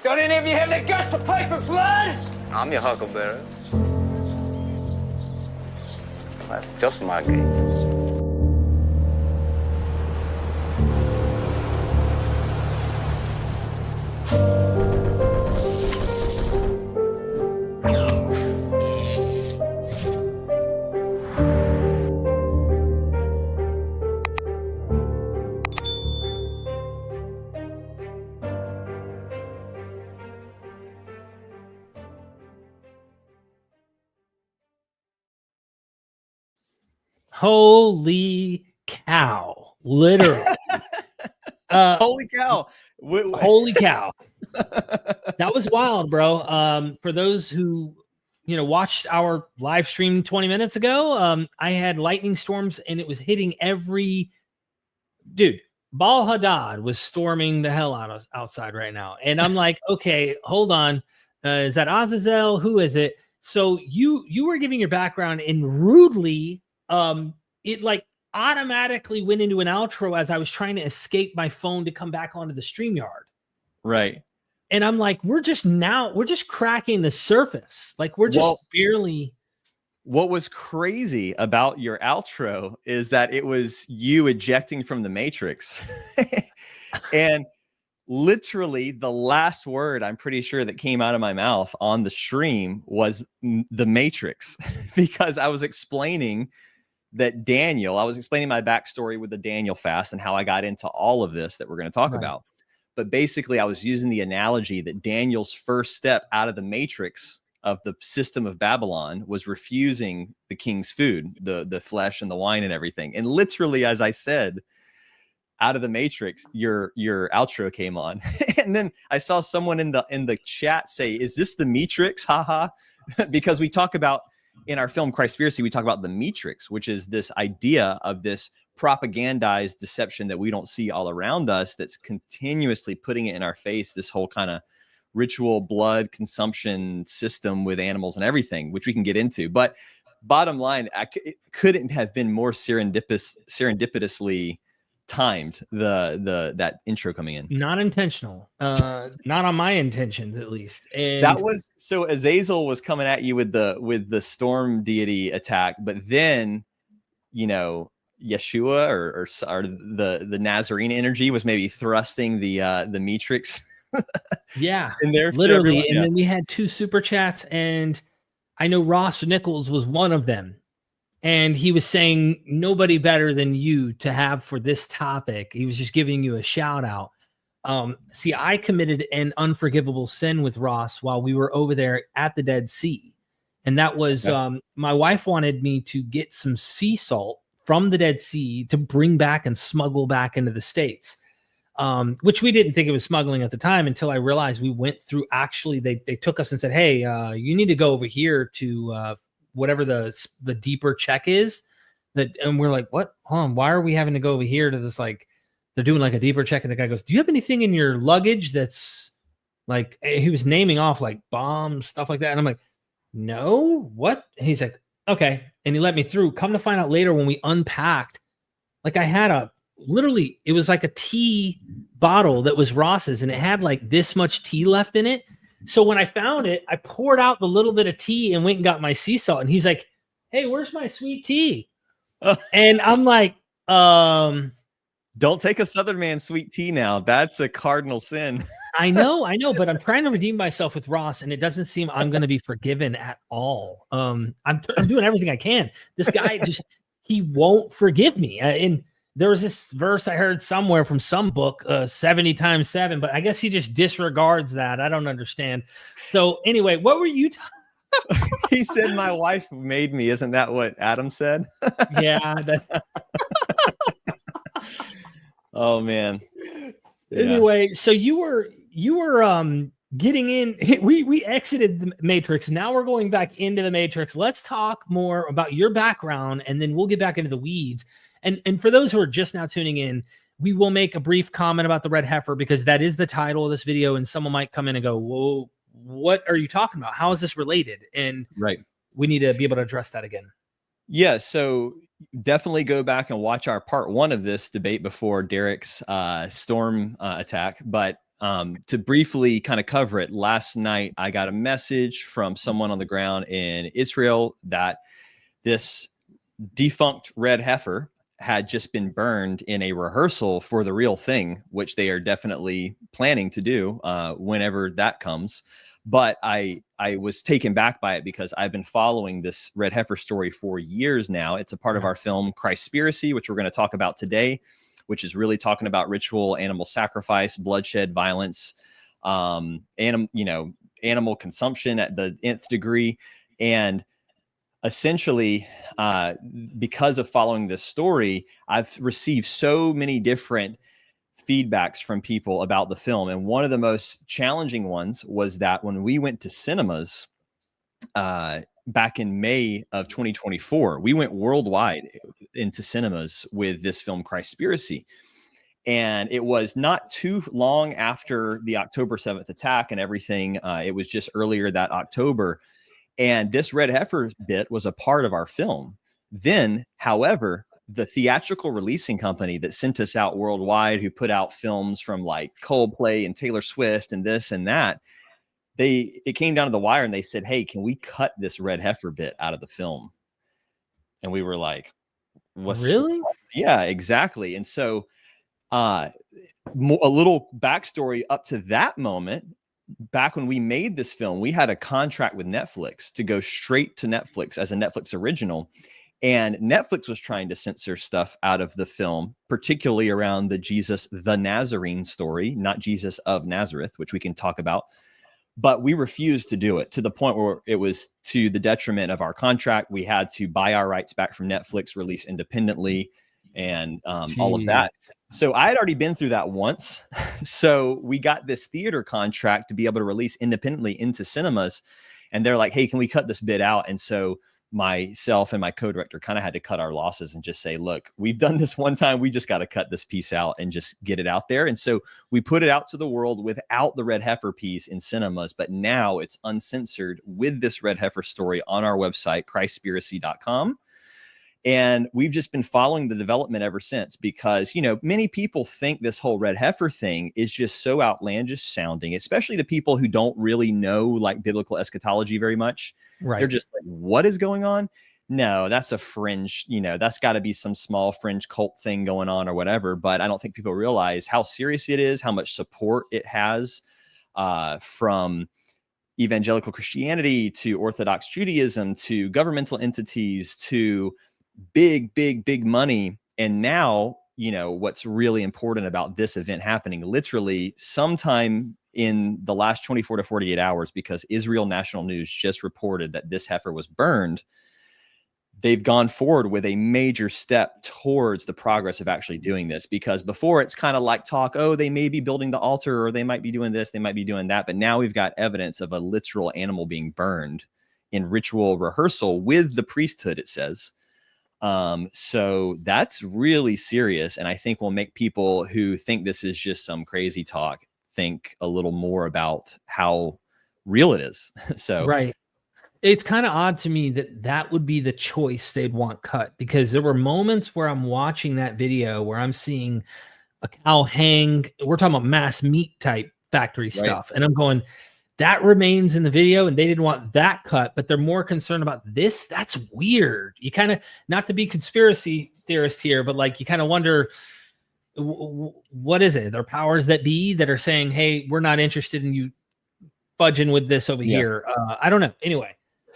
Don't any of you have the guts to play for blood? I'm your huckleberry. That's just my game. Holy cow. Literally. Holy cow. Holy cow. That was wild, bro. For those who, watched our live stream 20 minutes ago, I had lightning storms and it was hitting every dude. Baal Hadad was storming the hell out of outside right now. And I'm like, okay, hold on. Is that Azazel? Who is it? So you were giving your background and rudely, it like automatically went into an outro as I was trying to escape my phone to come back onto the StreamYard. Right. And I'm like, we're just cracking the surface. Like we're just barely. What was crazy about your outro is that it was you ejecting from the Matrix. And literally the last word I'm pretty sure that came out of my mouth on the stream was the Matrix, because I was explaining that I was explaining my backstory with the Daniel fast and how I got into all of this that we're going to talk about. But basically I was using the analogy that Daniel's first step out of the Matrix of the system of Babylon was refusing the king's food, the flesh and the wine and everything. And literally, as I said, out of the Matrix, your outro came on. And then I saw someone in the chat say, "Is this the Matrix?" Haha. Because we talk about in our film Christspiracy, we talk about the Matrix, which is this idea of this propagandized deception that we don't see all around us, that's continuously putting it in our face, this whole kind of ritual blood consumption system with animals and everything, which we can get into. But bottom line, it couldn't have been more serendipitously timed, that intro coming in. Not intentional. Not on my intentions, at least. And that was so Azazel was coming at you with the storm deity attack, but then Yeshua or the Nazarene energy was maybe thrusting the Matrix. Yeah, in there literally. And then we had 2 super chats, and I know Ross Nichols was one of them. And he was saying nobody better than you to have for this topic. He was just giving you a shout out. See, I committed an unforgivable sin with Ross while we were over there at the Dead Sea. And that was, my wife wanted me to get some sea salt from the Dead Sea to bring back and smuggle back into the States. Which we didn't think it was smuggling at the time until I realized we went through, actually, they took us and said, hey, you need to go over here to whatever the deeper check is. And we're like, what? Hold on, why are we having to go over here to this? Like, they're doing like a deeper check. And the guy goes, do you have anything in your luggage that's like, he was naming off like bombs, stuff like that. And I'm like, no, what? And he's like, okay. And he let me through. Come to find out later when we unpacked, like I had literally, it was like a tea bottle that was Ross's, and it had like this much tea left in it. So when I found it, I poured out the little bit of tea and went and got my sea salt. And he's like, hey, where's my sweet tea? And I'm like, don't take a Southern man sweet tea now. That's a cardinal sin. I know, but I'm trying to redeem myself with Ross, and it doesn't seem I'm going to be forgiven at all. I'm doing everything I can. This guy he won't forgive me. And there was this verse I heard somewhere from some book, 70 times 7, but I guess he just disregards that. I don't understand. So anyway, what were you talking? He said, my wife made me. Isn't that what Adam said? Yeah. Oh man. Yeah. Anyway, so you were getting in. We exited the Matrix. Now we're going back into the Matrix. Let's talk more about your background, and then we'll get back into the weeds. And for those who are just now tuning in, we will make a brief comment about the red heifer, because that is the title of this video, and someone might come in and go, whoa, what are you talking about? How is this related? And we need to be able to address that again. Yeah, so definitely go back and watch our part 1 of this debate before Derek's storm attack. But To briefly kind of cover it, last night I got a message from someone on the ground in Israel that this defunct red heifer had just been burned in a rehearsal for the real thing, which they are definitely planning to do whenever that comes. But I was taken back by it because I've been following this red heifer story for years now. It's a part of our film Christspiracy, which we're going to talk about today, which is really talking about ritual, animal sacrifice, bloodshed, violence, animal consumption at the nth degree. And essentially, because of following this story, I've received so many different feedbacks from people about the film. And one of the most challenging ones was that when we went to cinemas back in May of 2024, we went worldwide into cinemas with this film, Christspiracy. And it was not too long after the October 7th attack and everything. It was just earlier that October. And this red heifer bit was a part of our film. Then, however, the theatrical releasing company that sent us out worldwide, who put out films from like Coldplay and Taylor Swift and this and that, it came down to the wire and they said, hey, can we cut this red heifer bit out of the film? And we were like, what's really? Yeah, exactly. And so a little backstory up to that moment. Back when we made this film, we had a contract with Netflix to go straight to Netflix as a Netflix original. And Netflix was trying to censor stuff out of the film, particularly around the Jesus, the Nazarene story, not Jesus of Nazareth, which we can talk about. But we refused to do it, to the point where it was to the detriment of our contract. We had to buy our rights back from Netflix, release independently, and all of that. So I had already been through that once. So we got this theater contract to be able to release independently into cinemas. And they're like, hey, can we cut this bit out? And so myself and my co-director kind of had to cut our losses and just say, look, we've done this one time. We just got to cut this piece out and just get it out there. And so we put it out to the world without the red heifer piece in cinemas. But now it's uncensored with this red heifer story on our website, Christspiracy.com. And we've just been following the development ever since, because, many people think this whole red heifer thing is just so outlandish sounding, especially to people who don't really know like biblical eschatology very much. Right. They're just like, what is going on? No, that's a fringe, that's got to be some small fringe cult thing going on or whatever. But I don't think people realize how serious it is, how much support it has from evangelical Christianity to Orthodox Judaism to governmental entities to big money. And now, what's really important about this event happening literally sometime in the last 24 to 48 hours, because Israel National News just reported that this heifer was burned. They've gone forward with a major step towards the progress of actually doing this, because before it's kind of like talk, oh, they may be building the altar, or they might be doing this, they might be doing that. But now we've got evidence of a literal animal being burned in ritual rehearsal with the priesthood, it says. So that's really serious. And I think will make people who think this is just some crazy talk think a little more about how real it is. So, right. It's kind of odd to me that would be the choice they'd want cut, because there were moments where I'm watching that video where I'm seeing a cow hang. We're talking about mass meat type factory stuff. And I'm going, that remains in the video, and they didn't want that cut, but they're more concerned about this. That's weird. You kind of, not to be conspiracy theorist here, but like you kind of wonder, what is it? There are powers that be that are saying, hey, we're not interested in you fudging with this over here. I don't know. Anyway.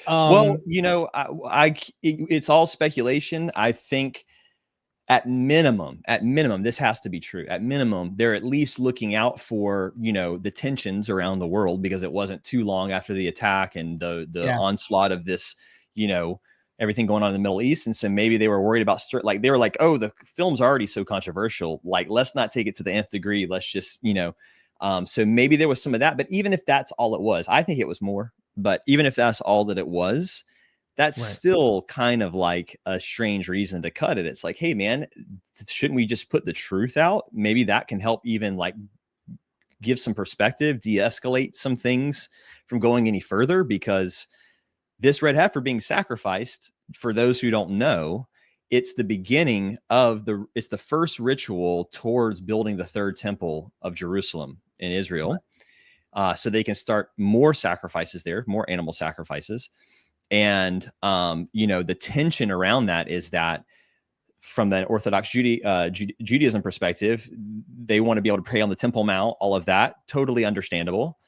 Well, it's all speculation. I think at minimum, this has to be true. At minimum, they're at least looking out for, the tensions around the world, because it wasn't too long after the attack and the onslaught of this, everything going on in the Middle East. And so maybe they were worried about, they were like, oh, the film's already so controversial. Like, let's not take it to the nth degree. Let's just, so maybe there was some of that. But even if that's all it was, I think it was more. But even if that's all that it was, that's still kind of like a strange reason to cut it. It's like, hey, man, shouldn't we just put the truth out? Maybe that can help even like give some perspective, de-escalate some things from going any further, because this red heifer being sacrificed, for those who don't know, it's the beginning of it's the first ritual towards building the third temple of Jerusalem. in Israel, so they can start more sacrifices there, more animal sacrifices. And, the tension around that is that from the Orthodox Judaism perspective, they want to be able to pray on the Temple Mount, all of that, totally understandable.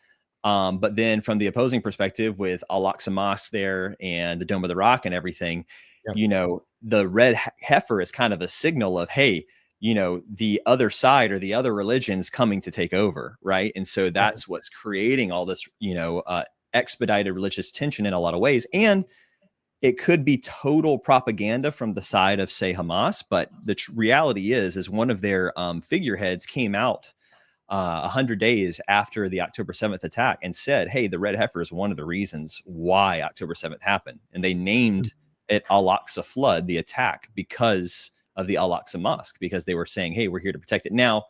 But then from the opposing perspective with Al-Aqsa Mosque there and the Dome of the Rock and everything, the red heifer is kind of a signal of, hey, the other side or the other religions coming to take over. Right. And so that's what's creating all this, expedited religious tension in a lot of ways. And it could be total propaganda from the side of, say, Hamas. But the reality is one of their figureheads came out 100 days after the October 7th attack and said, hey, the red heifer is one of the reasons why October 7th happened. And they named it Al-Aqsa flood, the attack, because of the Al-Aqsa Mosque, because they were saying, hey, we're here to protect it. Now,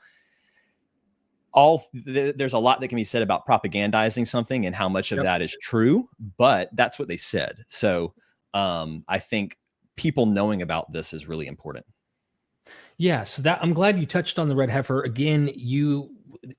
there's a lot that can be said about propagandizing something and how much of that is true, but that's what they said. So I think people knowing about this is really important. Yeah, so that I'm glad you touched on the red heifer. Again,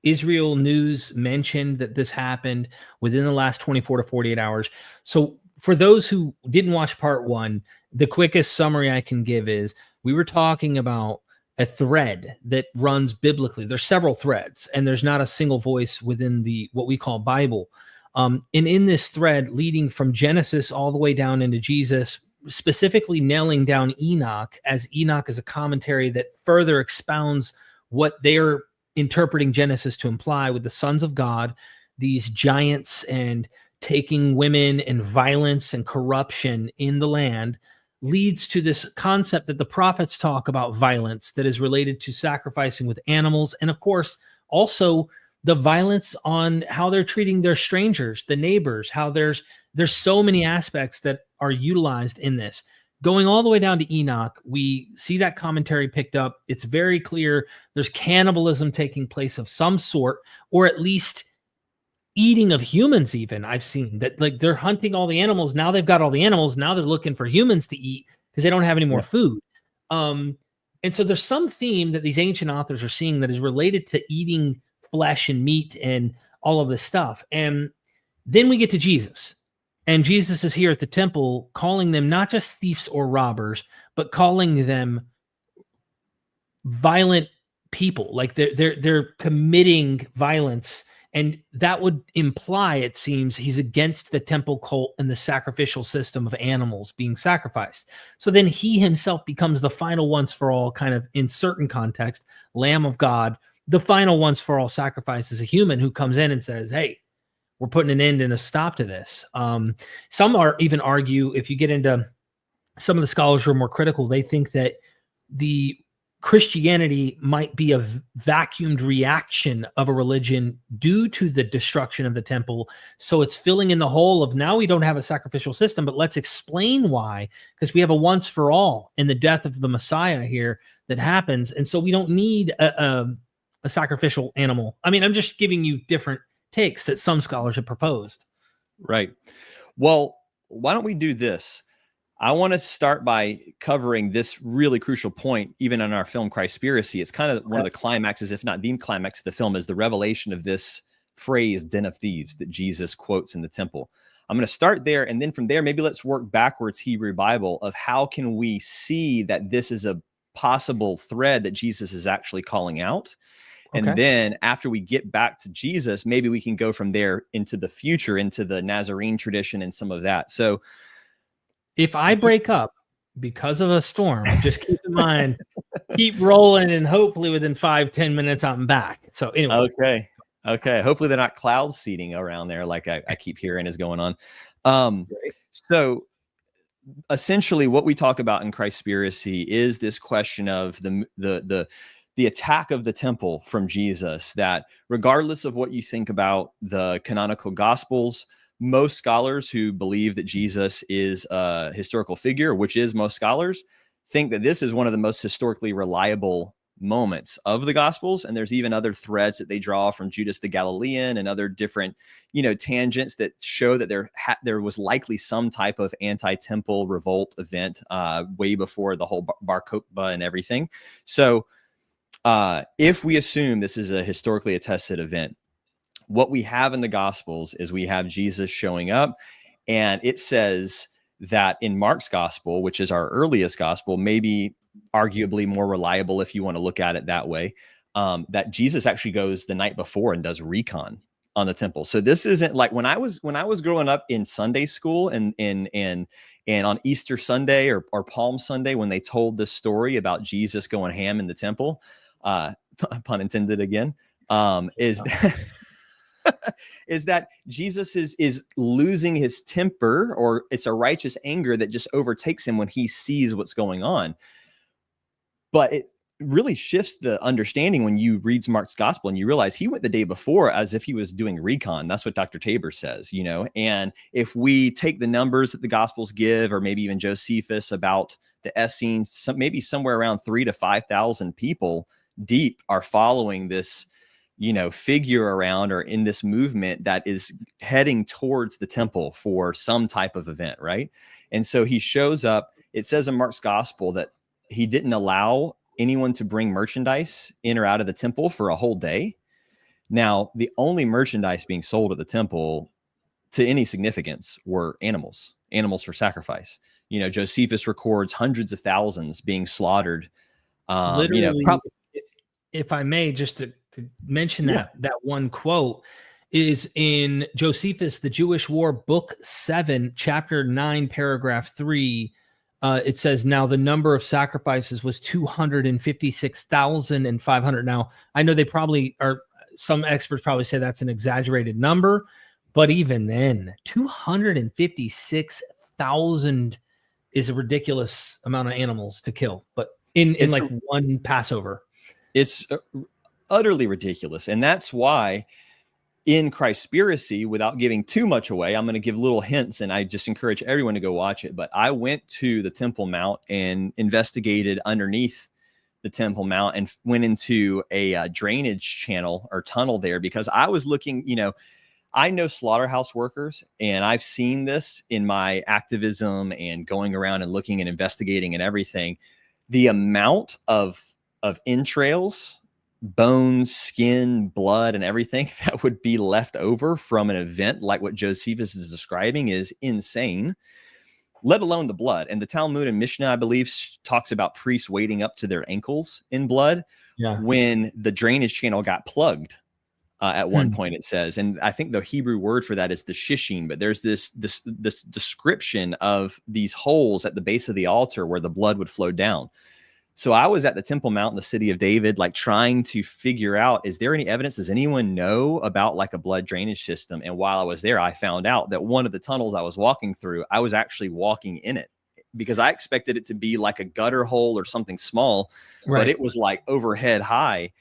Israel News mentioned that this happened within the last 24 to 48 hours. So for those who didn't watch part one, the quickest summary I can give is we were talking about a thread that runs biblically. There's several threads, and there's not a single voice within the what we call Bible. And in this thread, leading from Genesis all the way down into Jesus, specifically nailing down Enoch, as Enoch is a commentary that further expounds what they're interpreting Genesis to imply with the sons of God, these giants and taking women and violence and corruption in the land, leads to this concept that the prophets talk about violence that is related to sacrificing with animals. And of course, also the violence on how they're treating their strangers, the neighbors, how there's so many aspects that are utilized in this. Going all the way down to Enoch, we see that commentary picked up. It's very clear there's cannibalism taking place of some sort, or at least eating of humans. Even I've seen that, like, they're hunting all the animals. Now they've got all the animals. Now they're looking for humans to eat because they don't have any more food. And so there's some theme that these ancient authors are seeing that is related to eating flesh and meat and all of this stuff. And then we get to Jesus. And Jesus is here at the temple calling them not just thieves or robbers, but calling them violent people. Like they're committing violence. And that would imply, it seems, he's against the temple cult and the sacrificial system of animals being sacrificed. So then he himself becomes the final once for all, kind of in certain context, Lamb of God. The final once for all sacrifice is a human who comes in and says, hey, we're putting an end and a stop to this. Some are even argue, if you get into some of the scholars who are more critical, they think that the Christianity might be a vacuumed reaction of a religion due to the destruction of the temple. So it's filling in the hole of, now we don't have a sacrificial system, but let's explain why, because we have a once for all in the death of the Messiah here that happens. And so we don't need a sacrificial animal. I mean, I'm just giving you different takes that some scholars have proposed. Right. Well, why don't we do this? I want to start by covering this really crucial point, even in our film Christspiracy. It's kind of one of the climaxes, if not the climax of the film, is the revelation of this phrase, den of thieves, that Jesus quotes in the temple. I'm going to start there, and then from there, maybe let's work backwards, Hebrew Bible, of how can we see that this is a possible thread that Jesus is actually calling out. And then after we get back to Jesus, maybe we can go from there into the future, into the Nazarene tradition and some of that. So if I break up because of a storm, just keep in mind, keep rolling, and hopefully within 5-10 minutes, I'm back. So anyway. Okay. Hopefully they're not cloud seeding around there like I keep hearing is going on. So essentially what we talk about in Christspiracy is this question of the attack of the temple from Jesus, that regardless of what you think about the canonical gospels, most scholars who believe that Jesus is a historical figure, which is most scholars, think that this is one of the most historically reliable moments of the gospels. And there's even other threads that they draw from Judas the Galilean and other different, tangents that show that there was likely some type of anti-temple revolt event way before the whole Bar Kokhba and everything. So if we assume this is a historically attested event, what we have in the Gospels is we have Jesus showing up, and it says that in Mark's Gospel, which is our earliest Gospel, maybe arguably more reliable if you want to look at it that way, that Jesus actually goes the night before and does recon on the temple. So this isn't like when I was growing up in Sunday school and on Easter Sunday or Palm Sunday, when they told this story about Jesus going ham in the temple, pun intended again, is that Jesus is losing his temper, or it's a righteous anger that just overtakes him when he sees what's going on. But it really shifts the understanding when you read Mark's Gospel and you realize he went the day before as if he was doing recon. That's what Dr. Tabor says, you know. And if we take the numbers that the Gospels give, or maybe even Josephus about the Essenes, maybe somewhere around 3,000 to 5,000 people deep are following this, you know, figure around, or in this movement that is heading towards the temple for some type of event, right? And so he shows up. It says in Mark's Gospel that he didn't allow anyone to bring merchandise in or out of the temple for a whole day. Now, the only merchandise being sold at the temple to any significance were animals for sacrifice. You know, Josephus records hundreds of thousands being slaughtered. Literally, if I may, just to mention that one quote is in Josephus, The Jewish War, Book 7, Chapter 9, Paragraph 3. It says, now the number of sacrifices was 256,500. Now, I know they probably are, some experts probably say that's an exaggerated number, but even then, 256,000 is a ridiculous amount of animals to kill, but in like one Passover. It's utterly ridiculous. And that's why in Christspiracy, without giving too much away, I'm going to give little hints, and I just encourage everyone to go watch it. But I went to the Temple Mount and investigated underneath the Temple Mount and went into a drainage channel or tunnel there, because I was looking, you know, I know slaughterhouse workers, and I've seen this in my activism and going around and looking and investigating and everything. The amount of entrails, bones, skin, blood, and everything that would be left over from an event like what Josephus is describing is insane, let alone the blood. And the Talmud and Mishnah, I believe, talks about priests wading up to their ankles in blood when the drainage channel got plugged at one point, it says. And I think the Hebrew word for that is the shishim, but there's this description of these holes at the base of the altar where the blood would flow down. So I was at the Temple Mount in the city of David, like trying to figure out, is there any evidence? Does anyone know about like a blood drainage system? And while I was there, I found out that one of the tunnels I was walking through, I was actually walking in it, because I expected it to be like a gutter hole or something small, but it was like overhead high,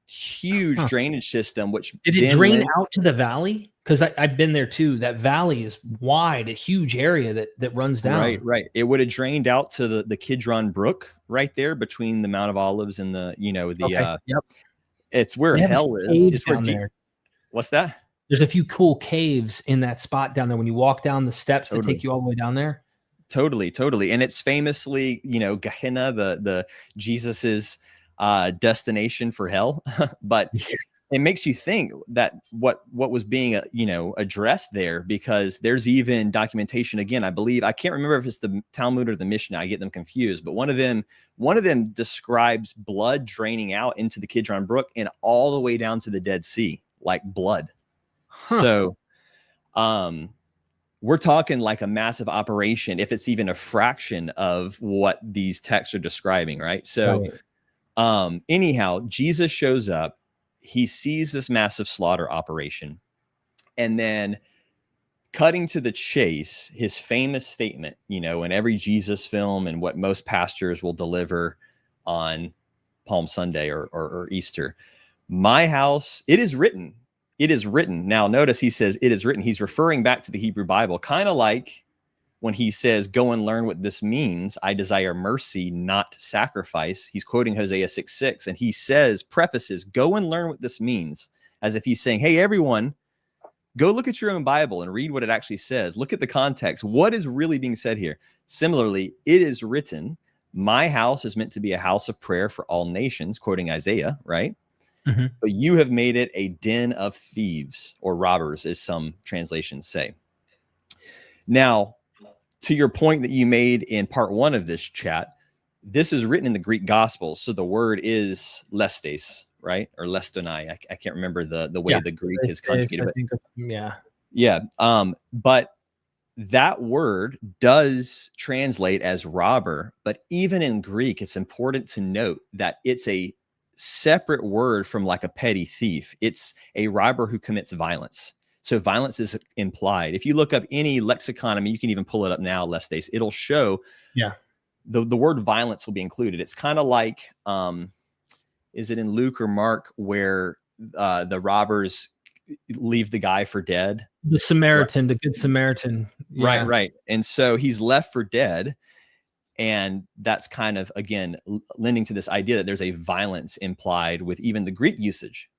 huge drainage system. Which did it drain out to the valley? Because I've been there too. That valley is wide, a huge area that runs down. Right. It would have drained out to the Kidron Brook right there between the Mount of Olives and the, you know, the it's where hell is. It's where there. What's that? There's a few cool caves in that spot down there when you walk down the steps that take you all the way down there. Totally. And it's famously, you know, Gehenna, the Jesus's destination for hell. But it makes you think that what was being, you know, addressed there, because there's even documentation. Again, I believe, I can't remember if it's the Talmud or the Mishnah. I get them confused, but one of them describes blood draining out into the Kidron Brook and all the way down to the Dead Sea, like blood. So, we're talking like a massive operation, if it's even a fraction of what these texts are describing, right? So, anyhow, Jesus shows up. He sees this massive slaughter operation, and then cutting to the chase, his famous statement, you know, in every Jesus film and what most pastors will deliver on Palm Sunday or Easter, my house, it is written. It is written. Now, notice he says it is written. He's referring back to the Hebrew Bible, kind of like when he says, go and learn what this means. I desire mercy, not sacrifice. He's quoting Hosea 6:6. And he says, prefaces, go and learn what this means, as if he's saying, hey, everyone, go look at your own Bible and read what it actually says. Look at the context. What is really being said here? Similarly, it is written, my house is meant to be a house of prayer for all nations, quoting Isaiah, right? Mhm. but you have made it a den of thieves or robbers, as some translations say. Now, to your point that you made in part 1 of this chat, this is written in the Greek Gospels, so the word is lestes, right? Or lestonai. I can't remember the way Yeah. the Greek is It's, conjugated, I but think, yeah. yeah. But that word does translate as robber, but even in Greek, it's important to note that it's a separate word from like a petty thief. It's a robber who commits violence. So violence is implied. If you look up any lexicon, I mean, you can even pull it up now, Lestes, it'll show Yeah. the word violence will be included. It's kind of like, is it in Luke or Mark where the robbers leave the guy for dead? The Samaritan, the Good Samaritan. Yeah. Right. And so he's left for dead. And that's kind of, again, lending to this idea that there's a violence implied with even the Greek usage.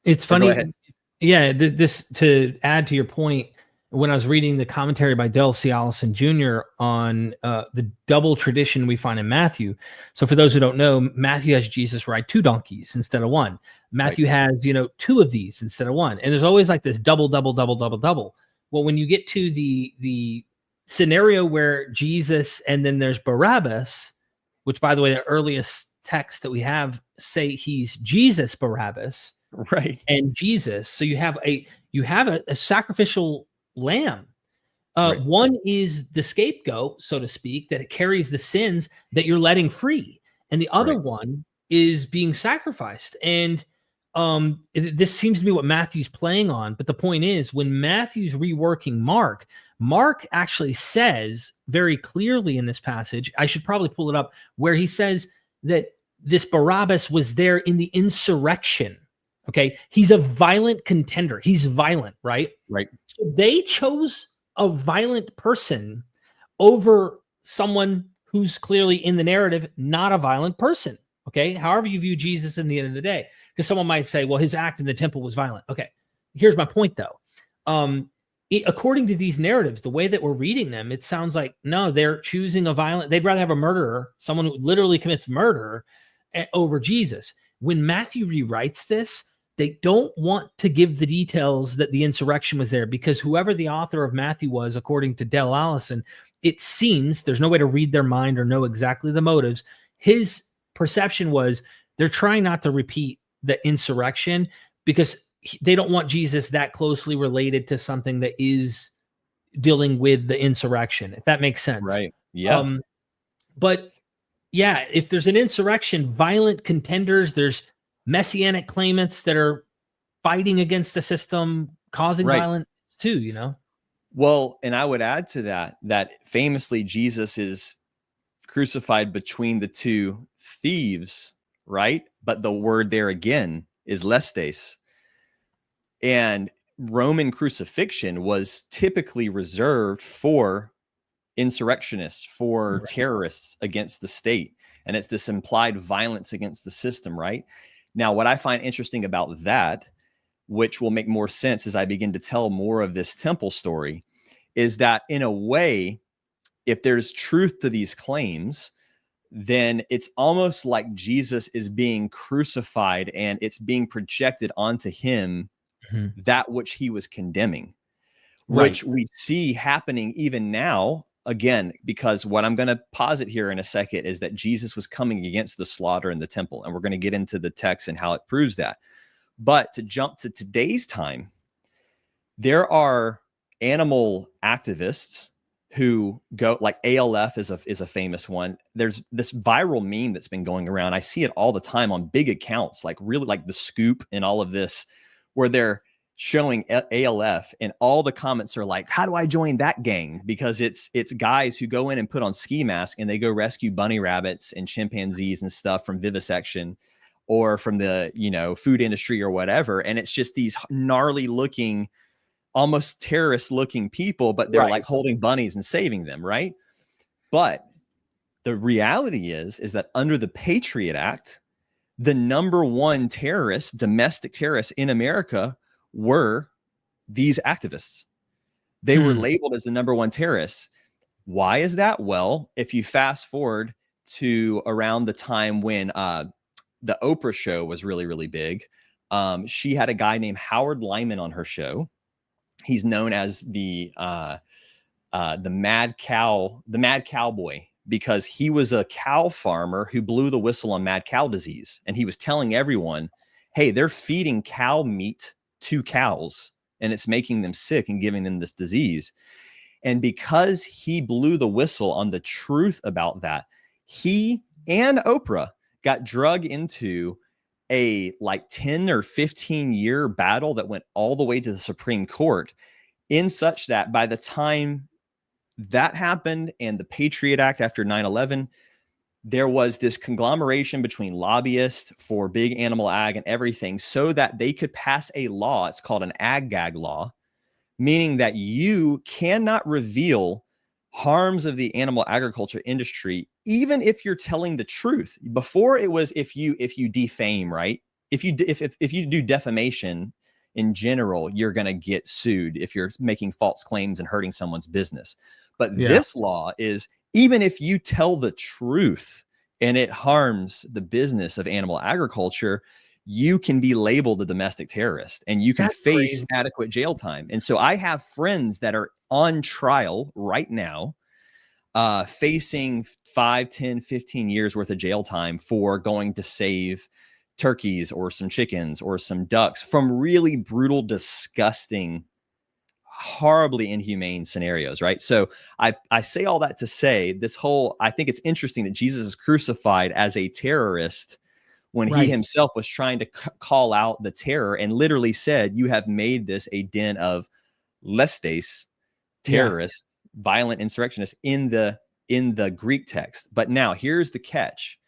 It's So go ahead. funny. Yeah. This, to add to your point, when I was reading the commentary by Del C. Allison Jr. on the double tradition we find in Matthew. So for those who don't know, Matthew has Jesus ride 2 donkeys instead of 1. Matthew has, 2 of these instead of 1. And there's always like this double. Well, when you get to the scenario where Jesus and then there's Barabbas, which by the way, the earliest text that we have say he's Jesus Barabbas, Right. and Jesus. So you have a sacrificial lamb. Right. One is the scapegoat, so to speak, that it carries the sins that you're letting free, and the other one is being sacrificed. And this seems to be what Matthew's playing on. But the point is, when Matthew's reworking Mark actually says very clearly in this passage, I should probably pull it up, where he says that this Barabbas was there in the insurrection. Okay. He's a violent contender. He's violent, right? Right. So they chose a violent person over someone who's clearly in the narrative not a violent person. Okay. However you view Jesus in the end of the day, because someone might say, well, his act in the temple was violent. Okay. Here's my point though. According to these narratives, the way that we're reading them, it sounds like, no, they're choosing they'd rather have a murderer, someone who literally commits murder, over Jesus. When Matthew rewrites this, they don't want to give the details that the insurrection was there, because whoever the author of Matthew was, according to Del Allison, it seems there's no way to read their mind or know exactly the motives. His perception was they're trying not to repeat the insurrection because they don't want Jesus that closely related to something that is dealing with the insurrection, if that makes sense. Right. Yeah. But yeah, if there's an insurrection, violent contenders, there's messianic claimants that are fighting against the system, causing violence too, Well, and I would add to that famously Jesus is crucified between the 2 thieves, right? But the word there again is lestes. And Roman crucifixion was typically reserved for insurrectionists, for terrorists against the state. And it's this implied violence against the system, right? Now, what I find interesting about that, which will make more sense as I begin to tell more of this temple story, is that in a way, if there's truth to these claims, then it's almost like Jesus is being crucified and it's being projected onto him that which he was condemning, which we see happening even now, again, because what I'm going to posit here in a second is that Jesus was coming against the slaughter in the temple, and we're going to get into the text and how it proves that. But to jump to today's time, there are animal activists who go, like ALF is a famous one. There's this viral meme that's been going around. I see it all the time on big accounts, like really like The Scoop and all of this, where they're showing ALF and all the comments are like, how do I join that gang? Because it's guys who go in and put on ski masks and they go rescue bunny rabbits and chimpanzees and stuff from vivisection or from the, food industry or whatever. And it's just these gnarly looking, almost terrorist looking people, but they're like holding bunnies and saving them. Right. But the reality is that under the Patriot Act, the number 1 terrorist, domestic terrorists in America were these activists. They were labeled as the number 1 terrorists. Why is that? Well, if you fast forward to around the time when the Oprah show was really, really big, She had a guy named Howard Lyman on her show. He's known as the mad cowboy, because he was a cow farmer who blew the whistle on mad cow disease. And he was telling everyone, hey, they're feeding cow meat to cows and it's making them sick and giving them this disease. And because he blew the whistle on the truth about that, he and Oprah got drug into a like 10 or 15 year battle that went all the way to the Supreme Court, in such that by the time that happened and the Patriot Act after 9/11, there was this conglomeration between lobbyists for big animal ag and everything, so that they could pass a law. It's called an ag-gag law, meaning that you cannot reveal harms of the animal agriculture industry, even if you're telling the truth. Before it was if you defame, right? If you do defamation in general, you're going to get sued if you're making false claims and hurting someone's business. But this law is, even if you tell the truth and it harms the business of animal agriculture, you can be labeled a domestic terrorist and you can face adequate jail time. And so I have friends that are on trial right now, facing 5, 10, 15 years worth of jail time for going to save turkeys or some chickens or some ducks from really brutal, disgusting, horribly inhumane scenarios, right? So I say all that to say I think it's interesting that Jesus is crucified as a terrorist when he himself was trying to call out the terror and literally said, you have made this a den of lestes, terrorists, violent insurrectionists in the Greek text. But now here's the catch,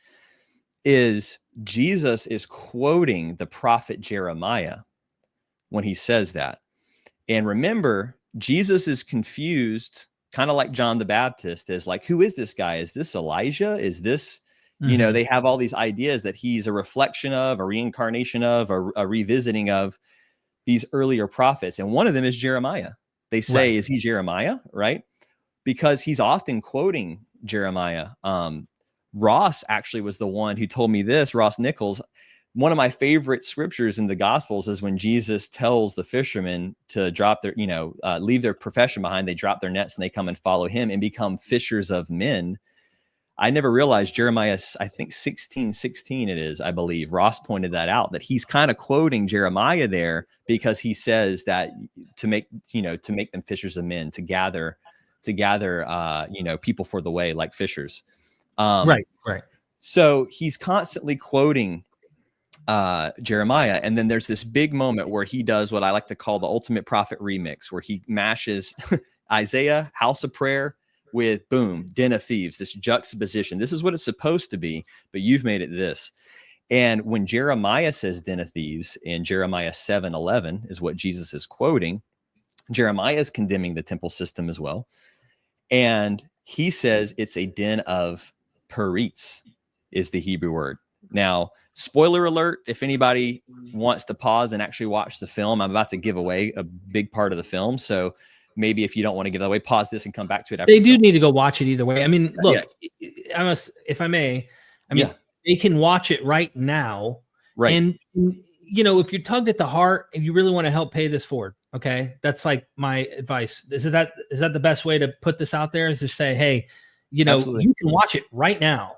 is Jesus is quoting the prophet Jeremiah when he says that. And remember, Jesus is confused, kind of like John the Baptist, is like, who is this guy? Is this Elijah? Is this, you know, they have all these ideas that he's a reflection of, a reincarnation of, a revisiting of these earlier prophets. And one of them is Jeremiah. They say, is he Jeremiah? Right? Because he's often quoting Jeremiah. Ross actually was the one who told me this, Ross Nichols. One of my favorite scriptures in the Gospels is when Jesus tells the fishermen to drop their, leave their profession behind. They drop their nets and they come and follow him and become fishers of men. I never realized Jeremiah, I think 16:16 it is, I believe. Ross pointed that out, that he's kind of quoting Jeremiah there, because he says that to make them fishers of men, to gather, people for the way, like fishers. Right. So he's constantly quoting Jeremiah. And then there's this big moment where he does what I like to call the ultimate prophet remix, where he mashes Isaiah, house of prayer, with boom, den of thieves, this juxtaposition. This is what it's supposed to be, but you've made it this. And when Jeremiah says den of thieves in Jeremiah 7:11 is what Jesus is quoting, Jeremiah is condemning the temple system as well. And he says it's a den of purifying is the Hebrew word. Now, spoiler alert, if anybody wants to pause and actually watch the film, I'm about to give away a big part of the film. So maybe if you don't want to give it away, pause this and come back to it. They do need to go watch it either way. I mean, look, if I may, they can watch it right now. Right. And, if you're tugged at the heart and you really want to help pay this forward, okay, that's like my advice. Is that the best way to put this out there, is to say, hey, Absolutely. You can watch it right now.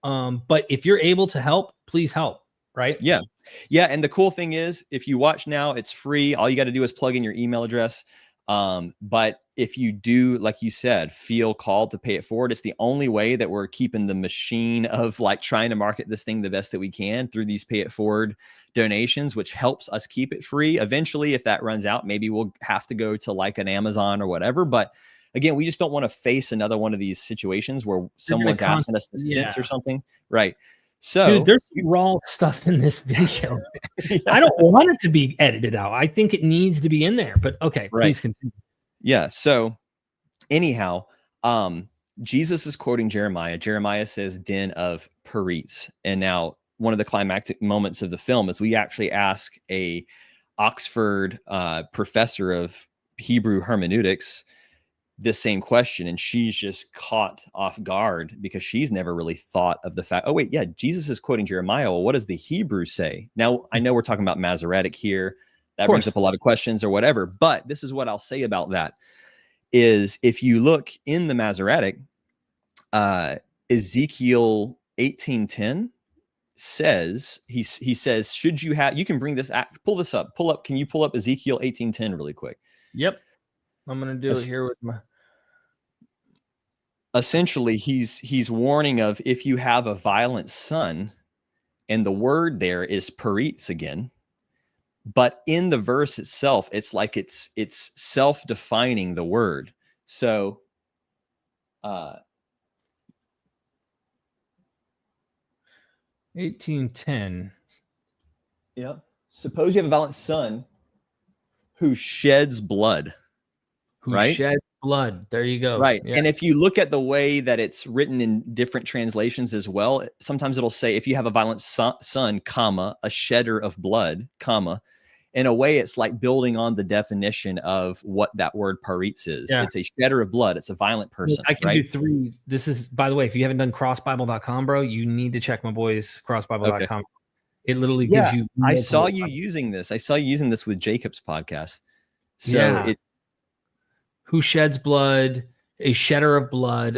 But if you're able to help, please help. Right. Yeah. Yeah. And the cool thing is, if you watch now, it's free. All you got to do is plug in your email address. But if you do, like you said, feel called to pay it forward, it's the only way that we're keeping the machine of like trying to market this thing the best that we can through these pay it forward donations, which helps us keep it free. Eventually, if that runs out, maybe we'll have to go to like an Amazon or whatever. But again, we just don't want to face another one of these situations where someone's asking us to censor something. Right. So dude, there's raw stuff in this video. I don't want it to be edited out. I think it needs to be in there, but okay, please continue. Yeah. So anyhow, Jesus is quoting Jeremiah. Jeremiah says den of purifying. And now one of the climactic moments of the film is we actually ask a Oxford professor of Hebrew hermeneutics, this same question, and she's just caught off guard because she's never really thought of the fact, oh wait, yeah, Jesus is quoting Jeremiah. Well, what does the Hebrew say? Now, I know we're talking about Masoretic here. That brings up a lot of questions or whatever, but this is what I'll say about that is if you look in the Masoretic, Ezekiel 18:10 says, he says, should you have, you can bring this, pull up, can you pull up Ezekiel 18:10 really quick? Yep. I'm going to do it here with my. Essentially, he's warning of if you have a violent son, and the word there is paritz again, but in the verse itself, it's like it's self-defining the word. So, 18:10. Yep. Suppose you have a violent son who sheds blood. Right? Shed blood. There you go. Right. Yeah. And if you look at the way that it's written in different translations as well, sometimes it'll say if you have a violent son, comma, a shedder of blood, comma. In a way, it's like building on the definition of what that word paritz is. Yeah. It's a shedder of blood. It's a violent person. I can do 3. This is, by the way, if you haven't done crossbible.com, bro, you need to check my boys crossbible.com. Okay. It literally gives you. I saw you using this. I saw you using this with Jacob's podcast. So who sheds blood, a shedder of blood,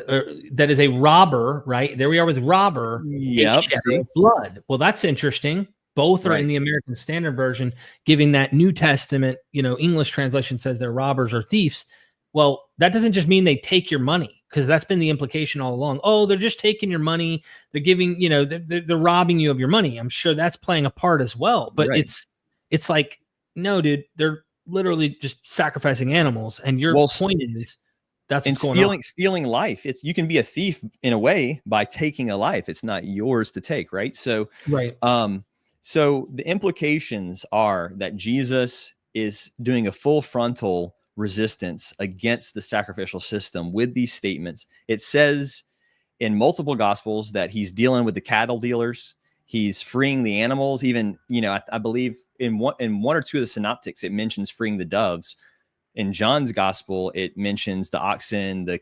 that is a robber, right? There we are with robber, yep, shedder of blood. Well, that's interesting. Both are in the American Standard Version, giving that New Testament, English translation says they're robbers or thieves. Well, that doesn't just mean they take your money, because that's been the implication all along. Oh, they're just taking your money. They're giving, they're robbing you of your money. I'm sure that's playing a part as well. But it's like, no, dude, they're literally just sacrificing animals, and your point is that's what's going on. Stealing life. You can be a thief in a way by taking a life. It's not yours to take, right? So so the implications are that Jesus is doing a full frontal resistance against the sacrificial system with these statements. It says in multiple gospels that he's dealing with the cattle dealers. He's freeing the animals. Even, I believe in one or two of the synoptics, it mentions freeing the doves. In John's gospel, it mentions the oxen, the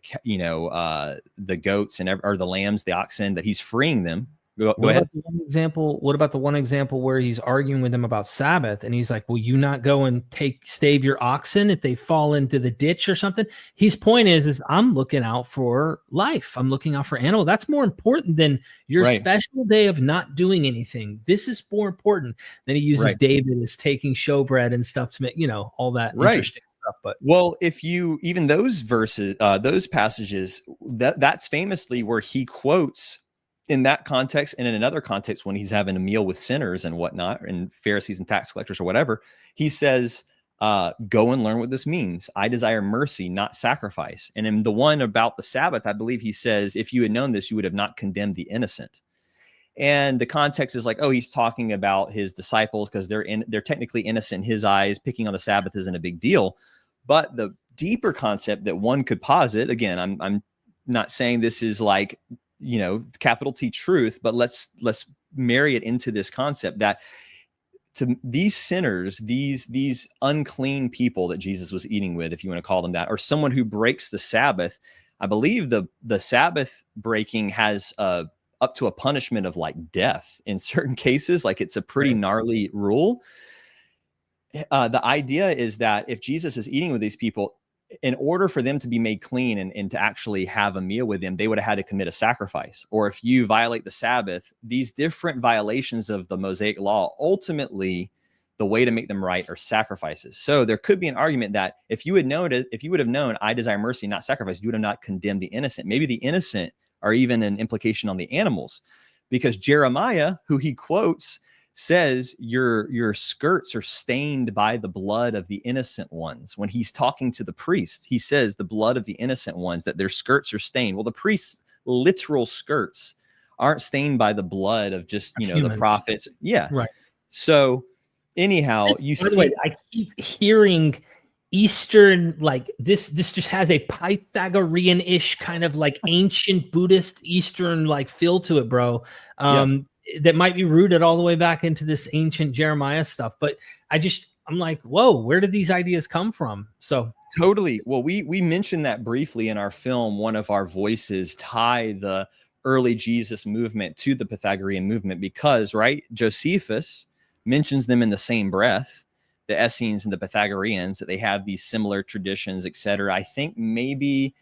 goats or the lambs, the oxen, that he's freeing them. Go ahead. What about the one example where he's arguing with them about Sabbath, and he's like, will you not go and stave your oxen if they fall into the ditch or something? His point is I'm looking out for life. I'm looking out for animal. That's more important than your special day of not doing anything. This is more important. Then he uses David as taking showbread and stuff to make, all that interesting stuff. But if you, even those verses, those passages, that's famously where he quotes in that context, and in another context when he's having a meal with sinners and whatnot, and Pharisees and tax collectors or whatever, he says, go and learn what this means. I desire mercy, not sacrifice. And in the one about the Sabbath, I believe he says, if you had known this, you would have not condemned the innocent. And the context is like, oh, he's talking about his disciples because they're technically innocent in his eyes. Picking on the Sabbath isn't a big deal. But the deeper concept that one could posit, again, I'm not saying this is like, capital T truth, but let's marry it into this concept that to these sinners, these unclean people that Jesus was eating with, if you want to call them that, or someone who breaks the Sabbath, I believe the Sabbath breaking has up to a punishment of like death in certain cases. Like it's a pretty gnarly rule. The idea is that if Jesus is eating with these people, in order for them to be made clean and to actually have a meal with them, they would have had to commit a sacrifice. Or if you violate the Sabbath, these different violations of the Mosaic law, ultimately the way to make them right are sacrifices. So there could be an argument that if you would have known I desire mercy, not sacrifice, you would have not condemned the innocent. Maybe the innocent are even an implication on the animals, because Jeremiah, who he quotes, says your skirts are stained by the blood of the innocent ones. When he's talking to the priest, he says the blood of the innocent ones, that their skirts are stained. Well, the priest's literal skirts aren't stained by the blood of just, the prophets. Yeah. Right. So anyhow, I keep hearing Eastern, like this just has a Pythagorean-ish kind of like ancient Buddhist Eastern like feel to it, bro. That might be rooted all the way back into this ancient Jeremiah stuff. But I'm like, whoa, where did these ideas come from? So Totally. Well, we mentioned that briefly in our film. One of our voices tie the early Jesus movement to the Pythagorean movement because, right, Josephus mentions them in the same breath, the Essenes and the Pythagoreans, that they have these similar traditions, etc. I think maybe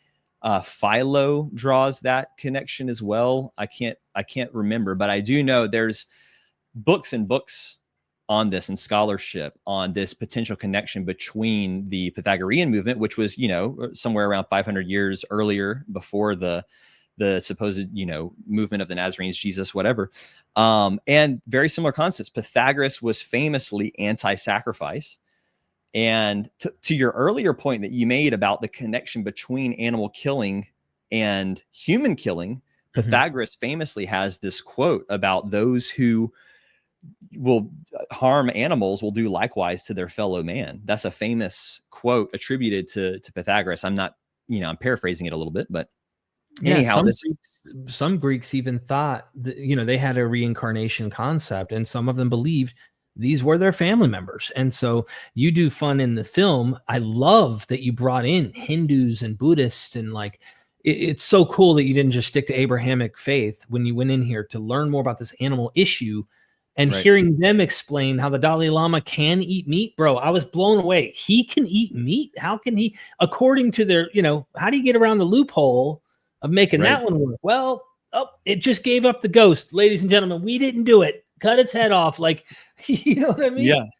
Philo draws that connection as well. I can't remember, but I do know there's books and books on this and scholarship on this potential connection between the Pythagorean movement, which was, somewhere around 500 years earlier before the supposed, movement of the Nazarenes, Jesus, whatever. And very similar concepts. Pythagoras was famously anti-sacrifice. And to your earlier point that you made about the connection between animal killing and human killing, Pythagoras famously has this quote about those who will harm animals will do likewise to their fellow man. That's a famous quote attributed to Pythagoras. I'm not, I'm paraphrasing it a little bit, but anyhow, some Greeks even thought that, they had a reincarnation concept, and some of them believed these were their family members. And so you do fun in the film. I love that you brought in Hindus and Buddhists, and like, it's so cool that you didn't just stick to Abrahamic faith when you went in here to learn more about this animal issue. And hearing them explain how the Dalai Lama can eat meat, bro, I was blown away. He can eat meat. How can he, according to their, how do you get around the loophole of making that one work? Well, it just gave up the ghost, ladies and gentlemen. We didn't do it. Cut its head off. Like, you know what I mean?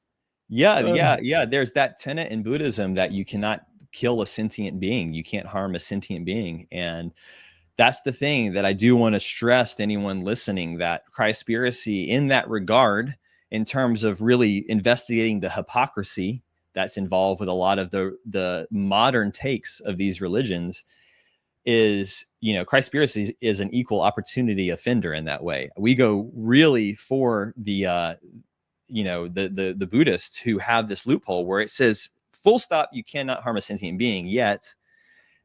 Yeah. There's that tenet in Buddhism that you cannot kill a sentient being. You can't harm a sentient being. And that's the thing that I do want to stress to anyone listening, that Christspiracy in that regard, in terms of really investigating the hypocrisy that's involved with a lot of the modern takes of these religions, is, Christspiracy is an equal opportunity offender in that way. We go really for the Buddhists who have this loophole where it says full stop, you cannot harm a sentient being, yet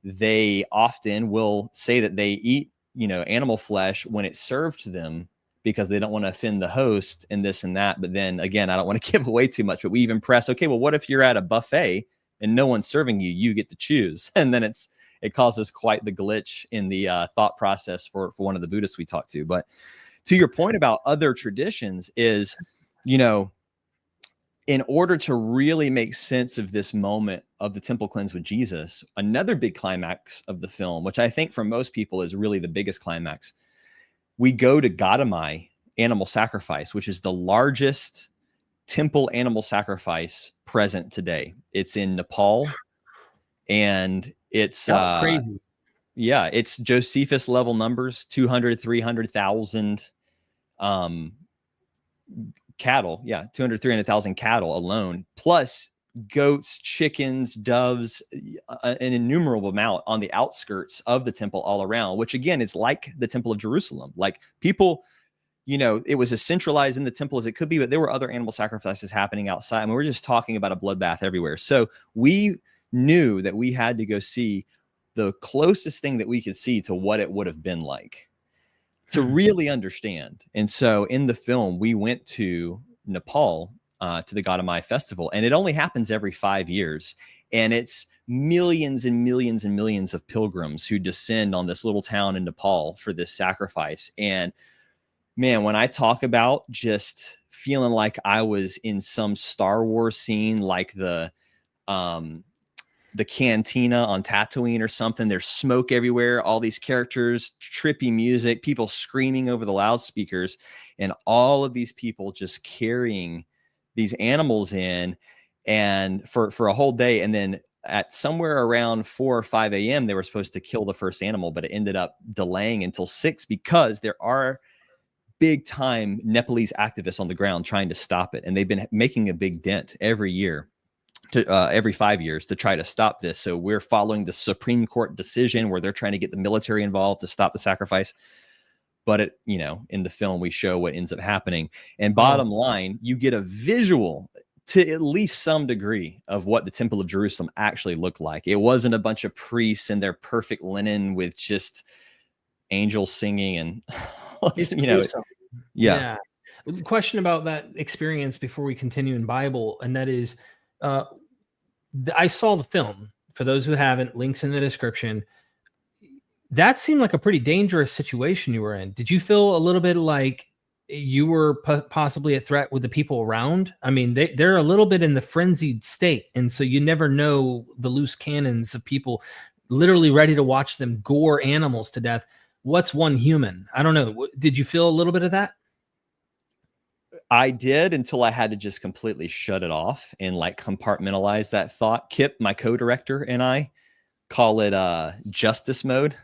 they often will say that they eat, animal flesh when it's served to them because they don't want to offend the host and this and that. But then again, I don't want to give away too much, but we even press, okay, well, what if you're at a buffet and no one's serving you, you get to choose. And then it causes quite the glitch in the thought process for one of the Buddhists we talked to. But to your point about other traditions is, in order to really make sense of this moment of the temple cleanse with Jesus, another big climax of the film, which I think for most people is really the biggest climax, we go to Gadamai animal sacrifice, which is the largest temple animal sacrifice present today. It's in Nepal, and it's crazy. Yeah, it's Josephus level numbers, 200, 300,000 cattle. Yeah, 200, 300,000 cattle alone, plus goats, chickens, doves, an innumerable amount on the outskirts of the temple all around, which again is like the Temple of Jerusalem. Like people, it was as centralized in the temple as it could be, but there were other animal sacrifices happening outside. I mean, we're just talking about a bloodbath everywhere. So we knew that we had to go see the closest thing that we could see to what it would have been like to really understand. And so in the film, we went to Nepal, to the Gadamai festival, and it only happens every 5 years. And it's millions and millions and millions of pilgrims who descend on this little town in Nepal for this sacrifice. And man, when I talk about just feeling like I was in some Star Wars scene, like the cantina on Tatooine or something, there's smoke everywhere, all these characters, trippy music, people screaming over the loudspeakers, and all of these people just carrying these animals in, and for a whole day. And then at somewhere around 4 or 5 a.m., they were supposed to kill the first animal, but it ended up delaying until 6 because there are big time Nepalese activists on the ground trying to stop it. And they've been making a big dent every year, every 5 years, to try to stop this. So we're following the Supreme Court decision where they're trying to get the military involved to stop the sacrifice. But in the film, we show what ends up happening. And bottom line, you get a visual to at least some degree of what the Temple of Jerusalem actually looked like. It wasn't a bunch of priests in their perfect linen with just angels singing and, Yeah. Question about that experience before we continue in Bible. And that is, I saw the film For those who haven't, links in the description. That seemed like a pretty dangerous situation you were in. Did you feel a little bit like you were possibly a threat with the people around? I mean, they're a little bit in the frenzied state. And so you never know the loose cannons of people literally ready to watch them gore animals to death. What's one human? I don't know. Did you feel a little bit of that? I did, until I had to just completely shut it off and like compartmentalize that thought. Kip, my co-director, and I call it justice mode,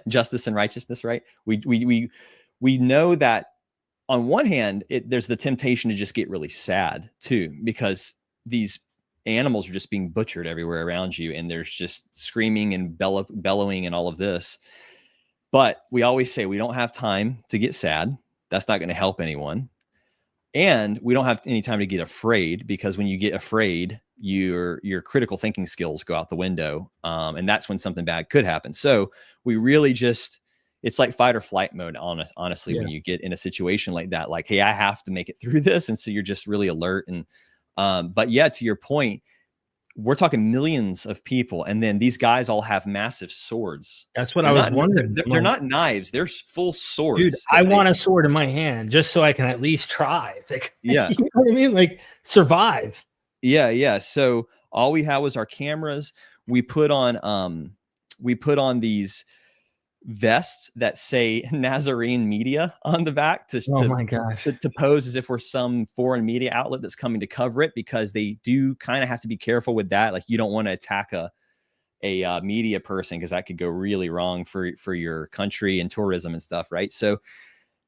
justice and righteousness, right? We know that on one hand, there's the temptation to just get really sad too, because these animals are just being butchered everywhere around you, and there's just screaming and bellowing and all of this. But we always say we don't have time to get sad. That's not going to help anyone. And we don't have any time to get afraid, because when you get afraid, your critical thinking skills go out the window. And that's when something bad could happen. So we really just, it's like fight or flight mode, honestly, when you get in a situation like that, like, hey, I have to make it through this. And so you're just really alert. And, but yeah, to your point, we're talking millions of people. And then these guys all have massive swords. That's what I was wondering. They're not knives. They're full swords. Dude, I want a sword in my hand just so I can at least try. It's like, yeah, you know what I mean? Like survive. Yeah. So all we had was our cameras. We put on these vests that say Nazarene media on the back to pose as if we're some foreign media outlet that's coming to cover it, because they do kind of have to be careful with that. Like, you don't want to attack a media person, because that could go really wrong for your country and tourism and stuff, right? So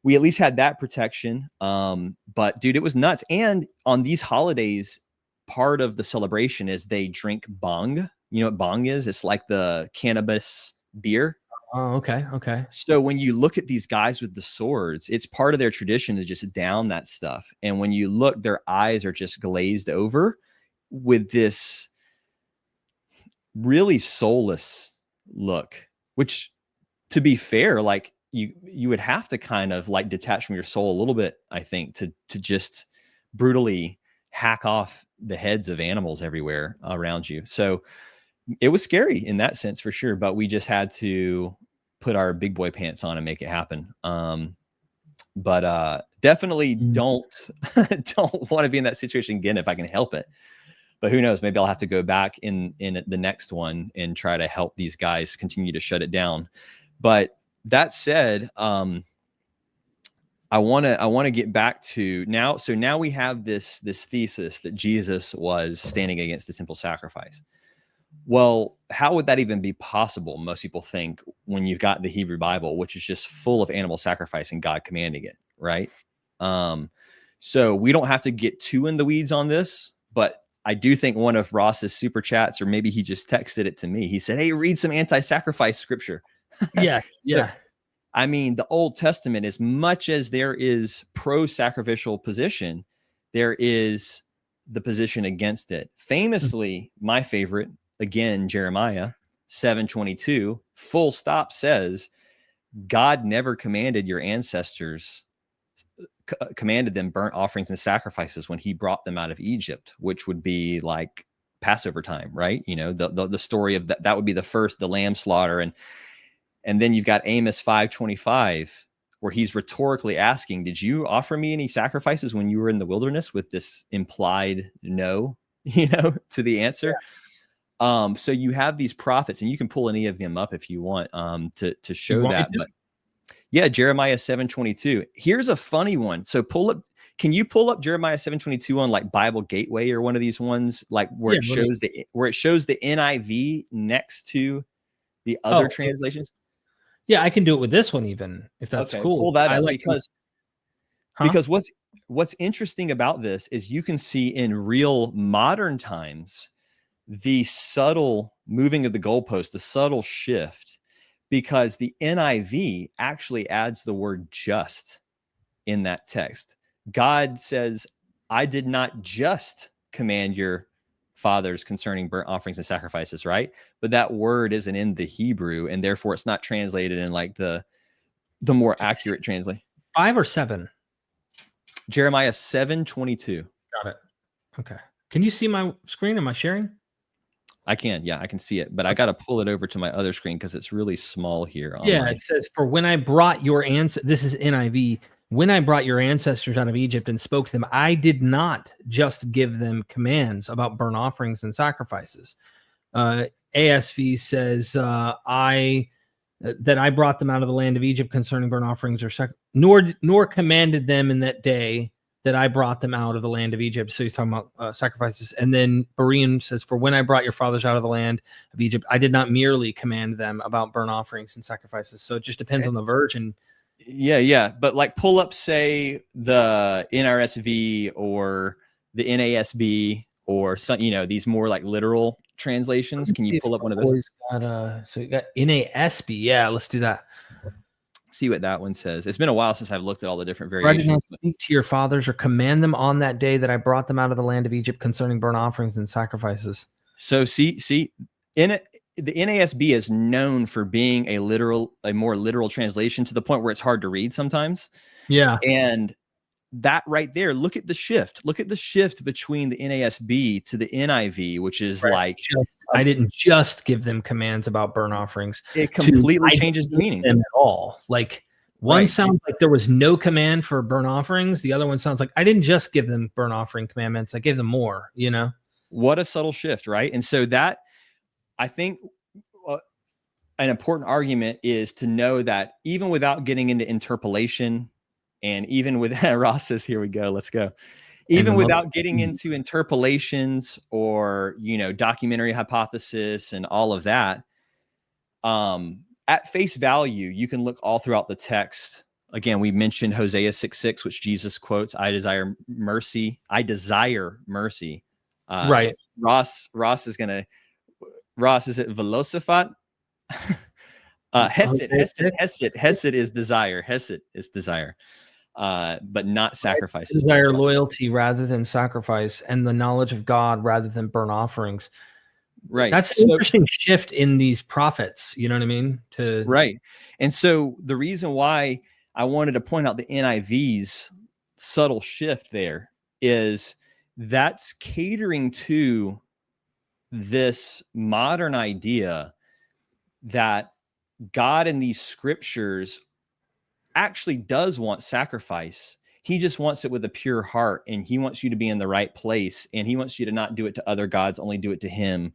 we at least had that protection. But dude, it was nuts. And on these holidays, part of the celebration is they drink bang. You know what bang is? It's like the cannabis beer. Oh, okay. So when you look at these guys with the swords, it's part of their tradition to just down that stuff. And when you look, their eyes are just glazed over with this really soulless look, which, to be fair, like you would have to kind of like detach from your soul a little bit, I think, to just brutally hack off the heads of animals everywhere around you. So it was scary in that sense, for sure, but we just had to put our big boy pants on and make it happen. But definitely don't want to be in that situation again if I can help it. But who knows? Maybe I'll have to go back in the next one and try to help these guys continue to shut it down. But that said, I want to get back to now. So now we have this thesis that Jesus was standing against the temple sacrifice. Well, how would that even be possible? Most people think, when you've got the Hebrew Bible, which is just full of animal sacrifice and God commanding it, right? So we don't have to get too in the weeds on this, but I do think one of Ross's super chats, or maybe he just texted it to me, he said, hey, read some anti-sacrifice scripture. Yeah. I mean, the Old Testament, as much as there is pro-sacrificial position, there is the position against it. Famously, my favorite, again, Jeremiah 7:22, full stop, says, God never commanded your ancestors, commanded them burnt offerings and sacrifices when he brought them out of Egypt, which would be like Passover time, right? You know, the story of that would be the lamb slaughter. And then you've got Amos 5:25, where he's rhetorically asking, did you offer me any sacrifices when you were in the wilderness, with this implied no, to the answer. Yeah. So you have these prophets, and you can pull any of them up if you want, to show that. But yeah, Jeremiah 7:22. Here's a funny one. So can you pull up Jeremiah 7:22 on like Bible Gateway or one of these ones, like where it shows the NIV next to the other translations? Yeah, I can do it with this one, even if that's cool. Pull that up, because what's interesting about this is you can see in real modern times the subtle moving of the goalpost, the subtle shift, because the NIV actually adds the word just in that text. God says, I did not just command your fathers concerning burnt offerings and sacrifices, right? But that word isn't in the Hebrew, and therefore it's not translated in like the more accurate translation. 5 or 7? Jeremiah 7:22. Got it. Okay. Can you see my screen? Am I sharing? I can. Yeah, I can see it, but I got to pull it over to my other screen because it's really small here. Yeah, it says, for when I brought your this is NIV, when I brought your ancestors out of Egypt and spoke to them, I did not just give them commands about burnt offerings and sacrifices. ASV says, that I brought them out of the land of Egypt concerning burnt offerings nor commanded them in that day that I brought them out of the land of Egypt. So he's talking about sacrifices. And then Berean says, for when I brought your fathers out of the land of Egypt, I did not merely command them about burnt offerings and sacrifices. So it just depends on the version. Yeah. But like pull up, say, the NRSV or the NASB or some, these more like literal translations. Can you pull up one of those? So you got NASB. Yeah, let's do that. See what that one says. It's been a while since I've looked at all the different variations. I did not speak to your fathers or command them on that day that I brought them out of the land of Egypt concerning burnt offerings and sacrifices. So see, the NASB is known for being a more literal translation to the point where it's hard to read sometimes. Yeah. And that right there, look at the shift. Look at the shift between the NASB to the NIV, which is like... I didn't just give them commands about burnt offerings. It completely changes the meaning. Them at all. Like one sounds like there was no command for burnt offerings. The other one sounds like I didn't just give them burnt offering commandments. I gave them more, What a subtle shift, right? And so that, I think... an important argument is to know that even without getting into interpolation, and even with Ross says, here we go, let's go. Even without getting into interpolations or, documentary hypothesis and all of that, at face value, you can look all throughout the text. Again, we mentioned Hosea 6:6, which Jesus quotes, I desire mercy. Right. Ross is it velocifat? Hesed is desire. Hesed is desire. But not sacrifices. Desire loyalty rather than sacrifice, and the knowledge of God rather than burnt offerings. Right. That's an interesting shift in these prophets. You know what I mean? Right. And so the reason why I wanted to point out the NIV's subtle shift there is that's catering to this modern idea that God in these scriptures actually does want sacrifice. He just wants it with a pure heart, and he wants you to be in the right place, and he wants you to not do it to other gods, only do it to him.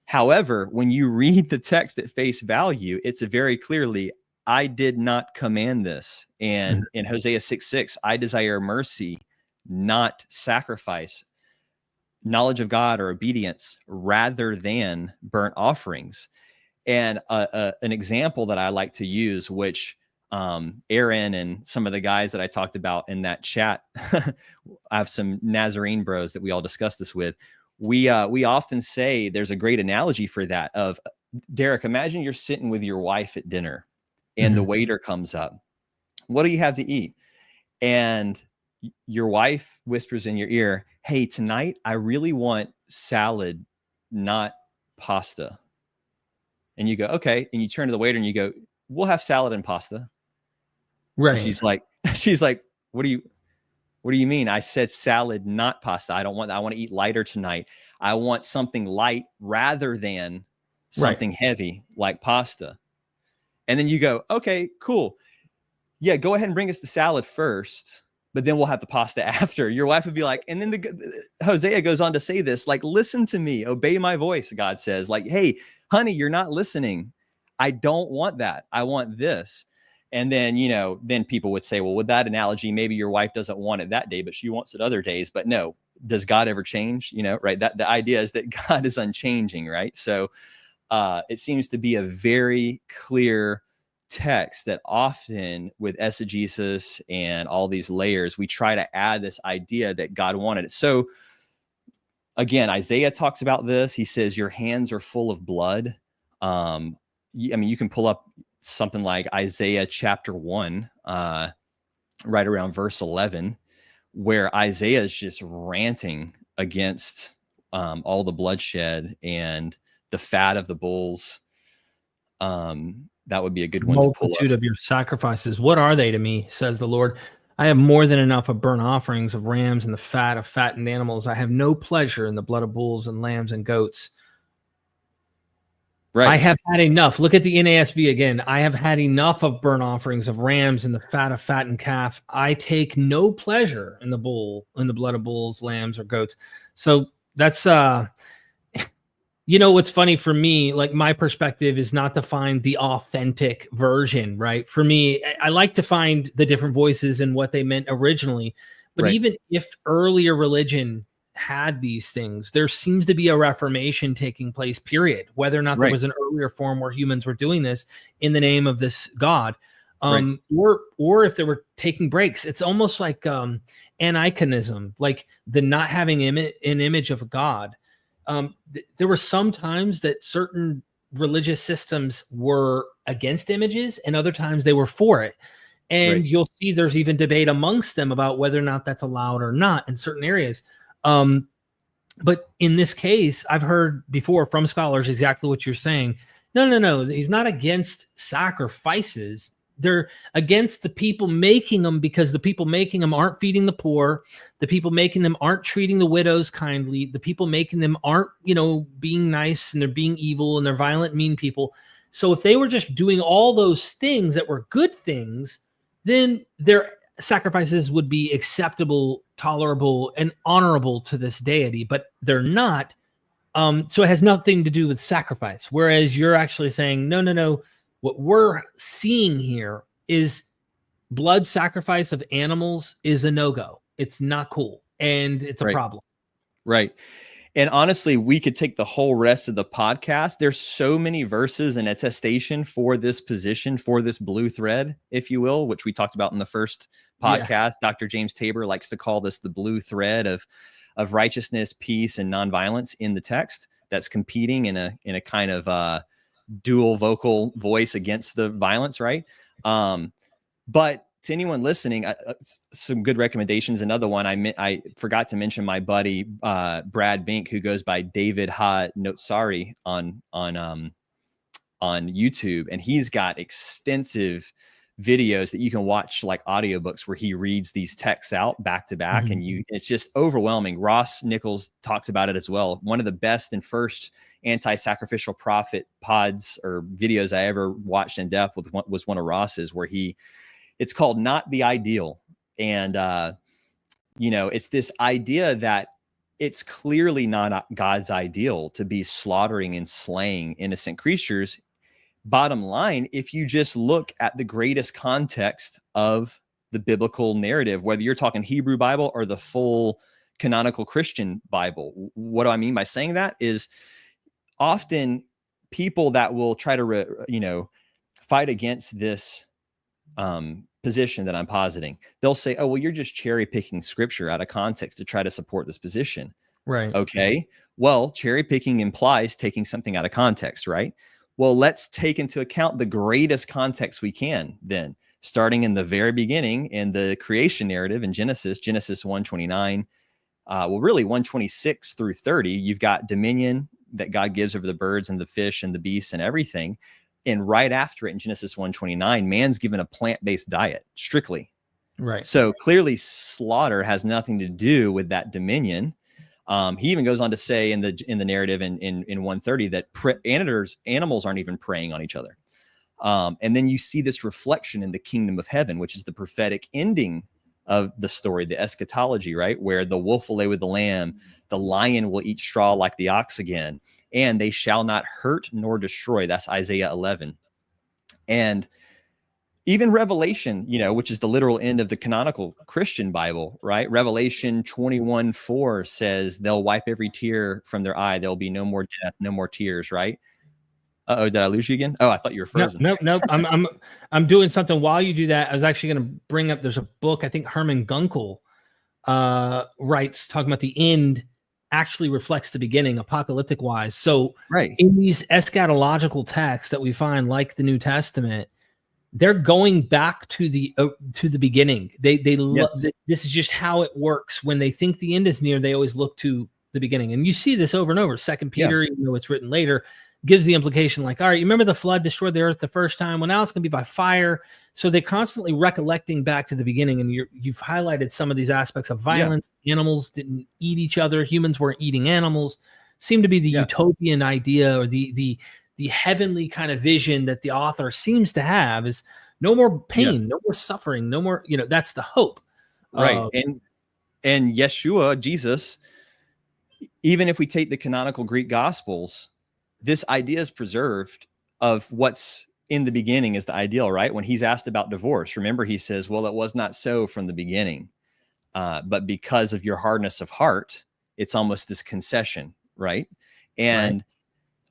However, when you read the text at face value, it's very clearly, I did not command this. And in Hosea 6:6, I desire mercy, not sacrifice, knowledge of God or obedience rather than burnt offerings. And an example that I like to use, which Aaron and some of the guys that I talked about in that chat, I have some Nazarene bros that we all discuss this with. We often say there's a great analogy for that of, Derek, imagine you're sitting with your wife at dinner and the waiter comes up. What do you have to eat? And your wife whispers in your ear, hey, tonight I really want salad, not pasta. And you go, okay. And you turn to the waiter and you go, we'll have salad and pasta. Right. And she's like, what do you mean? I said salad, not pasta. I want to eat lighter tonight. I want something light rather than something heavy like pasta. And then you go, okay, cool. Yeah, go ahead and bring us the salad first, but then we'll have the pasta after. Your wife would be like, and then Hosea goes on to say this, like, listen to me, obey my voice. God says, like, hey, honey, you're not listening. I don't want that. I want this. And then, then people would say, well, with that analogy, maybe your wife doesn't want it that day, but she wants it other days. But no, does God ever change? Right? That the idea is that God is unchanging, right? So it seems to be a very clear text that often with exegesis and all these layers, we try to add this idea that God wanted it. So again, Isaiah talks about this. He says, your hands are full of blood. You can pull up something like Isaiah chapter 1, right around verse 11, where Isaiah is just ranting against all the bloodshed and the fat of the bulls. That would be a good one to pull up. Multitude of your sacrifices, what are they to me, says the Lord? I have more than enough of burnt offerings of rams and the fat of fattened animals. I have no pleasure in the blood of bulls and lambs and goats. Right. I have had enough. Look at the NASB again. I have had enough of burnt offerings of rams and the fat of fattened calf. I take no pleasure in the blood of bulls, lambs, or goats. So that's what's funny for me, like my perspective is not to find the authentic version, right? For me, I like to find the different voices and what they meant originally. But even if earlier religion had these things, there seems to be a reformation taking place, period. Whether or not there was an earlier form where humans were doing this in the name of this God, or if they were taking breaks. It's almost like aniconism, like the not having an image of a God. There were some times that certain religious systems were against images and other times they were for it. And you'll see there's even debate amongst them about whether or not that's allowed or not in certain areas. But in this case, I've heard before from scholars exactly what you're saying. No. He's not against sacrifices. They're against the people making them, because the people making them aren't feeding the poor. The people making them aren't treating the widows kindly. The people making them aren't, being nice, and they're being evil and they're violent, mean people. So if they were just doing all those things that were good things, then their sacrifices would be acceptable, tolerable, and honorable to this deity, but they're not. So it has nothing to do with sacrifice. Whereas you're actually saying, no. What we're seeing here is blood sacrifice of animals is a no-go. It's not cool. And it's a problem. Right. And honestly, we could take the whole rest of the podcast. There's so many verses and attestation for this position, for this blue thread, if you will, which we talked about in the first podcast. Yeah. Dr. James Tabor likes to call this the blue thread of righteousness, peace, and nonviolence in the text that's competing in a kind of dual vocal voice against the violence, right? But to anyone listening, some good recommendations. Another one, I forgot to mention my buddy Brad Bink, who goes by David Ha Notsari on YouTube, and he's got extensive videos that you can watch, like audiobooks, where he reads these texts out back to back, and it's just overwhelming. Ross Nichols talks about it as well. One of the best and first anti-sacrificial prophet pods or videos I ever watched in depth was one of Ross's, where it's called Not the Ideal. And, it's this idea that it's clearly not God's ideal to be slaughtering and slaying innocent creatures. Bottom line, if you just look at the greatest context of the biblical narrative, whether you're talking Hebrew Bible or the full canonical Christian Bible, what do I mean by saying that is often people that will try to, fight against this position that I'm positing, they'll say, oh, well, you're just cherry picking scripture out of context to try to support this position. Right. Okay. Well, cherry picking implies taking something out of context, right? Well, let's take into account the greatest context we can then, starting in the very beginning in the creation narrative in Genesis 1:29. Really 1:26 through 30, you've got dominion that God gives over the birds and the fish and the beasts and everything. And right after it in Genesis 1:29, man's given a plant-based diet strictly. Right. So clearly slaughter has nothing to do with that dominion. He even goes on to say in the narrative in 1:30 that animals aren't even preying on each other. And then you see this reflection in the kingdom of heaven, which is the prophetic ending of the story, the eschatology, right? Where the wolf will lay with the lamb, the lion will eat straw like the ox again, and they shall not hurt nor destroy. That's Isaiah 11. And even Revelation, which is the literal end of the canonical Christian Bible, right? Revelation 21:4 says they'll wipe every tear from their eye. There'll be no more death, no more tears, right? Uh-oh, did I lose you again? Oh, I thought you were frozen. Nope. I'm doing something while you do that. I was actually going to bring up, there's a book, I think Herman Gunkel writes, talking about the end actually reflects the beginning, apocalyptic wise. So in these eschatological texts that we find, like the New Testament, they're going back to the beginning. Yes. This is just how it works. When they think the end is near, they always look to the beginning. And you see this over and over. 2 Peter, even though it's written later, gives the implication like, all right, you remember the flood destroyed the earth the first time? Well, now it's going to be by fire. So they're constantly recollecting back to the beginning. And you've highlighted some of these aspects of violence. Yeah. Animals didn't eat each other. Humans weren't eating animals. Seemed to be the utopian idea, or the the heavenly kind of vision that the author seems to have is no more pain, no more suffering, no more, that's the hope. Right. And Yeshua, Jesus, even if we take the canonical Greek Gospels, this idea is preserved of what's in the beginning is the ideal, right? When he's asked about divorce, remember he says, well, it was not so from the beginning, but because of your hardness of heart, it's almost this concession, right? And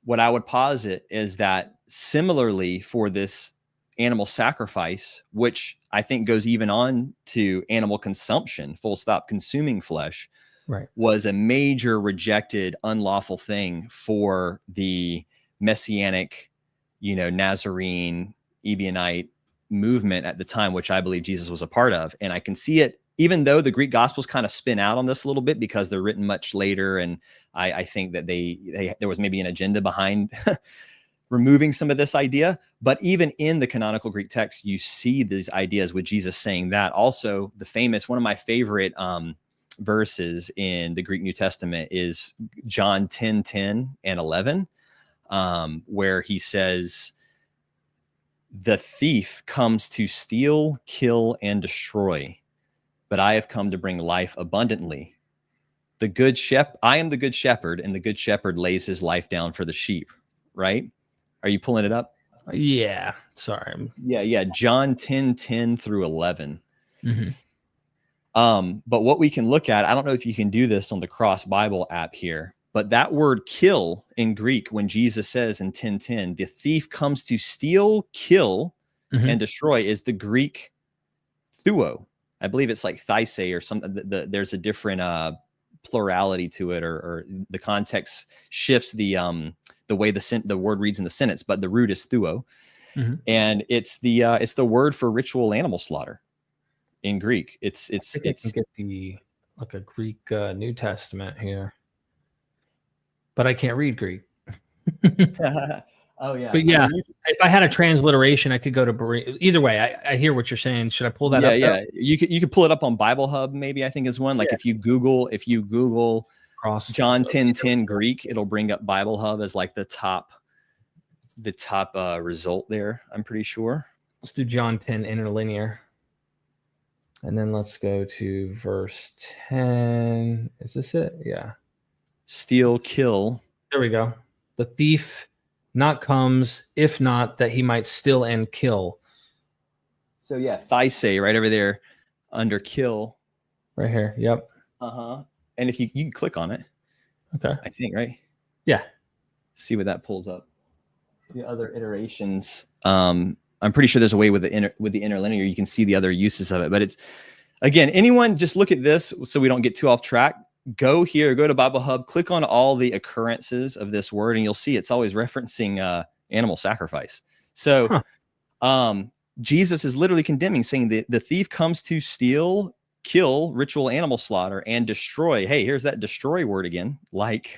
what I would posit is that similarly for this animal sacrifice, which I think goes even on to animal consumption, full stop, consuming flesh, was a major rejected, unlawful thing for the messianic, Nazarene, Ebionite movement at the time, which I believe Jesus was a part of. And I can see it, even though the Greek Gospels kind of spin out on this a little bit because they're written much later. And I think that there was maybe an agenda behind removing some of this idea. But even in the canonical Greek text, you see these ideas with Jesus saying that. Also, one of my favorite verses in the Greek New Testament is John 10:10 and 11. Where he says, the thief comes to steal, kill, and destroy, but I have come to bring life abundantly. I am the good shepherd, and the good shepherd lays his life down for the sheep, right? Are you pulling it up? Yeah. Sorry. Yeah. John 10:10 through 11. Mm-hmm. But what we can look at, I don't know if you can do this on the Cross Bible app here, but that word kill in Greek, when Jesus says in 10:10, the thief comes to steal, kill, and destroy, is the Greek thuo. I believe it's like thyse or something. There's a different plurality to it, or the context shifts the way the word reads in the sentence, but the root is thuo. And it's the word for ritual animal slaughter in Greek. It's can get a Greek New Testament here. But I can't read Greek. Oh yeah. But yeah, if I had a transliteration, I could go to either way. I hear what you're saying. Should I pull that up? Yeah. You could pull it up on Bible Hub, maybe, I think is one. Like if you Google John 10:10 Greek, it'll bring up Bible Hub as like the top result there, I'm pretty sure. Let's do John 10 interlinear. And then let's go to verse 10. Is this it? Yeah. Steal, kill. There we go. The thief not comes, if not, that he might steal and kill. So yeah, thyse right over there under kill. Right here. Yep. And if you can click on it. Okay. I think, right? Yeah. See what that pulls up. The other iterations. I'm pretty sure there's a way with the interlinear, you can see the other uses of it. But it's, again, anyone just look at this so we don't get too off track. Go to Bible Hub, click on all the occurrences of this word, and you'll see it's always referencing animal sacrifice. So Jesus is literally condemning, saying that the thief comes to steal, kill, ritual animal slaughter, and destroy. Hey, here's that destroy word again. Like,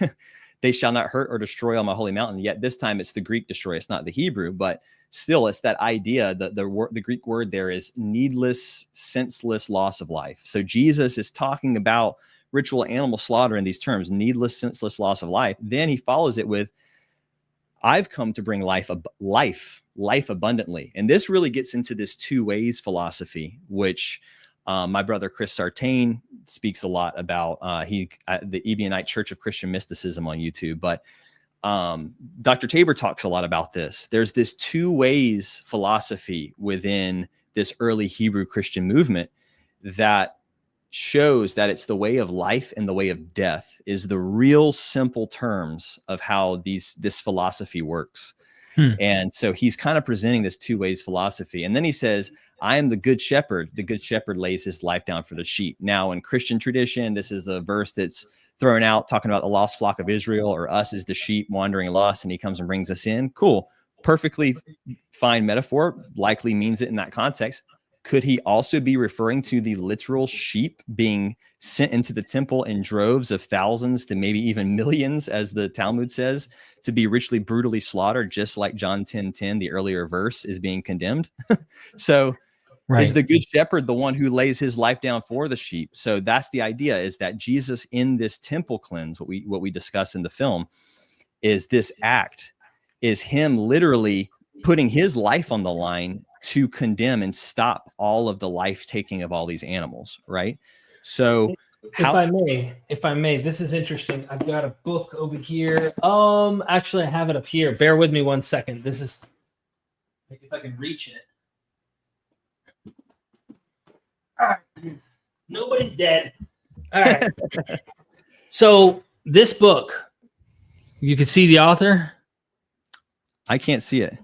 they shall not hurt or destroy on my holy mountain. Yet this time it's the Greek destroy. It's not the Hebrew, but still it's that idea that the Greek word there is needless, senseless loss of life. So Jesus is talking about ritual animal slaughter in these terms, needless, senseless loss of life. Then he follows it with, I've come to bring life abundantly. And this really gets into this two ways philosophy, which my brother Chris Sartain speaks a lot about. The Ebionite Church of Christian Mysticism on YouTube. But Dr. Tabor talks a lot about this. There's this two ways philosophy within this early Hebrew Christian movement that shows that it's the way of life and the way of death is the real simple terms of how this philosophy works. And so he's kind of presenting this two ways philosophy. And then he says, I am the good shepherd. The good shepherd lays his life down for the sheep. Now in Christian tradition, this is a verse that's thrown out talking about the lost flock of Israel, or us as the sheep wandering lost, and he comes and brings us in. Cool. Perfectly fine metaphor, likely means it in that context. Could he also be referring to the literal sheep being sent into the temple in droves of thousands to maybe even millions, as the Talmud says, to be richly, brutally slaughtered, just like John 10:10, the earlier verse, is being condemned? So is the good shepherd the one who lays his life down for the sheep? So that's the idea, is that Jesus in this temple cleanse, what we discuss in the film, is this act is him literally putting his life on the line to condemn and stop all of the life taking of all these animals, right? So if I may, this is interesting. I've got a book over here. Actually I have it up here. Bear with me one second. This is, if I can reach it. All right. Nobody's dead. All right. So this book, you can see the author. I can't see it.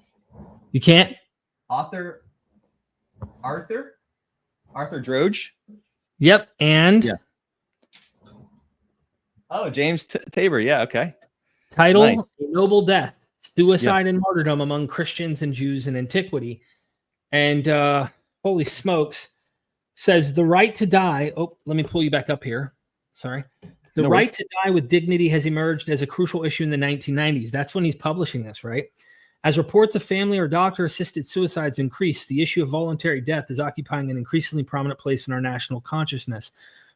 You can't? Arthur Droge. Yep. And yeah. Oh, James Tabor. Yeah. Okay. Title: Nice. A Noble Death, Suicide and Martyrdom Among Christians and Jews in Antiquity. And holy smokes, says the right to die. Oh, let me pull you back up here. Sorry. The No right worries. to die with dignity has emerged as a crucial issue in the 1990s. That's when he's publishing this, right? As reports of family or doctor-assisted suicides increase, the issue of voluntary death is occupying an increasingly prominent place in our national consciousness.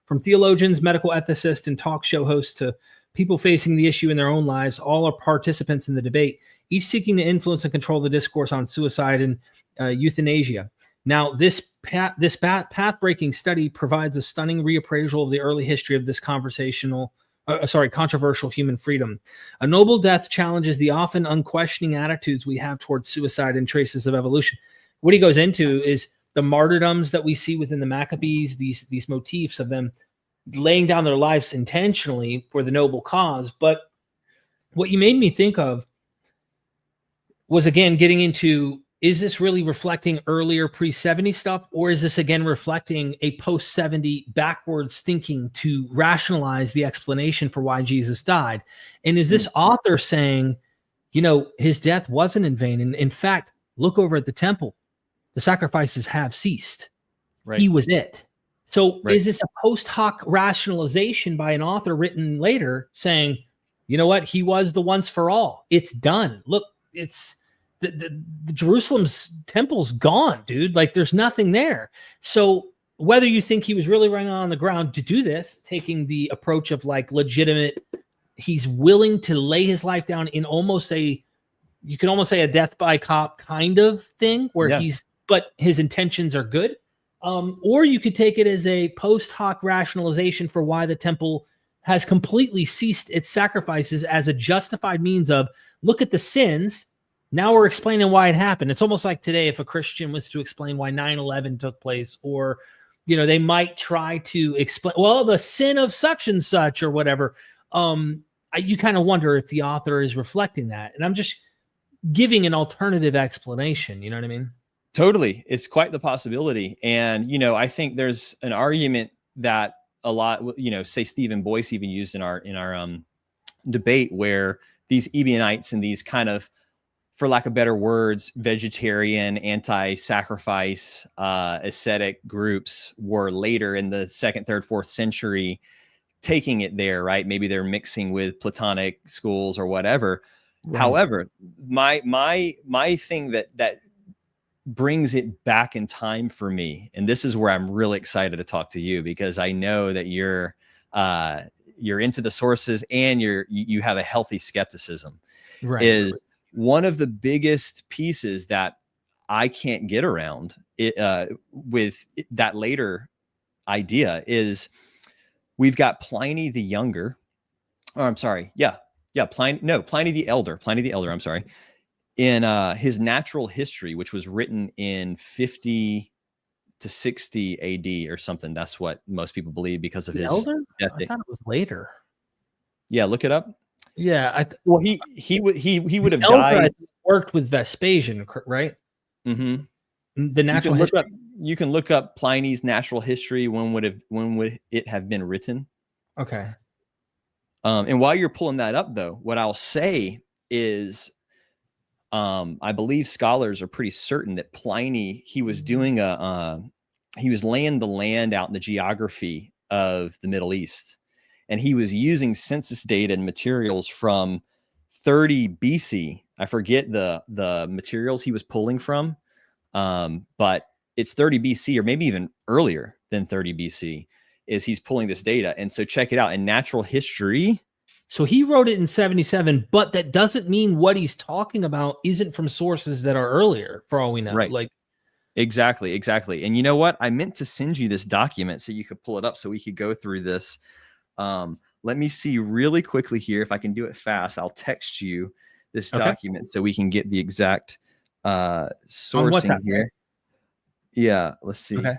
From theologians, medical ethicists, and talk show hosts to people facing the issue in their own lives, all are participants in the debate, each seeking to influence and control the discourse on suicide and euthanasia. Now, this path-breaking study provides a stunning reappraisal of the early history of this controversial human freedom. A Noble Death challenges the often unquestioning attitudes we have towards suicide and traces of evolution. What he goes into is the martyrdoms that we see within the Maccabees, these motifs of them laying down their lives intentionally for the noble cause. But what you made me think of was, again, getting into, is this really reflecting earlier pre-70 stuff, or is this again reflecting a post-70 backwards thinking to rationalize the explanation for why Jesus died? And is this author saying, his death wasn't in vain? And in fact, look over at the temple. The sacrifices have ceased. Right. He was it. So Right. Is this a post hoc rationalization by an author written later saying, you know what, he was the once for all. It's done. Look, it's the Jerusalem's temple's gone, dude. Like there's nothing there. So whether you think he was really running on the ground to do this, taking the approach of like legitimate, he's willing to lay his life down in you can almost say a death by cop kind of thing where but his intentions are good. Or you could take it as a post hoc rationalization for why the temple has completely ceased its sacrifices as a justified means of, look at the sins. Now we're explaining why it happened. It's almost like today, if a Christian was to explain why 9/11 took place, or, they might try to explain, well, the sin of such and such or whatever. You kind of wonder if the author is reflecting that. And I'm just giving an alternative explanation. You know what I mean? Totally. It's quite the possibility. And, I think there's an argument that a lot, say Stephen Boyce even used in our debate, where these Ebionites and these kind of, for lack of better words, vegetarian, anti-sacrifice, ascetic groups were later in the 2nd, 3rd, 4th century taking it there, right? Maybe they're mixing with Platonic schools or whatever. Right. However, my thing that brings it back in time for me, and this is where I'm really excited to talk to you, because I know that you're into the sources and you have a healthy skepticism. Right. Is one of the biggest pieces that I can't get around it with that later idea is we've got Pliny the Younger. Oh, I'm sorry. Yeah. Pliny the Elder. I'm sorry. In his Natural History, which was written in 50 to 60 AD or something. That's what most people believe because of his Elder? death I date. thought it was later. Yeah, look it up. Yeah. He would have Elder, died. Worked with Vespasian, right? Mm-hmm. The Natural History. You can look up Pliny's Natural History. When would it have been written? Okay. And while you're pulling that up, though, what I'll say is, I believe scholars are pretty certain that Pliny, he was doing he was laying the land out in the geography of the Middle East, and he was using census data and materials from 30 BC. I forget the materials he was pulling from, but it's 30 BC or maybe even earlier than 30 BC is he's pulling this data. And so check it out. In Natural History, So he wrote it in 77, but that doesn't mean what he's talking about isn't from sources that are earlier, for all we know. Right. Like, exactly. And you know what? I meant to send you this document so you could pull it up so we could go through this. Let me see really quickly here if I can do it fast. I'll text you this document so we can get the exact sourcing here. Yeah, let's see. Okay.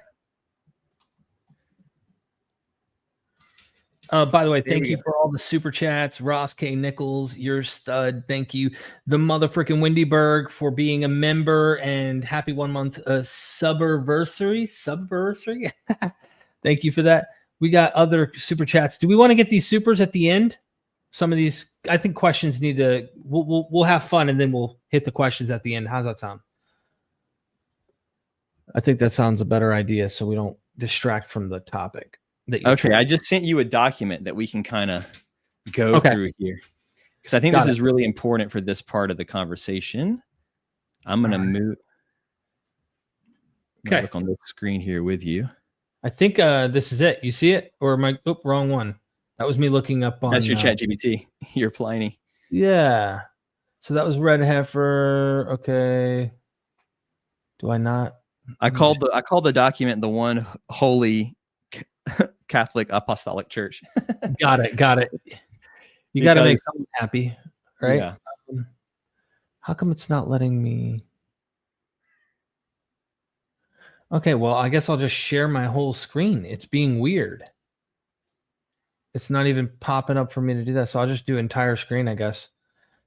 By the way, thank you for all the super chats. Ross K. Nichols, you're a stud. Thank you. The motherfucking Wendyberg for being a member and happy 1 month subversary. Thank you for that. We got other super chats. Do we want to get these supers at the end? Some of these, I think questions need to, we'll have fun and then we'll hit the questions at the end. How's that sound? I think that sounds a better idea so we don't distract from the topic. Okay, I just sent you a document that we can kind of go through here because I think this is really important for this part of the conversation. I'm going to move. Look on the screen here with you. I think this is it. You see it? Or am I? Oh, wrong one. That was me looking up on. That's your ChatGPT. Your Pliny. Yeah. So that was red heifer. Okay. Do I not? I called the document the One Holy Catholic Apostolic Church. Got it. You got to make someone happy, right? Yeah. How come it's not letting me? Okay, well, I guess I'll just share my whole screen. It's being weird. It's not even popping up for me to do that, so I'll just do entire screen, I guess.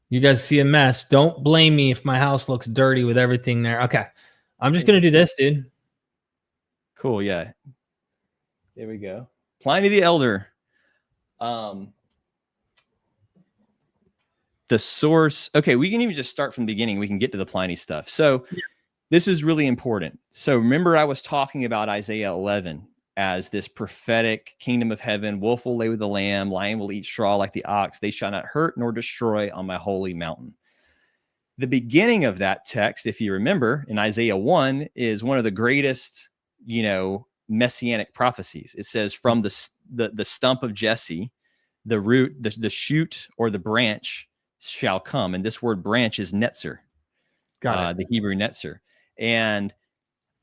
You guys see a mess. Don't blame me if my house looks dirty with everything there. Okay, I'm just going to do this, dude. Cool, yeah. There we go. Pliny the Elder. The source. Okay, we can even just start from the beginning. We can get to the Pliny stuff. So this is really important. So remember I was talking about Isaiah 11 as this prophetic kingdom of heaven. Wolf will lay with the lamb. Lion will eat straw like the ox. They shall not hurt nor destroy on my holy mountain. The beginning of that text, if you remember, in Isaiah 1 is one of the greatest, messianic prophecies. It says from the stump of Jesse, the root, the shoot or the branch shall come. And this word branch is netzer, the Hebrew netzer. And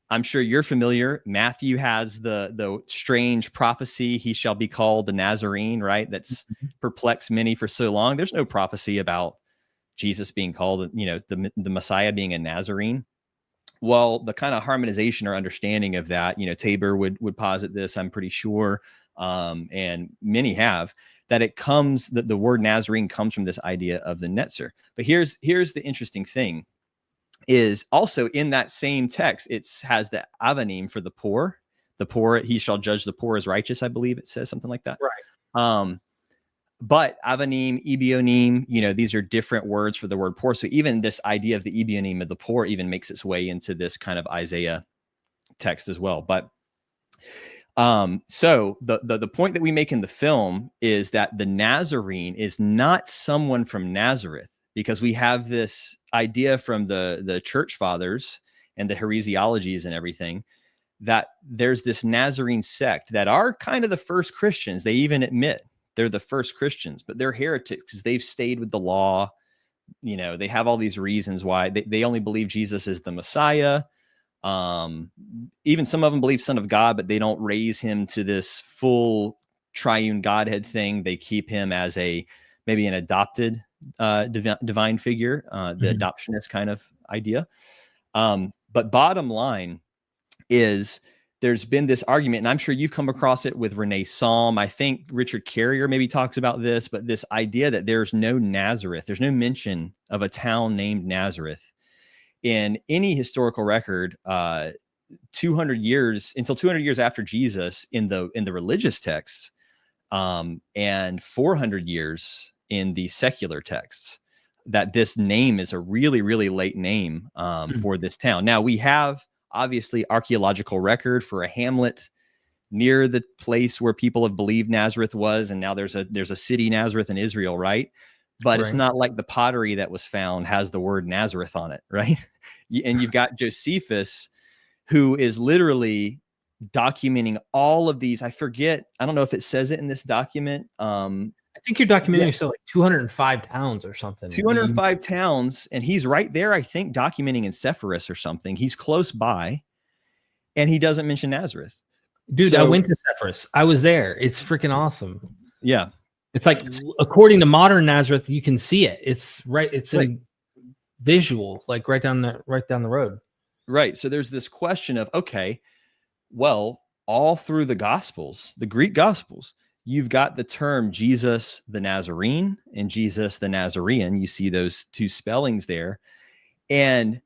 I'm sure you're familiar. Matthew has the strange prophecy. He shall be called the Nazarene, right? That's perplexed many for so long. There's no prophecy about Jesus being called, the Messiah being a Nazarene. Well, the kind of harmonization or understanding of that, Tabor would posit this, I'm pretty sure, and many have, that it comes, that the word Nazarene comes from this idea of the netzer. But here's the interesting thing, is also in that same text, it has the avanim for the poor. The poor, he shall judge the poor as righteous, I believe it says something like that. Right. But avanim, ebionim, these are different words for the word poor. So even this idea of the ebionim of the poor even makes its way into this kind of Isaiah text as well. But so the point that we make in the film is that the Nazarene is not someone from Nazareth, because we have this idea from the church fathers and the heresiologies and everything, that there's this Nazarene sect that are kind of the first Christians. They even admit they're the first Christians, but they're heretics because they've stayed with the law. They have all these reasons why they only believe Jesus is the Messiah. Even some of them believe Son of God, but they don't raise him to this full triune Godhead thing. They keep him as maybe an adopted divine figure, the adoptionist kind of idea. But bottom line is, there's been this argument, and I'm sure you've come across it with Renee Psalm. I think Richard Carrier maybe talks about this, but this idea that there's no Nazareth, there's no mention of a town named Nazareth in any historical record, 200 years after Jesus in the religious texts, and 400 years in the secular texts, that this name is a really, really late name for this town. Now we have obviously archaeological record for a hamlet near the place where people have believed Nazareth was, and now there's a city Nazareth in Israel, right? But It's not like the pottery that was found has the word Nazareth on it, right? And you've got Josephus, who is literally documenting all of these. I don't know if it says it in this document. I think your documentary said like 205 towns or something. 205 towns, and he's right there, I think, documenting in Sepphoris or something. He's close by, and he doesn't mention Nazareth. Dude, So, I went to Sepphoris. I was there. It's freaking awesome. Yeah. It's like, according to modern Nazareth, you can see it. It's right. It's in visual, like right down the road. Right. So there's this question of, okay, well, all through the Gospels, the Greek Gospels, you've got the term Jesus the Nazarene and Jesus the Nazarean. You see those two spellings there. And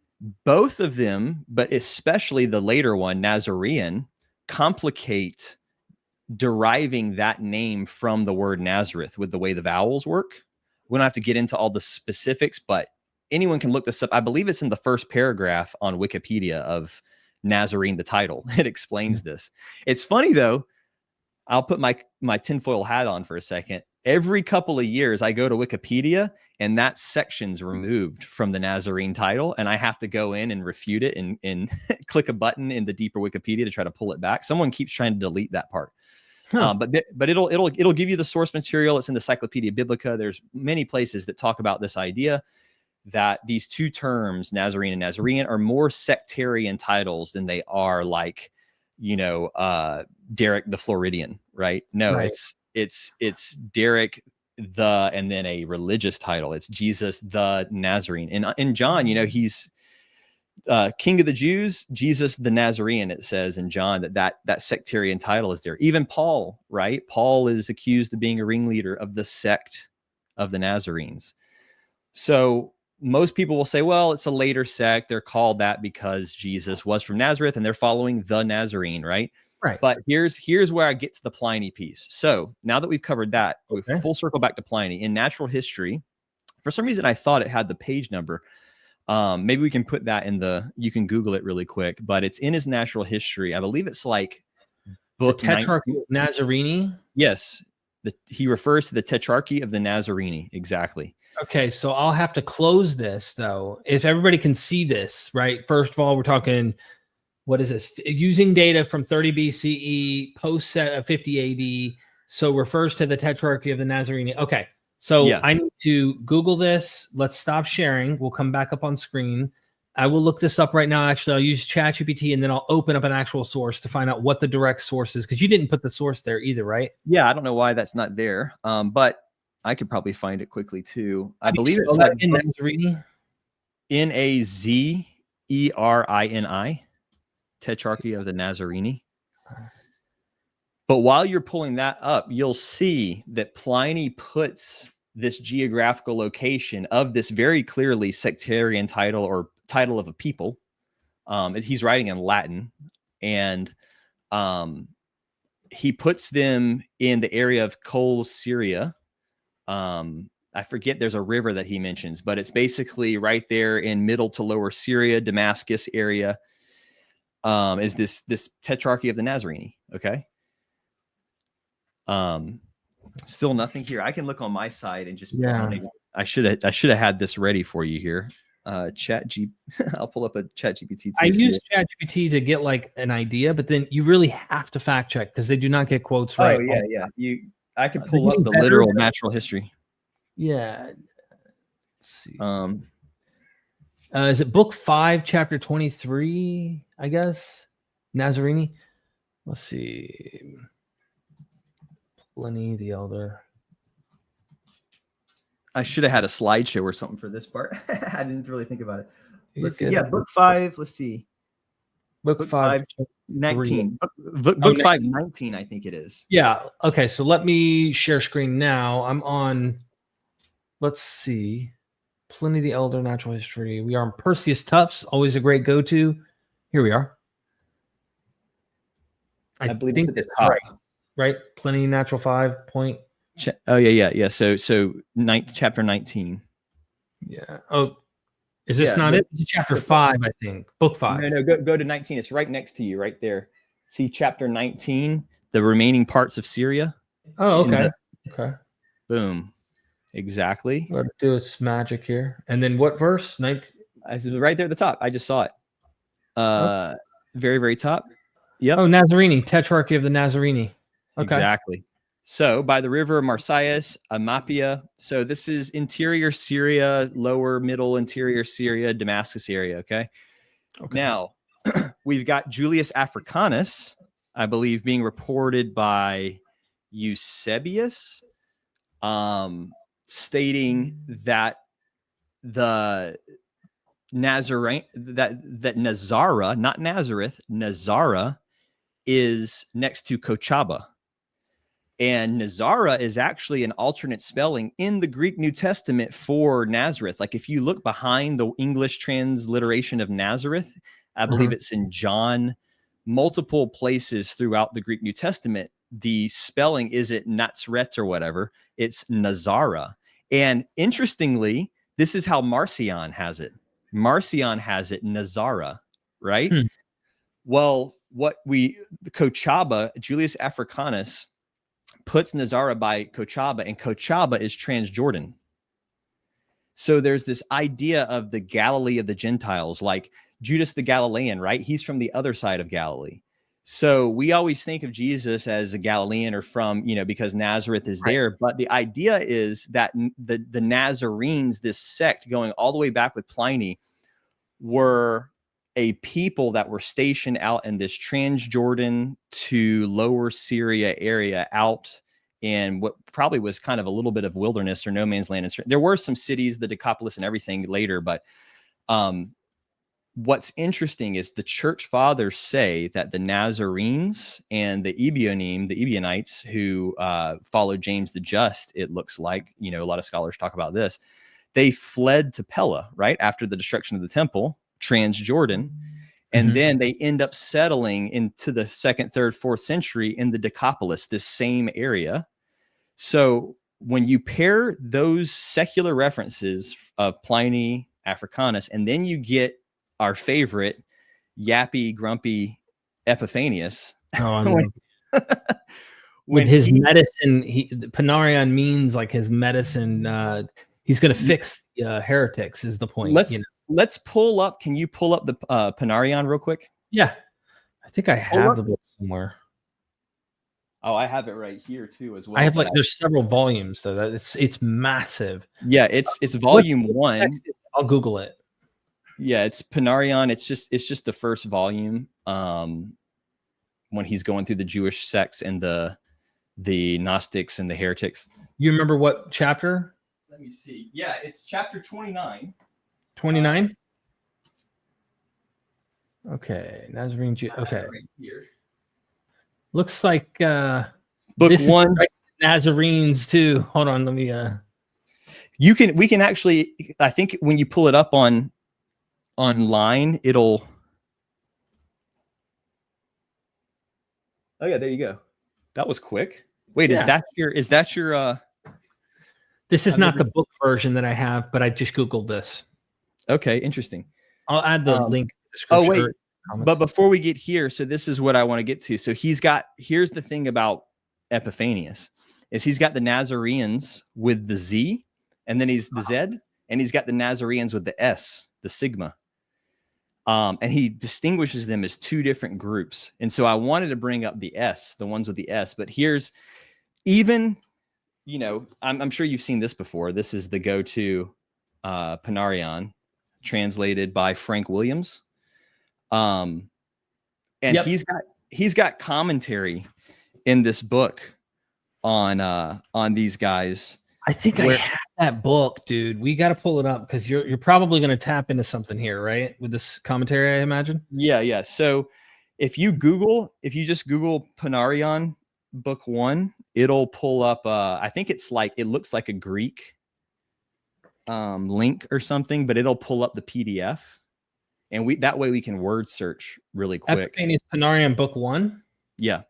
both of them, but especially the later one, Nazarean, complicate deriving that name from the word Nazareth with the way the vowels work. We don't have to get into all the specifics, but anyone can look this up. I believe it's in the first paragraph on Wikipedia of Nazarene, the title. It explains this. It's funny though. I'll put my tinfoil hat on for a second. Every couple of years I go to Wikipedia and that section's removed from the Nazarene title, and I have to go in and refute it and click a button in the deeper Wikipedia to try to pull it back. Someone keeps trying to delete that part. But it'll give you the source material. It's in the Encyclopedia Biblica. There's many places that talk about this idea that these two terms, Nazarene and Nazarean, are more sectarian titles than they are like, Derek the Floridian, right? No, Right. it's Derek the, and then a religious title. It's Jesus the Nazarene. And in John, he's King of the Jews, Jesus the Nazarene. It says in John that sectarian title is there. Even Paul, right? Paul is accused of being a ringleader of the sect of the Nazarenes. So most people will say, well, it's a later sect. They're called that because Jesus was from Nazareth and they're following the Nazarene, right? Right. But here's where I get to the Pliny piece. So now that we've covered that, we full circle back to Pliny. In natural history, for some reason, I thought it had the page number. Maybe we can put that you can Google it really quick, but it's in his natural history. I believe it's like book the Tetrarchy of Nazarene. Yes. He refers to the Tetrarchy of the Nazarene. Exactly. Okay. So I'll have to close this though. If everybody can see this, right? First of all, we're talking, what is this? Using data from 30 BCE, post 50 AD. So refers to the Tetrarchy of the Nazarene. Okay. So I need to Google this. Let's stop sharing. We'll come back up on screen. I will look this up right now. Actually, I'll use ChatGPT and then I'll open up an actual source to find out what the direct source is, because you didn't put the source there either, right? Yeah, I don't know why that's not there, but I could probably find it quickly too. I believe it's like in Nazarene. Nazerini, Tetrarchy of the Nazarene. But while you're pulling that up, you'll see that Pliny puts this geographical location of this very clearly sectarian title or title of a people. He's writing in Latin, and he puts them in the area of Col Syria. I forget, there's a river that he mentions, but it's basically right there in middle to lower Syria, Damascus area, is this Tetrarchy of the Nazarene. Okay. Still nothing here. I can look on my side and just I should have had this ready for you here. I'll pull up a ChatGPT. I use ChatGPT to get like an idea, but then you really have to fact check because they do not get quotes right. Oh yeah. I could pull up the literal natural history. Yeah. Let's see. Is it book 5, chapter 23? I guess Nazarene. Let's see. Pliny the Elder. I should have had a slideshow or something for this part. I didn't really think about it. Let's see. Good. Yeah, book 5. Let's see. Book 5, 19. Book 5, 19, I think it is. Yeah. Okay. So let me share screen now. I'm on, let's see. Pliny the Elder, Natural History. We are on Perseus Tufts, always a great go-to. Here we are. I believe it's at the top. Right? Pliny Natural 5 point. Oh yeah. So chapter 19. Yeah. Oh, is this not it? It's chapter 5, I think. Book 5. No, go to 19. It's right next to you, right there. See chapter 19, the remaining parts of Syria. Oh, okay. Okay. Boom. Exactly. Let's do its magic here. And then what verse? 19. Right there at the top. I just saw it. Very, very top. Yep. Oh, Nazarene, Tetrarchy of the Nazarene. Okay. Exactly. So by the river of Marsyas, Amapia. So this is interior Syria, lower middle interior Syria, Damascus area. Okay. Now we've got Julius Africanus, I believe, being reported by Eusebius, stating that the Nazarene, that Nazara, not Nazareth, Nazara is next to Kochaba. And Nazara is actually an alternate spelling in the Greek New Testament for Nazareth. Like if you look behind the English transliteration of Nazareth, I believe it's in John, multiple places throughout the Greek New Testament, the spelling isn't Nazareth or whatever, it's Nazara. And interestingly, this is how Marcion has it. Marcion has it Nazara, right? Well, Kochaba, Julius Africanus, puts Nazara by Kochaba, and Kochaba is Transjordan. So there's this idea of the Galilee of the Gentiles, like Judas the Galilean, right? He's from the other side of Galilee. So we always think of Jesus as a Galilean or from, because Nazareth is there. But the idea is that the Nazarenes, this sect going all the way back with Pliny, were a people that were stationed out in this Transjordan to Lower Syria area out in what probably was kind of a little bit of wilderness or no man's land. There were some cities, the Decapolis and everything later, but what's interesting is the church fathers say that the Nazarenes and the Ebionim, the Ebionites, who followed James the Just, it looks like, a lot of scholars talk about this, they fled to Pella, right, after the destruction of the temple, Transjordan, and then they end up settling into the 2nd, 3rd, 4th century in the Decapolis, this same area. So when you pair those secular references of Pliny, Africanus, and then you get our favorite yappy, grumpy Epiphanius. With his medicine, Panarion means like his medicine. He's going to fix heretics is the point. Let's pull up. Can you pull up the Panarion real quick? Yeah. I think I have the book somewhere. Oh, I have it right here too as well. I have there's several volumes though. It's massive. Yeah, it's volume 1. I'll Google it. Yeah, it's Panarion. It's just the first volume. When he's going through the Jewish sects and the Gnostics and the heretics. You remember what chapter? Let me see. Yeah, it's chapter 29. 29? Okay, Nazarene. Okay. Right here. Looks like book 1 right, Nazarenes too. Hold on, let me we can actually, I think when you pull it up online, it'll. Oh yeah, there you go. That was quick. Wait, is that your This is not the book version that I have, but I just Googled this. Okay, interesting. I'll add the link. Oh wait, but before we get here, so this is what I want to get to. So here's the thing about Epiphanius, is he's got the Nazareans with the Z, and then he's the Z, and he's got the Nazareans with the S, the sigma. And he distinguishes them as two different groups. And so I wanted to bring up the S, the ones with the S, but here's even, I'm sure you've seen this before. This is the go-to Panarion, translated by Frank Williams. And he's got commentary in this book on these guys. I think I have that book, dude. We got to pull it up because you're probably going to tap into something here, right? With this commentary, I imagine. Yeah. So if you just Google Panarion book 1, it'll pull up. I think it looks like a Greek link or something, but it'll pull up the PDF, and that way we can word search really quick. Epiphanius Panarion book 1. Yeah.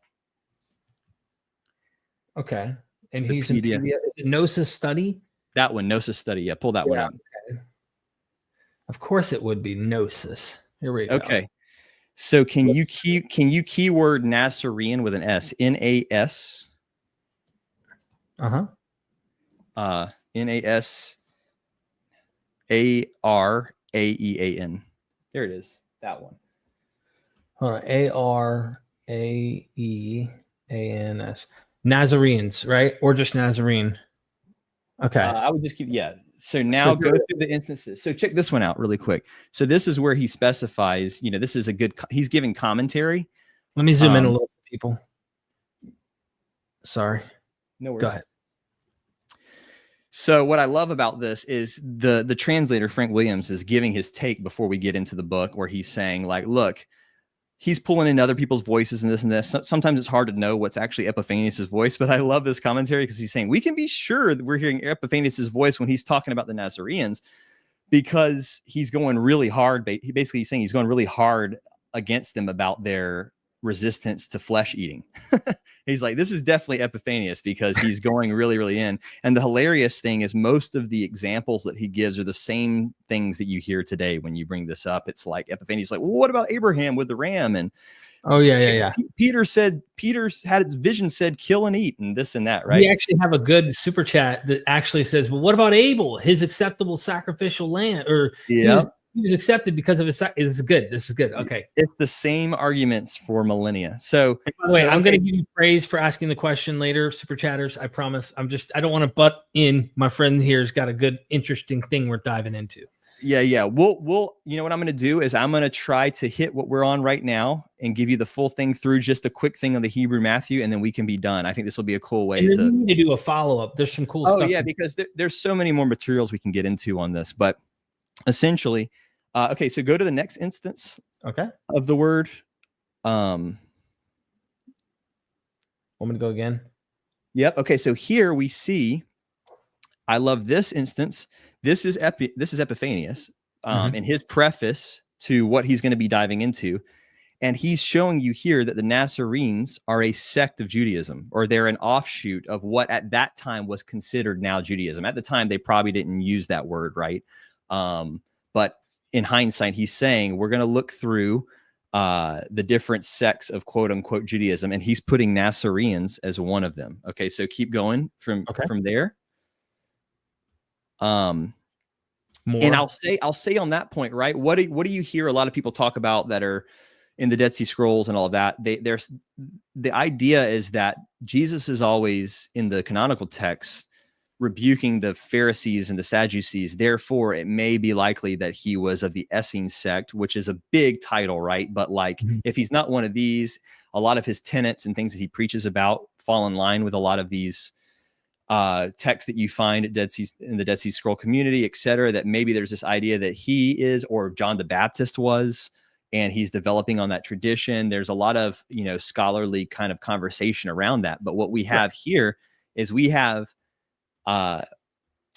Okay. And he's in PDF. Is it Gnosis Study? That one, Gnosis Study. Yeah, pull that one up. Okay. Of course it would be Gnosis. Here we go. Okay. So can you keyword Nazarene with an S? N-A-S. N-A-S-A-R-A-E-A-N. There it is. That one. A-R-A-E-A-N-S. Nazarenes, right? Or just Nazarene. Okay. I would just keep, So now go through the instances. So check this one out really quick. So this is where he specifies, this is a good, he's giving commentary. Let me zoom in a little, people. Sorry. No worries. Go ahead. So what I love about this is the translator, Frank Williams, is giving his take before we get into the book, where he's saying, like, look, he's pulling in other people's voices and this and this. Sometimes it's hard to know what's actually Epiphanius' voice, but I love this commentary because he's saying we can be sure that we're hearing Epiphanius' voice when he's talking about the Nazareans, because he's going really hard. He's saying he's going really hard against them about their resistance to flesh eating. He's like, this is definitely Epiphanius, because he's going really, really in. And the hilarious thing is most of the examples that he gives are the same things that you hear today when you bring this up. It's like Epiphanius, like, well, what about Abraham with the ram? And Peter's had his vision said, kill and eat, and this and that, right? We actually have a good super chat that actually says, well, what about Abel, his acceptable sacrificial lamb? Or he was accepted because of his. This is good. This is good. Okay. It's the same arguments for millennia. So, by the way, I'm going to give you praise for asking the question later, super chatters. I promise. I don't want to butt in. My friend here's got a good, interesting thing we're diving into. Yeah. We'll, you know what I'm going to do is I'm going to try to hit what we're on right now and give you the full thing through just a quick thing on the Hebrew Matthew, and then we can be done. I think this will be a cool way to need to do a follow-up. There's some cool stuff. Oh yeah, because there's so many more materials we can get into on this, but essentially, okay, so go to the next instance of the word. Want me to go again? Yep. Okay, so here we see, I love this instance. This is Epiphanius in his preface to what he's going to be diving into. And he's showing you here that the Nazarenes are a sect of Judaism, or they're an offshoot of what at that time was considered now Judaism. At the time, they probably didn't use that word, right? But in hindsight, he's saying we're going to look through the different sects of quote unquote Judaism, and he's putting Nazarenes as one of them. Okay, so keep going from there. And I'll say on that point, right? What do you hear a lot of people talk about that are in the Dead Sea Scrolls and all of that? There's the idea is that Jesus is always in the canonical text rebuking the Pharisees and the Sadducees. Therefore, it may be likely that he was of the Essene sect, which is a big title, right? But like, if he's not one of these, a lot of his tenets and things that he preaches about fall in line with a lot of these texts that you find at in the Dead Sea Scroll community, etc. That maybe there's this idea that he is, or John the Baptist was, and he's developing on that tradition. There's a lot of, scholarly kind of conversation around that. But what we have here is we have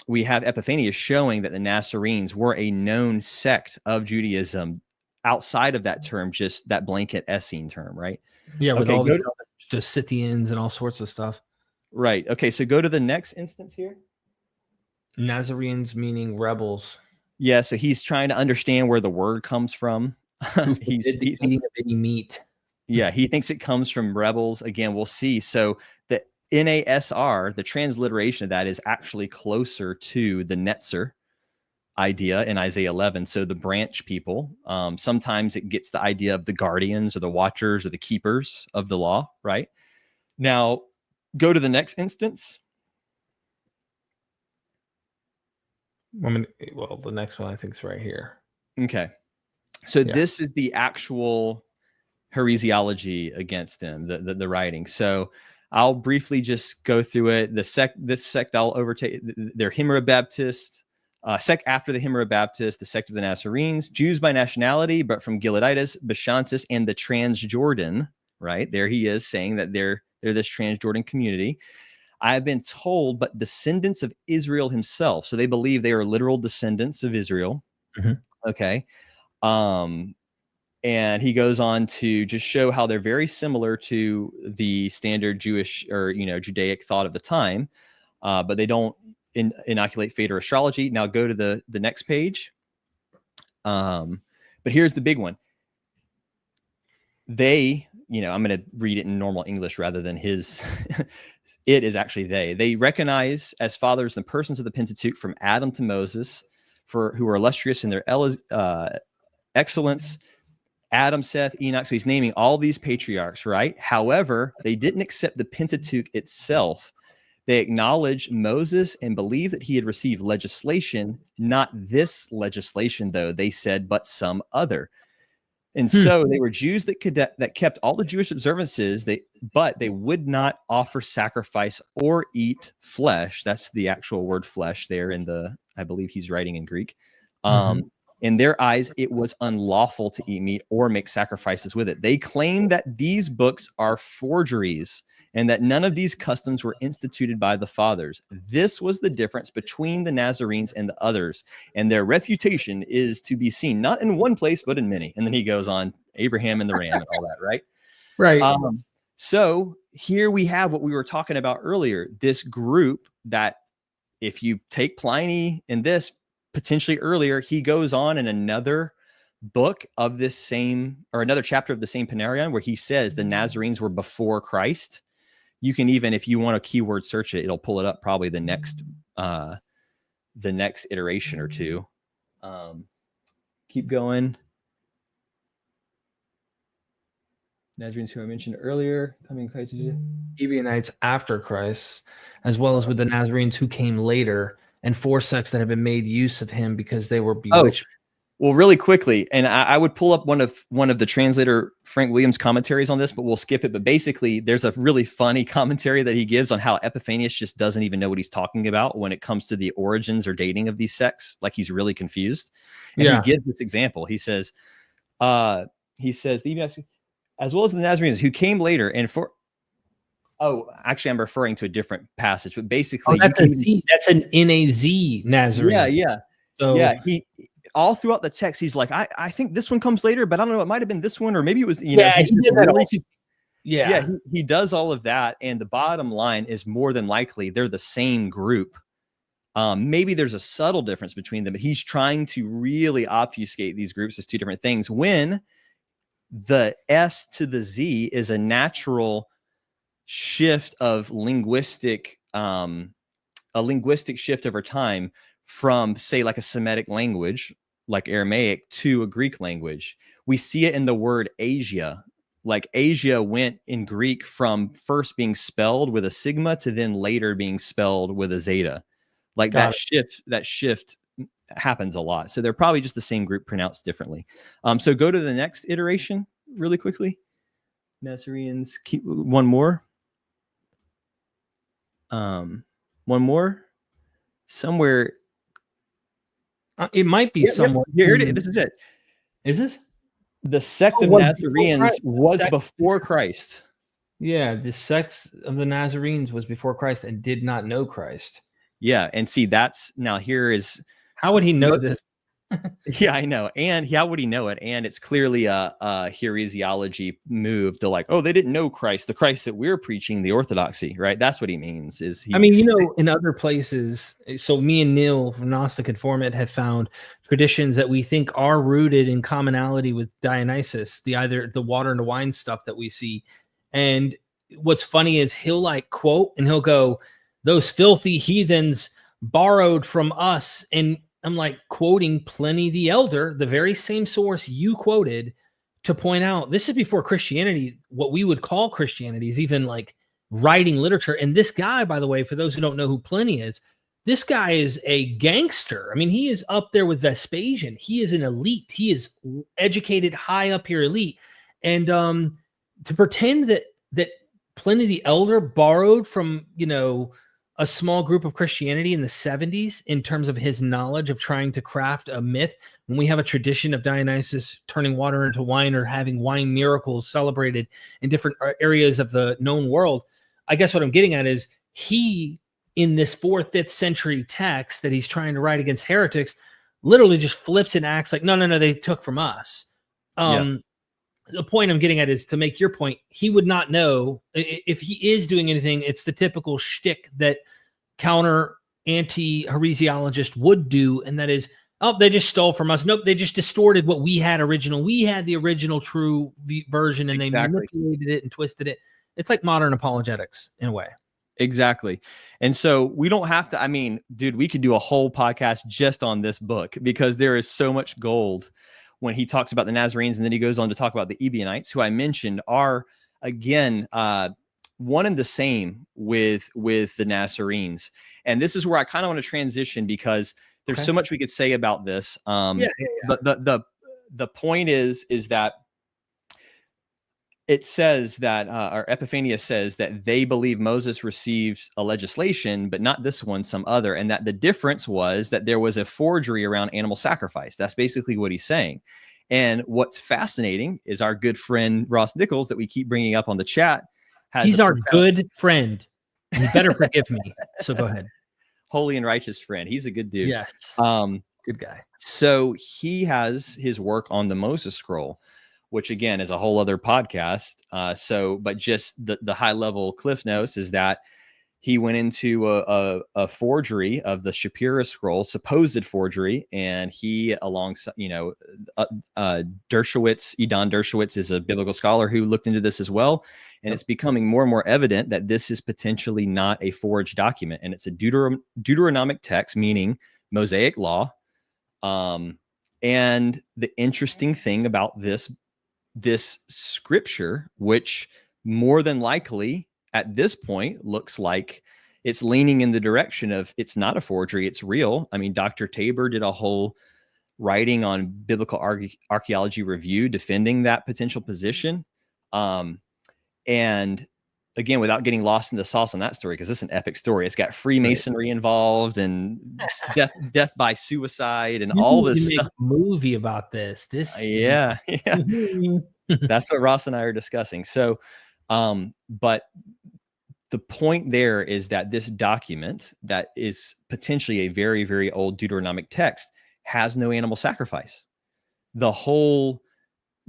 Epiphanius showing that the Nazarenes were a known sect of Judaism outside of that term, just that blanket Essene term, right? Yeah, with all the Scythians and all sorts of stuff. Right. Okay, so go to the next instance here. Nazarenes meaning rebels. Yeah, so he's trying to understand where the word comes from. He's eating any meat. Yeah, he thinks it comes from rebels. Again, we'll see. So the NASR, the transliteration of that, is actually closer to the Netzer idea in Isaiah 11. So the branch people, sometimes it gets the idea of the guardians or the watchers or the keepers of the law, right? Now, go to the next instance. Well, the next one I think is right here. Okay. So this is the actual heresiology against them, the writing. So I'll briefly just go through it. This sect I'll overtake. They're Himera Baptist, sect after the Himera Baptist, the sect of the Nazarenes, Jews by nationality, but from Gileaditis, Bashantis, and the Transjordan. Right there, he is saying that they're this Transjordan community. I have been told, but descendants of Israel himself. So they believe they are literal descendants of Israel. Okay. And he goes on to just show how they're very similar to the standard Jewish or, Judaic thought of the time, but they don't inoculate fate or astrology. Now go to the next page. But here's the big one. They, I'm going to read it in normal English rather than his. It is actually they recognize as fathers the persons of the Pentateuch from Adam to Moses, who are illustrious in their excellence, Adam, Seth, Enoch. So he's naming all these patriarchs, right? However, they didn't accept the Pentateuch itself. They acknowledged Moses and believed that he had received legislation, not this legislation, though, they said, but some other. And so they were Jews that kept all the Jewish observances, but they would not offer sacrifice or eat flesh. That's the actual word flesh there I believe he's writing in Greek. In their eyes, it was unlawful to eat meat or make sacrifices with it. They claim that these books are forgeries and that none of these customs were instituted by the fathers. This was the difference between the Nazarenes and the others, and their refutation is to be seen not in one place, but in many. And then he goes on, Abraham and the ram and all that, right? Right. So here we have what we were talking about earlier, this group that if you take Pliny in this, potentially earlier, he goes on in another book of this same, or another chapter of the same Panarion, where he says the Nazarenes were before Christ. You can even, if you want to keyword search it, it'll pull it up probably the next iteration or two. Keep going. Nazarenes, who I mentioned earlier, coming Christ. Ebionites after Christ, as well as with the Nazarenes who came later, and 4 sects that have been made use of him because they were bewitched. Well, really quickly, and I would pull up one of the translator Frank Williams commentaries on this, but we'll skip it. But basically, there's a really funny commentary that he gives on how Epiphanius just doesn't even know what he's talking about when it comes to the origins or dating of these sects. Like, he's really confused. And he gives this example. He says, the Ebionites, as well as the Nazarenes who came later, and actually, I'm referring to a different passage, but basically, that's an NAZ Nazarene. Yeah. So he all throughout the text, he's like, I think this one comes later, but I don't know. It might have been this one, or maybe it was, he does all of that. And the bottom line is more than likely they're the same group. Maybe there's a subtle difference between them, but he's trying to really obfuscate these groups as two different things, when the S to the Z is a natural shift of linguistic, a linguistic shift over time from, say, like a Semitic language like Aramaic to a Greek language. We see it in the word Asia. Like, Asia went in Greek from first being spelled with a sigma to then later being spelled with a zeta. Like, that shift happens a lot. So they're probably just the same group pronounced differently. So go to the next iteration really quickly. Nazarenes, keep one more. One more somewhere. It might be somewhere. Here it is. This is it. Is this? The sect of Nazareans was before Christ. Yeah, the sect of the Nazarenes was before Christ and did not know Christ. Yeah, and see, here is. How would he know this? Yeah, I know. And how would he know it? And it's clearly a heresiology move to, like, oh, they didn't know Christ, the Christ that we're preaching, the orthodoxy, right? That's what he means. In other places, so me and Neil from Gnostic Conformant have found traditions that we think are rooted in commonality with Dionysus, the water and the wine stuff that we see. And what's funny is he'll like quote and he'll go, "Those filthy heathens borrowed from us," and I'm like quoting Pliny the Elder, the very same source you quoted, to point out this is before Christianity. What we would call Christianity is even like writing literature. And this guy, by the way, for those who don't know who Pliny is, this guy is a gangster. I mean, he is up there with Vespasian. He is an elite. He is educated, high up here, elite. And to pretend that Pliny the Elder borrowed from, a small group of Christianity in the 70s in terms of his knowledge of trying to craft a myth, when we have a tradition of Dionysus turning water into wine or having wine miracles celebrated in different areas of the known world. I guess what I'm getting at is he, in this 4th, 5th century text that he's trying to write against heretics, literally just flips and acts like, no, they took from us. The point I'm getting at is to make your point. He would not know if he is doing anything. It's the typical shtick that counter anti-heresiologists would do. And that is, oh, they just stole from us. Nope. They just distorted what we had original. We had the original true version and they manipulated it and twisted it. It's like modern apologetics in a way. Exactly. And so we don't have to, dude, we could do a whole podcast just on this book because there is so much gold when he talks about the Nazarenes, and then he goes on to talk about the Ebionites, who I mentioned are again one and the same with the Nazarenes. And this is where I kind of want to transition, because there's so much we could say about this. But the point is that it says that, or Epiphanius says that they believe Moses received a legislation, but not this one, some other, and that the difference was that there was a forgery around animal sacrifice. That's basically what he's saying. And what's fascinating is our good friend Ross Nichols, that we keep bringing up on the chat. He's our good friend. You better forgive me. So go ahead. Holy and righteous friend. He's a good dude. Yes. Good guy. So he has his work on the Moses scroll, which again is a whole other podcast. But just the high level cliff notes is that he went into a forgery of the Shapira scroll, supposed forgery, and he, alongside, Dershowitz, Edan Dershowitz is a biblical scholar who looked into this as well, and it's becoming more and more evident that this is potentially not a forged document, and it's a Deuteronomic text, meaning Mosaic law. And the interesting thing about this scripture, which more than likely at this point looks like it's leaning in the direction of it's not a forgery, it's real. I mean, Dr. Tabor did a whole writing on Biblical Archaeology Review defending that potential position. And again, without getting lost in the sauce on that story, because it's an epic story. It's got Freemasonry involved and death by suicide and all this stuff. A movie about this. Yeah. That's what Ross and I are discussing. So, but the point there is that this document that is potentially a very, very old Deuteronomic text has no animal sacrifice. The whole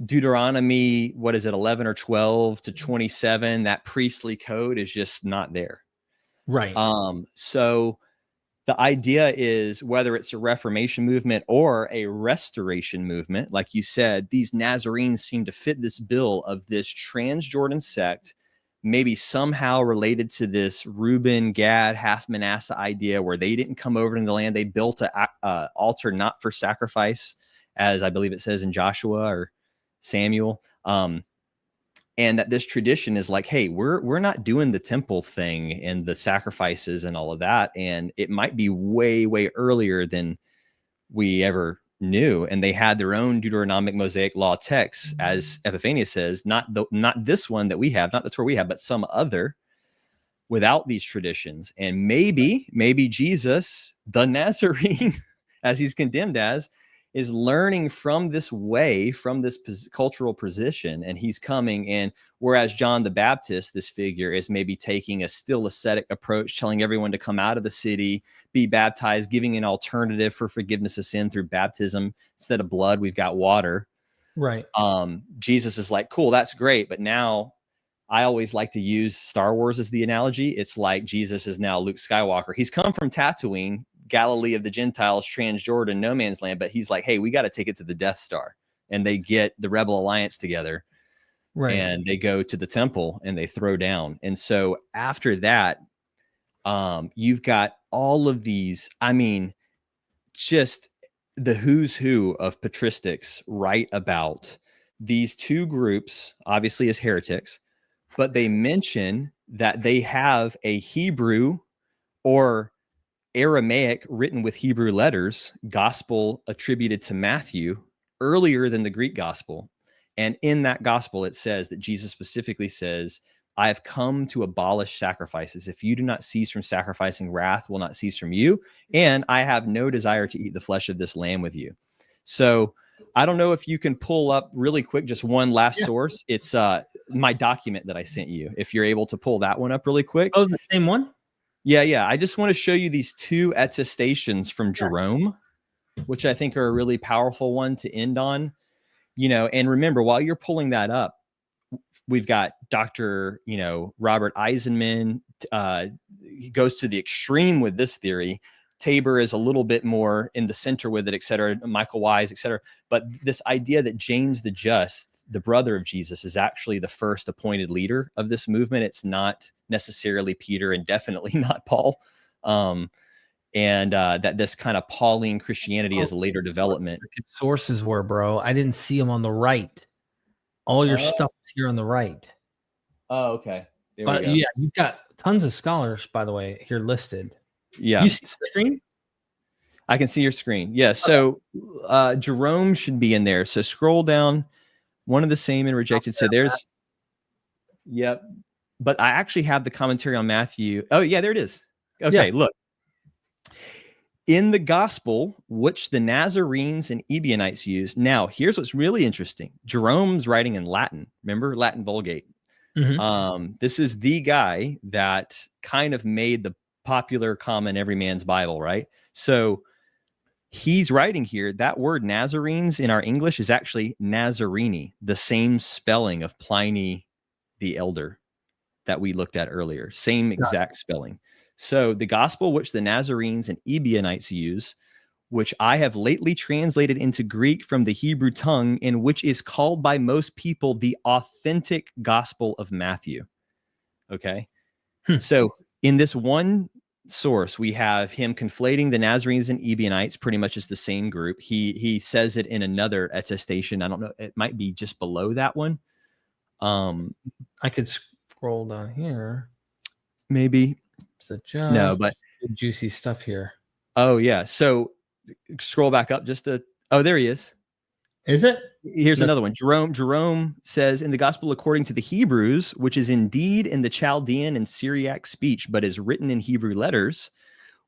Deuteronomy, what is it, 11 or 12 to 27, that priestly code is just not there. Right. So the idea is, whether it's a Reformation movement or a restoration movement, like you said, these Nazarenes seem to fit this bill of this Transjordan sect, maybe somehow related to this Reuben, Gad, half Manasseh idea, where they didn't come over into the land. They built a altar not for sacrifice, as I believe it says in Joshua or Samuel. And that this tradition is like, hey, we're not doing the temple thing and the sacrifices and all of that. And it might be way, way earlier than we ever knew. And they had their own Deuteronomic Mosaic law texts, as Epiphanius says, not this one that we have, not the Torah we have, but some other, without these traditions. And maybe Jesus, the Nazarene, as he's condemned as, is learning from this way, from this cultural position, and he's coming in. Whereas John the Baptist, this figure, is maybe taking a still ascetic approach, telling everyone to come out of the city, be baptized, giving an alternative for forgiveness of sin through baptism. Instead of blood, we've got water. Right. Jesus is like, cool, that's great, but now I always like to use Star Wars as the analogy. It's like Jesus is now Luke Skywalker. He's come from Tatooine, Galilee of the Gentiles, Transjordan, no man's land, but he's like, hey, we got to take it to the Death Star. And they get the Rebel Alliance together, right, and they go to the temple and they throw down. And so after that, you've got all of these, I mean, just the who's who of patristics write about these two groups, obviously as heretics, but they mention that they have a Hebrew or Aramaic written with Hebrew letters gospel attributed to Matthew earlier than the Greek gospel. And in that gospel, it says that Jesus specifically says, I have come to abolish sacrifices. If you do not cease from sacrificing, wrath will not cease from you. And I have no desire to eat the flesh of this lamb with you. So I don't know if you can pull up really quick, just one last source. It's my document that I sent you. If you're able to pull that one up really quick. Oh, the same one? Yeah. I just want to show you these two attestations from Jerome, which I think are a really powerful one to end on. And remember, while you're pulling that up, we've got Dr. Robert Eisenman. He goes to the extreme with this theory. Tabor is a little bit more in the center with it, et cetera. Michael Wise, et cetera. But this idea that James the Just, the brother of Jesus, is actually the first appointed leader of this movement. It's not necessarily Peter and definitely not Paul. and that this kind of Pauline Christianity is a later development. Sources were, bro. I didn't see them on the right. All your stuff is here on the right. Oh, okay. There But we go. yeah, you've got tons of scholars, by the way, here listed. Yeah. You see the screen? I can see your screen. Yeah. So Jerome should be in there. So scroll down. One of the same and rejected. So there's, yep. But I actually have the commentary on Matthew. Oh, yeah, there it is. Okay, look. In the gospel, which the Nazarenes and Ebionites used. Now, here's what's really interesting. Jerome's writing in Latin. Remember, Latin Vulgate. Mm-hmm. This is the guy that kind of made the popular, common, every man's Bible, right? So he's writing here, that word Nazarenes in our English is actually Nazarene, the same spelling of Pliny the Elder that we looked at earlier. Same exact spelling. So the gospel which the Nazarenes and Ebionites use, which I have lately translated into Greek from the Hebrew tongue, and which is called by most people the authentic gospel of Matthew. Okay. So in this one source, we have him conflating the Nazarenes and Ebionites pretty much as the same group. He says it in another attestation. I don't know. It might be just below that one. I could scroll down here. Maybe. No, but juicy stuff here. Oh yeah. So scroll back up just to, oh, there he is. Is it? Here's another one. Jerome says, in the gospel according to the Hebrews, which is indeed in the Chaldean and Syriac speech, but is written in Hebrew letters,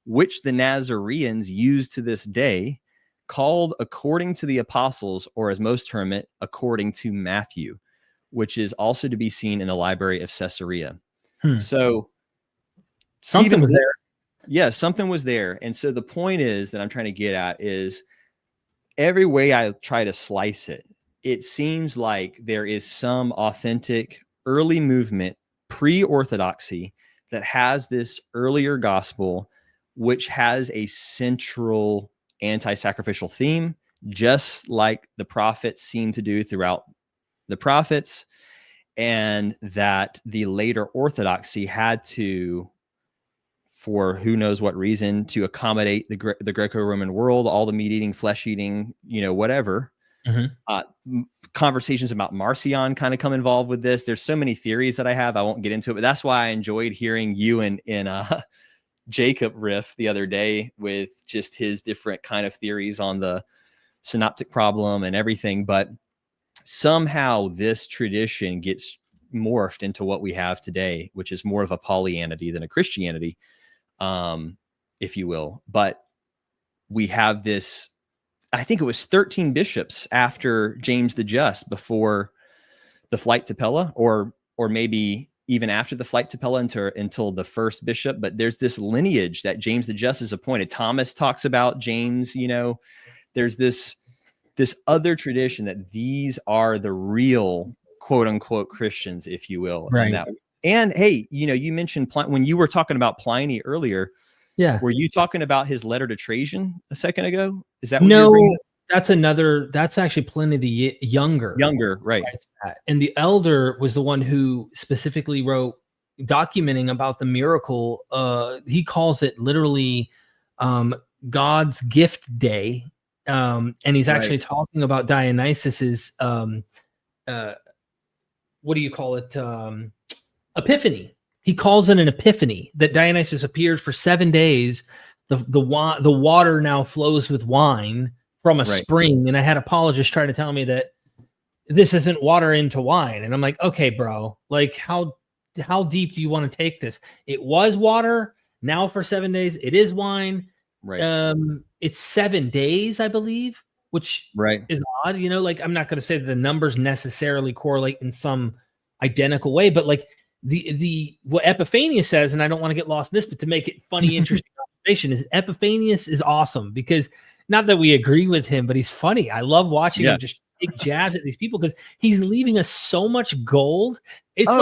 which the Nazareans use to this day, called according to the apostles, or as most term it, according to Matthew, which is also to be seen in the library of Caesarea. So something was there. Yeah, something was there. And so the point is that I'm trying to get at is every way I try to slice it, it seems like there is some authentic early movement, pre-orthodoxy, that has this earlier gospel, which has a central anti-sacrificial theme, just like the prophets seem to do throughout the prophets, and that the later orthodoxy had to, for who knows what reason, to accommodate the Greco-Roman world, all the meat-eating, flesh-eating, whatever. Conversations about Marcion kind of come involved with this. There's so many theories that I have. I won't get into it, but that's why I enjoyed hearing you and Jacob riff the other day with just his different kind of theories on the synoptic problem and everything. But somehow this tradition gets morphed into what we have today, which is more of a Pollyanity than a Christianity, if you will. But we have this, I think it was 13 bishops after James the Just before the flight to Pella, or maybe even after the flight to Pella until the first bishop. But there's this lineage that James the Just is appointed. Thomas talks about James, there's this other tradition that these are the real quote unquote Christians, if you will. Right. And hey, you mentioned when you were talking about Pliny earlier. Yeah. Were you talking about his letter to Trajan a second ago? Is that what that's actually Pliny the Younger. Right. And the Elder was the one who specifically wrote documenting about the miracle. He calls it literally God's gift day. And he's actually talking about Dionysus's what do you call it? Epiphany. He calls it an epiphany, that Dionysus appeared for 7 days. The water now flows with wine from a spring. And I had apologists trying to tell me that this isn't water into wine. And I'm like, okay, bro, like how deep do you want to take this? It was water. Now for 7 days, it is wine. Right. It's 7 days, I believe, which is odd. Like I'm not going to say that the numbers necessarily correlate in some identical way, but like what Epiphanius says, and I don't want to get lost in this, but to make it funny, interesting observation is Epiphanius is awesome because not that we agree with him, but he's funny. I love watching him just take jabs at these people because he's leaving us so much gold. It's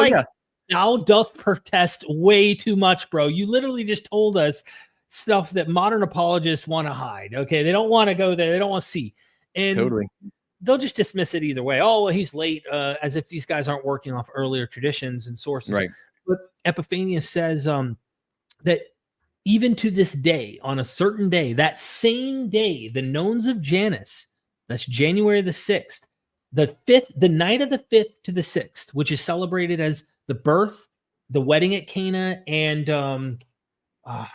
thou doth protest way too much, bro. You literally just told us stuff that modern apologists want to hide. Okay. They don't want to go there. They don't want to see. And totally. They'll just dismiss it either way. Oh, well, he's late, as if these guys aren't working off earlier traditions and sources. Right. But Epiphanius says that even to this day, on a certain day, that same day, the Nones of Janus, that's January the 6th, the night of the 5th to the 6th, which is celebrated as the birth, the wedding at Cana, and I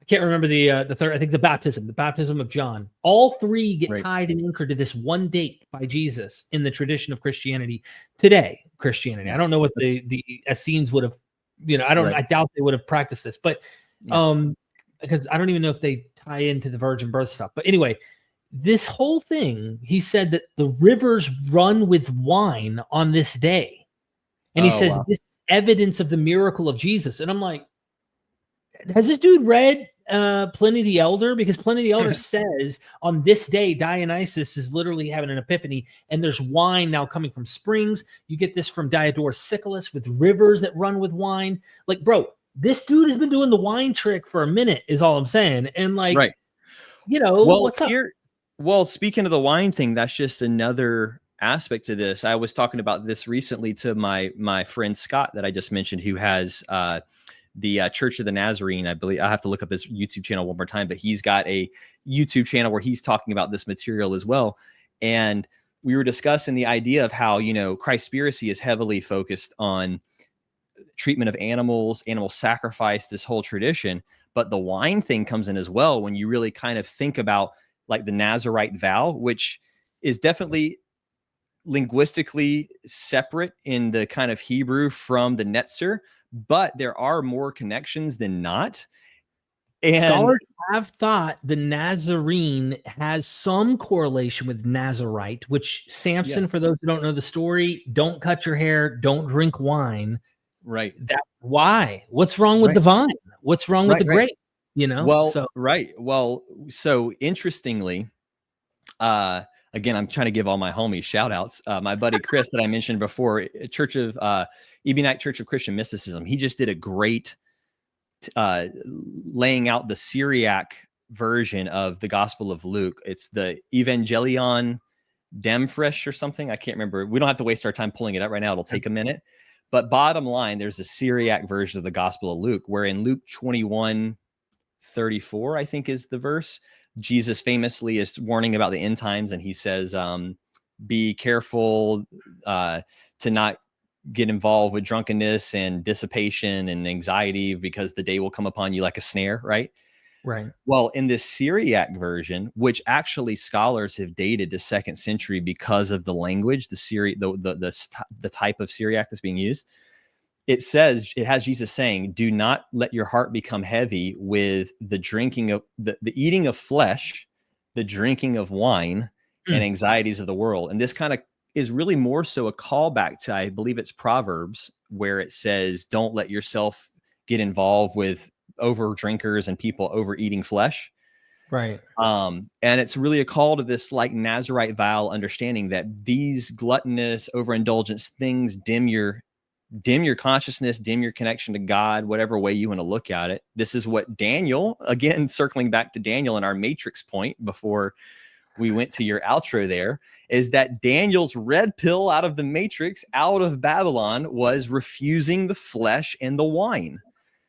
can't remember the third. I think the baptism of John. All three get tied and anchored to this one date by Jesus in the tradition of Christianity today. Christianity. I don't know what the Essenes would have, I doubt they would have practiced this, but because I don't even know if they tie into the virgin birth stuff. But anyway, this whole thing, he said that the rivers run with wine on this day. And he says this is evidence of the miracle of Jesus. And I'm like, has this dude read Pliny the Elder? Because Pliny the Elder says on this day, Dionysus is literally having an epiphany, and there's wine now coming from springs. You get this from Diodorus Siculus with rivers that run with wine. Like, bro, this dude has been doing the wine trick for a minute, is all I'm saying. And like, what's up? Well, speaking of the wine thing, that's just another aspect to this. I was talking about this recently to my friend Scott that I just mentioned, who has the Church of the Nazarene. I believe I have to look up his YouTube channel one more time, but he's got a YouTube channel where he's talking about this material as well. And we were discussing the idea of how, Christspiracy is heavily focused on treatment of animals, animal sacrifice, this whole tradition. But the wine thing comes in as well when you really kind of think about like the Nazarite vow, which is definitely linguistically separate in the kind of Hebrew from the Netzer, but there are more connections than not. And scholars have thought the Nazarene has some correlation with Nazarite, which Samson, for those who don't know the story, don't cut your hair, don't drink wine. Right. Why? What's wrong with the vine? What's wrong with the grape? Well, Well, so interestingly, again, I'm trying to give all my homies shout outs. My buddy Chris that I mentioned before, Church of Ebionite Church of Christian Mysticism. He just did a great laying out the Syriac version of the Gospel of Luke. It's the Evangelion Demfresh or something. I can't remember. We don't have to waste our time pulling it up right now. It'll take a minute. But bottom line, there's a Syriac version of the Gospel of Luke, where in Luke 21:34, I think is the verse, Jesus famously is warning about the end times, and he says, be careful to not get involved with drunkenness and dissipation and anxiety, because the day will come upon you like a snare, right? Right. Well, in this Syriac version, which actually scholars have dated to 2nd century because of the language, the type of Syriac that's being used, it has Jesus saying, do not let your heart become heavy with the drinking of the eating of flesh, the drinking of wine, and anxieties of the world. And this kind of is really more so a callback to, I believe it's Proverbs, where it says, don't let yourself get involved with over drinkers and people overeating flesh. Right. And it's really a call to this like Nazarite vow understanding that these gluttonous, overindulgence things dim your consciousness, dim your connection to God, whatever way you want to look at it. This is what Daniel, again, circling back to Daniel and our matrix point before we went to your outro there, is that Daniel's red pill out of the matrix, out of Babylon, was refusing the flesh and the wine.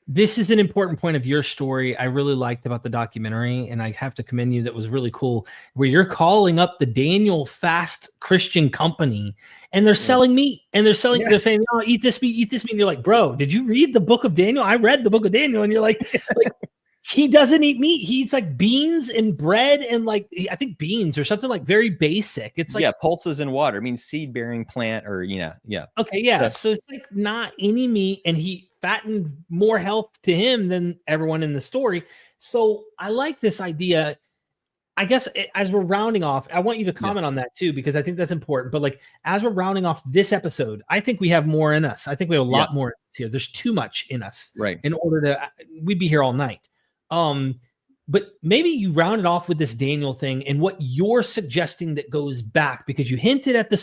This is an important point of your story I really liked about the documentary, and I have to commend you. That was really cool, where you're calling up the Daniel Fast Christian Company, and they're selling meat, and they're saying, oh, eat this meat. And you're like, bro, did you read the book of Daniel? I read the book of Daniel. And you're like he doesn't eat meat. He eats like beans and bread and like, I think beans or something like very basic. It's like, pulses in water. I mean, seed bearing plant or, Okay. Yeah. So it's like not any meat, and he fattened more health to him than everyone in the story. So I like this idea. I guess as we're rounding off, I want you to comment on that too, because I think that's important. But like, as we're rounding off this episode, I think we have more in us. I think we have a lot more in us here. There's too much in us, right? In order to, we'd be here all night. But maybe you round it off with this Daniel thing and what you're suggesting that goes back, because you hinted at the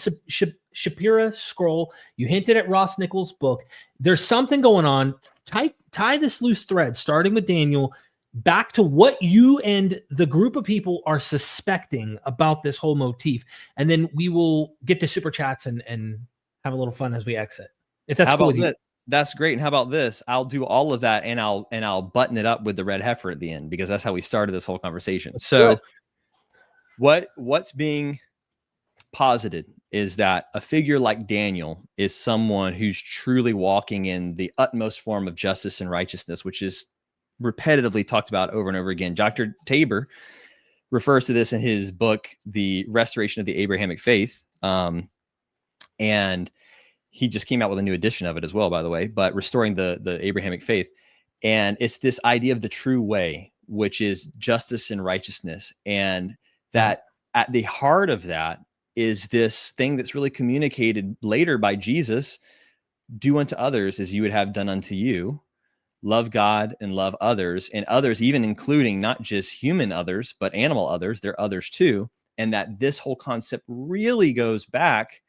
Shapira scroll, you hinted at Ross Nichols' book. There's something going on. Tie this loose thread, starting with Daniel, back to what you and the group of people are suspecting about this whole motif. And then we will get to super chats and have a little fun as we exit. If that's cool with you. that's great. And how about this? I'll do all of that, and I'll button it up with the red heifer at the end, because that's how we started this whole conversation. So what's being posited is that a figure like Daniel is someone who's truly walking in the utmost form of justice and righteousness, which is repetitively talked about over and over again. Dr. Tabor refers to this in his book, The Restoration of the Abrahamic Faith. And he just came out with a new edition of it as well, by the way, but Restoring the Abrahamic Faith. And it's this idea of the true way, which is justice and righteousness. And that at the heart of that is this thing that's really communicated later by Jesus: do unto others as you would have done unto you. Love God and love others, and others, even including not just human others, but animal others. They're others too. And that this whole concept really goes back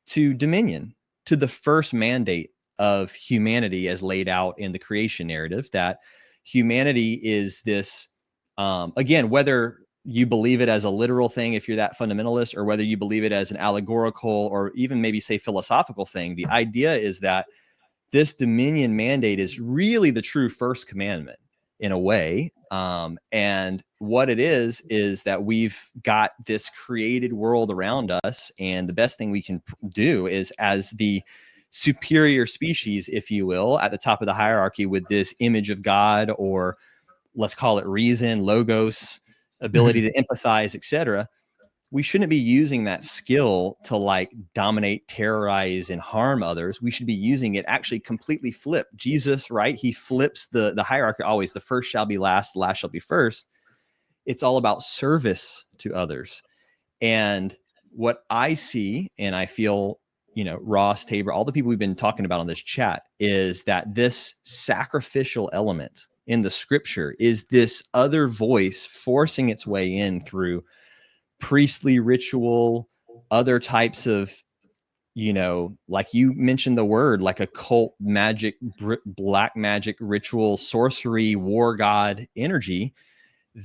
to dominion, to the first mandate of humanity as laid out in the creation narrative, that humanity is this, again, whether you believe it as a literal thing, if you're that fundamentalist, or whether you believe it as an allegorical or even maybe say philosophical thing, the idea is that this dominion mandate is really the true first commandment in a way. And what it is that we've got this created world around us. And the best thing we can do is, as the superior species, if you will, at the top of the hierarchy with this image of God, or let's call it reason, logos, ability to empathize, etc., we shouldn't be using that skill to like dominate, terrorize, and harm others. We should be using it actually completely flip. Jesus, right? He flips the hierarchy always. The first shall be last, the last shall be first. It's all about service to others. And what I see, and I feel, Ross, Tabor, all the people we've been talking about on this chat, is that this sacrificial element in the scripture is this other voice forcing its way in through priestly ritual, other types of, like you mentioned the word, like occult magic, black magic, ritual, sorcery, war god energy.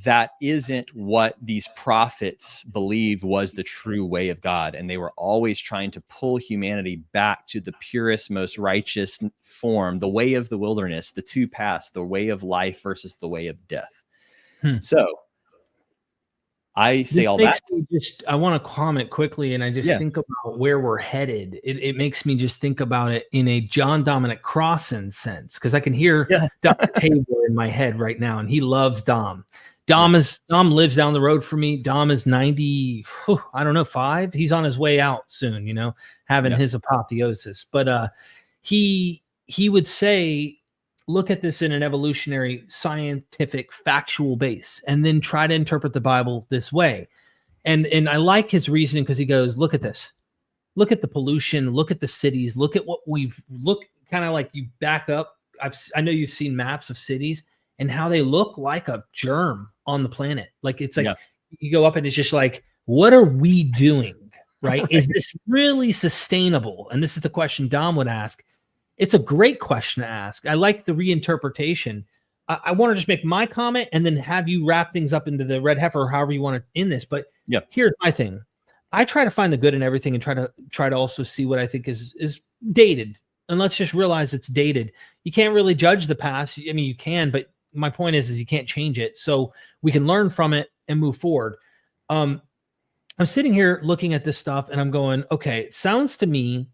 That isn't what these prophets believed was the true way of God. And they were always trying to pull humanity back to the purest, most righteous form, the way of the wilderness, the two paths, the way of life versus the way of death. So I say all that. I want to comment quickly, and I just think about where we're headed. It makes me just think about it in a John Dominic Crossan sense, because I can hear Dr. Tabor in my head right now, and he loves Dom. Dom lives down the road from me. Dom is 90, 5. He's on his way out soon, having his apotheosis. But he would say, look at this in an evolutionary, scientific, factual base, and then try to interpret the Bible this way. And I like his reasoning, because he goes, look at this. Look at the pollution. Look at the cities. Look at what kind of like you back up. I know you've seen maps of cities and how they look like a germ on the planet. Like it's like you go up and it's just like, what are we doing? Right? Is this really sustainable? And this is the question Dom would ask. It's a great question to ask. I like the reinterpretation. I want to just make my comment and then have you wrap things up into the red heifer, or however you want to end this. But here's my thing. I try to find the good in everything, and try to also see what I think is dated. And let's just realize it's dated. You can't really judge the past. I mean, you can, but my point is you can't change it. So we can learn from it and move forward. I'm sitting here looking at this stuff and I'm going, okay, it sounds to me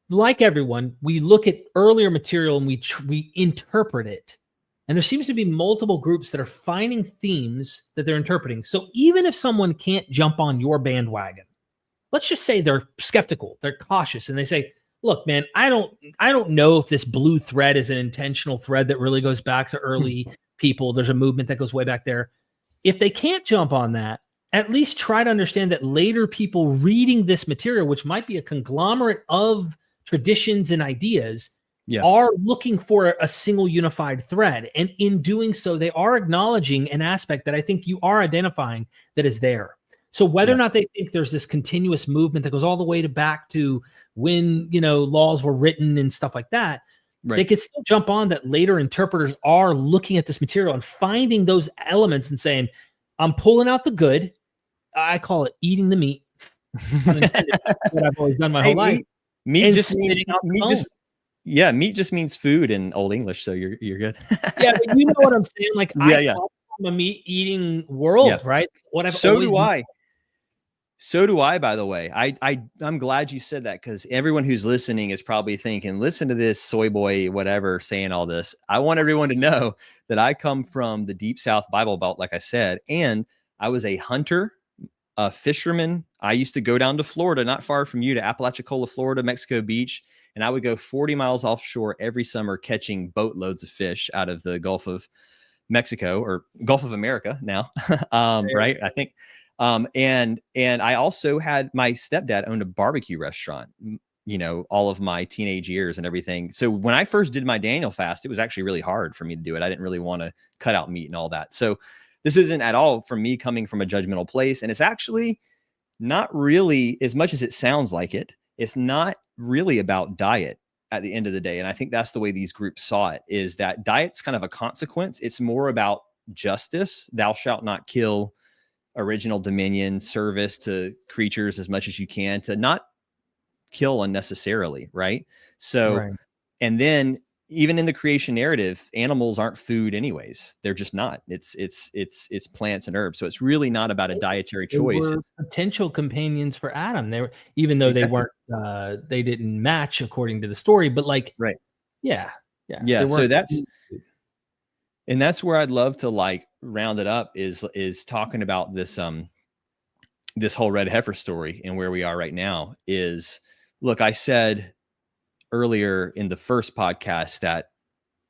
like everyone, we look at earlier material and we interpret it. And there seems to be multiple groups that are finding themes that they're interpreting. So even if someone can't jump on your bandwagon, let's just say they're skeptical, they're cautious, and they say, look, man, I don't know if this blue thread is an intentional thread that really goes back to early people. There's a movement that goes way back there. If they can't jump on that, at least try to understand that later people reading this material, which might be a conglomerate of traditions and ideas, are looking for a single unified thread. And in doing so, they are acknowledging an aspect that I think you are identifying that is there. So whether or not they think there's this continuous movement that goes all the way back to when, laws were written and stuff like that, they could still jump on that later interpreters are looking at this material and finding those elements and saying, I'm pulling out the good. I call it eating the meat. What I've always done my whole life. Meat Yeah, meat just means food in Old English, so you're good. Yeah, but you know what I'm saying? Like, Yeah. come from a meat eating world, Yeah. right? What I've So always do I. So do I, by the way. I'm glad you said that, because everyone who's listening is probably thinking, listen to this soy boy, whatever, saying all this. I want everyone to know that I come from the Deep South Bible Belt, like I said, and I was a hunter, a fisherman. I used to go down to Florida, not far from you, to Apalachicola, Florida, Mexico Beach, and I would go 40 miles offshore every summer catching boatloads of fish out of the Gulf of Mexico, or Gulf of America now. Right. I think. And I also had, my stepdad owned a barbecue restaurant, all of my teenage years and everything. So when I first did my Daniel fast, it was actually really hard for me to do it. I didn't really want to cut out meat and all that. So this isn't at all from me coming from a judgmental place. And it's actually not really, as much as it sounds like it, it's not really about diet at the end of the day. And I think that's the way these groups saw it, is that diet's kind of a consequence. It's more about justice. Thou shalt not kill, original dominion, service to creatures as much as you can, to not kill unnecessarily. Right. So, Right. And then even in the creation narrative, animals aren't food anyways. They're just not. It's plants and herbs. So it's really not about a dietary choice. Were potential companions for Adam. They were, even though Exactly. they weren't, they didn't match according to the story, but like, Right. Yeah. So that's where I'd love to like round it up, is talking about this, this whole red heifer story and where we are right now. Is, look, I said earlier in the first podcast that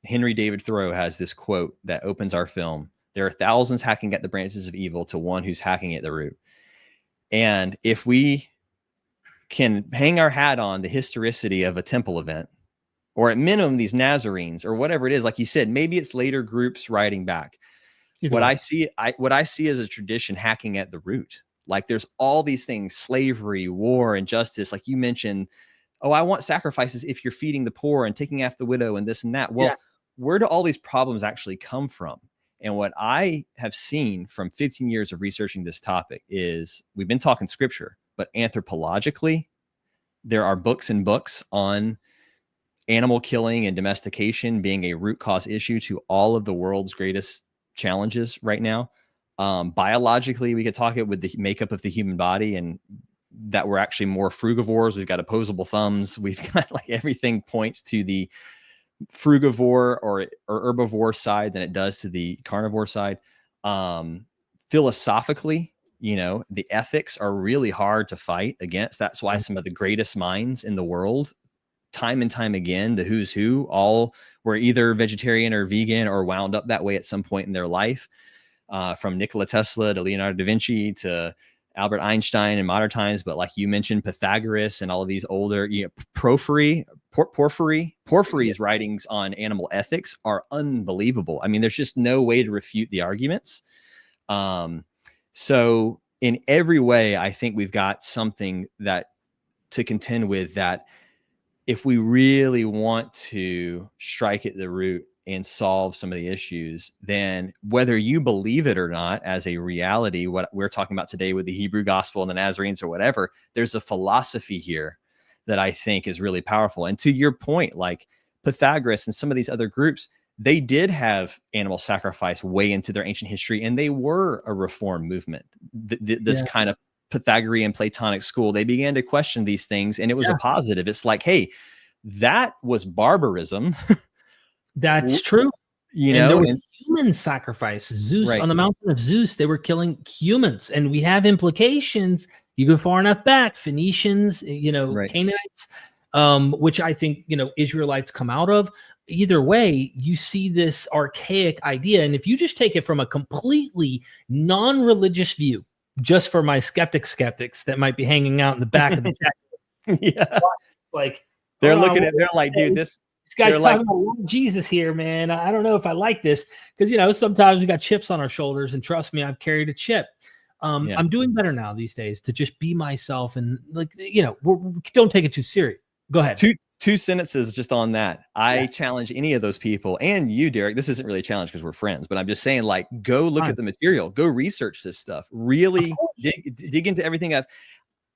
Henry David Thoreau has this quote that opens our film: there are thousands hacking at the branches of evil to one who's hacking at the root. And if we can hang our hat on the historicity of a temple event, or at minimum these Nazarenes, or whatever it is, like you said, maybe it's later groups writing back. What I see as a tradition hacking at the root. Like there's all these things: slavery, war, injustice. Like you mentioned, oh, I want sacrifices if you're feeding the poor and taking after the widow and this and that. Well, where do all these problems actually come from? And what I have seen from 15 years of researching this topic is, we've been talking scripture, but anthropologically, there are books and books on animal killing and domestication being a root cause issue to all of the world's greatest challenges right now. Biologically, we could talk it with the makeup of the human body, and that we're actually more frugivores. We've got opposable thumbs. We've got like everything points to the frugivore or herbivore side than it does to the carnivore side. Philosophically, the ethics are really hard to fight against. That's why some of the greatest minds in the world, time and time again, the who's who, all were either vegetarian or vegan or wound up that way at some point in their life. From Nikola Tesla to Leonardo da Vinci to Albert Einstein in modern times. But like you mentioned, Pythagoras and all of these older, Porphyry's writings on animal ethics are unbelievable. I mean, there's just no way to refute the arguments. So in every way, I think we've got something that to contend with, that if we really want to strike at the root and solve some of the issues, then whether you believe it or not as a reality, what we're talking about today with the Hebrew gospel and the Nazarenes or whatever, there's a philosophy here that I think is really powerful. And to your point, like Pythagoras and some of these other groups, they did have animal sacrifice way into their ancient history, and they were a reform movement. This kind of Pythagorean Platonic school, they began to question these things, and it was a positive. It's like, hey, that was barbarism. That's true. There was human sacrifice. Zeus, on the mountain of Zeus, they were killing humans. And we have implications. You go far enough back, Phoenicians, Canaanites, which I think, Israelites come out of. Either way, you see this archaic idea. And if you just take it from a completely non-religious view, just for my skeptics that might be hanging out in the back of the jacket, like they're looking at, they're like, dude, this guy's talking about Jesus here, man. I don't know if I like this, because sometimes we got chips on our shoulders, and trust me, I've carried a chip. I'm doing better now these days to just be myself, and don't take it too serious. Go ahead. Two sentences just on that. I challenge any of those people, and you, Derek. This isn't really a challenge because we're friends, but I'm just saying, like, go look at the material, go research this stuff, really dig into everything.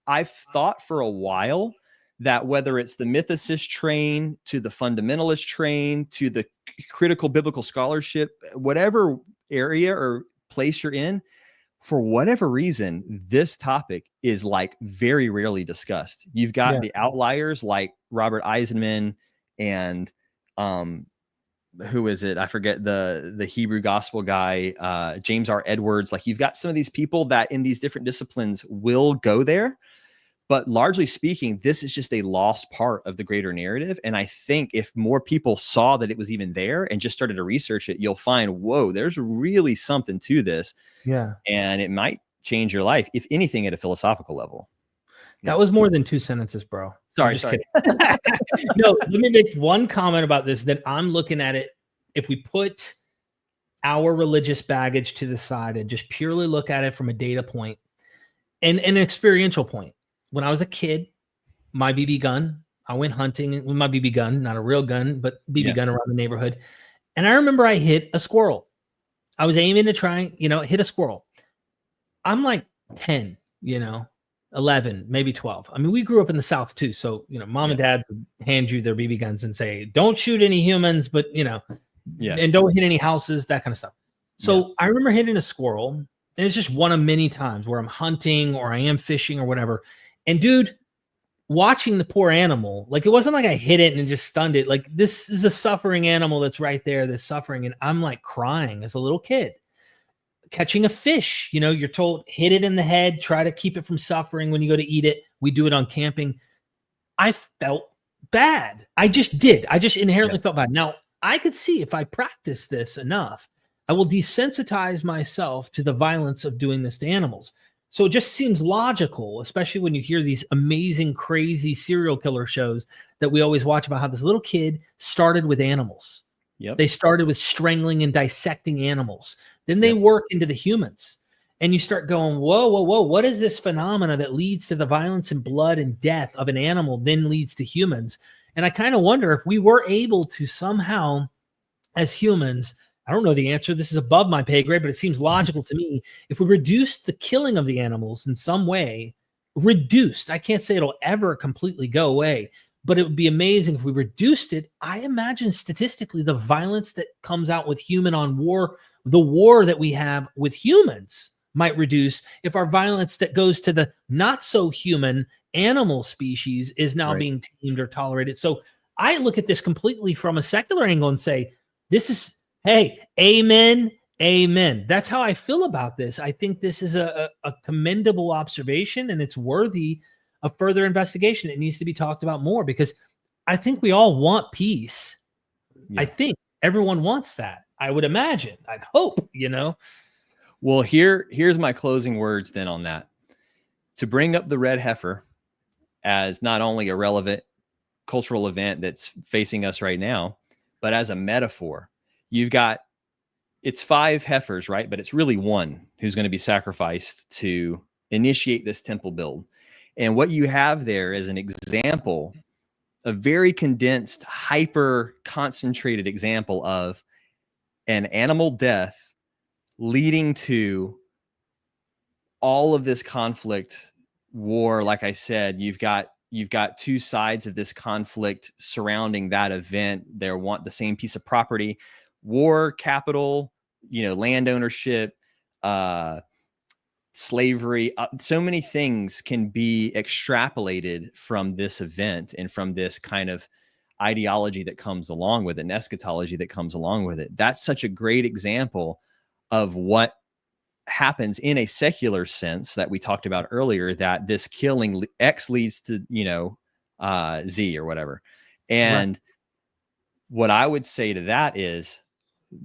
I've thought for a while that whether it's the mythicist train to the fundamentalist train to the critical biblical scholarship, whatever area or place you're in, for whatever reason, this topic is like very rarely discussed. You've got the outliers like Robert Eisenman and who is it? I forget the Hebrew gospel guy, James R. Edwards. Like, you've got some of these people that in these different disciplines will go there. But largely speaking, this is just a lost part of the greater narrative. And I think if more people saw that it was even there and just started to research it, you'll find, whoa, there's really something to this. Yeah. And it might change your life, if anything, at a philosophical level. That was more than 2 sentences, bro. Sorry. No, let me make one comment about this. That I'm looking at it. If we put our religious baggage to the side and just purely look at it from a data point and an experiential point. When I was a kid, my BB gun, I went hunting with my BB gun, not a real gun, but BB gun around the neighborhood. And I remember I hit a squirrel. I was aiming to try, hit a squirrel. I'm like 10, 11, maybe 12. I mean, we grew up in the South too. So, mom and dad would hand you their BB guns and say, don't shoot any humans, but, and don't hit any houses, that kind of stuff. So I remember hitting a squirrel, and it's just one of many times where I'm hunting or I am fishing or whatever. And dude, watching the poor animal, like, it wasn't like I hit it and just stunned it. Like, this is a suffering animal that's right there, that's suffering. And I'm like crying as a little kid. Catching a fish, you're told, hit it in the head, try to keep it from suffering when you go to eat it. We do it on camping. I felt bad. I just did. I just inherently felt bad. Now, I could see if I practice this enough, I will desensitize myself to the violence of doing this to animals. So it just seems logical, especially when you hear these amazing, crazy serial killer shows that we always watch about how this little kid started with animals. Yep. They started with strangling and dissecting animals. Then they work into the humans. And you start going, whoa, whoa, whoa. What is this phenomena that leads to the violence and blood and death of an animal, then leads to humans? And I kind of wonder if we were able to somehow, as humans, I don't know the answer. This is above my pay grade, but it seems logical to me. If we reduced the killing of the animals in some way, I can't say it'll ever completely go away, but it would be amazing if we reduced it. I imagine statistically the violence that comes out with human on war, the war that we have with humans might reduce if our violence that goes to the not so human animal species is now being tamed or tolerated. So I look at this completely from a secular angle and say, this is, hey, amen, amen. That's how I feel about this. I think this is a commendable observation, and it's worthy of further investigation. It needs to be talked about more because I think we all want peace. I think everyone wants that. I would imagine. I'd hope, Well, here's my closing words then on that. To bring up the red heifer as not only a relevant cultural event that's facing us right now, but as a metaphor. You've got, it's 5 heifers, right? But it's really one who's going to be sacrificed to initiate this temple build. And what you have there is an example, a very condensed, hyper concentrated example of an animal death leading to all of this conflict, war. Like I said, you've got 2 sides of this conflict surrounding that event. They want the same piece of property. War, capital, land ownership, slavery. So many things can be extrapolated from this event and from this kind of ideology that comes along with it, and eschatology that comes along with it. That's such a great example of what happens in a secular sense that we talked about earlier, that this killing X leads to, Z or whatever. And what I would say to that is,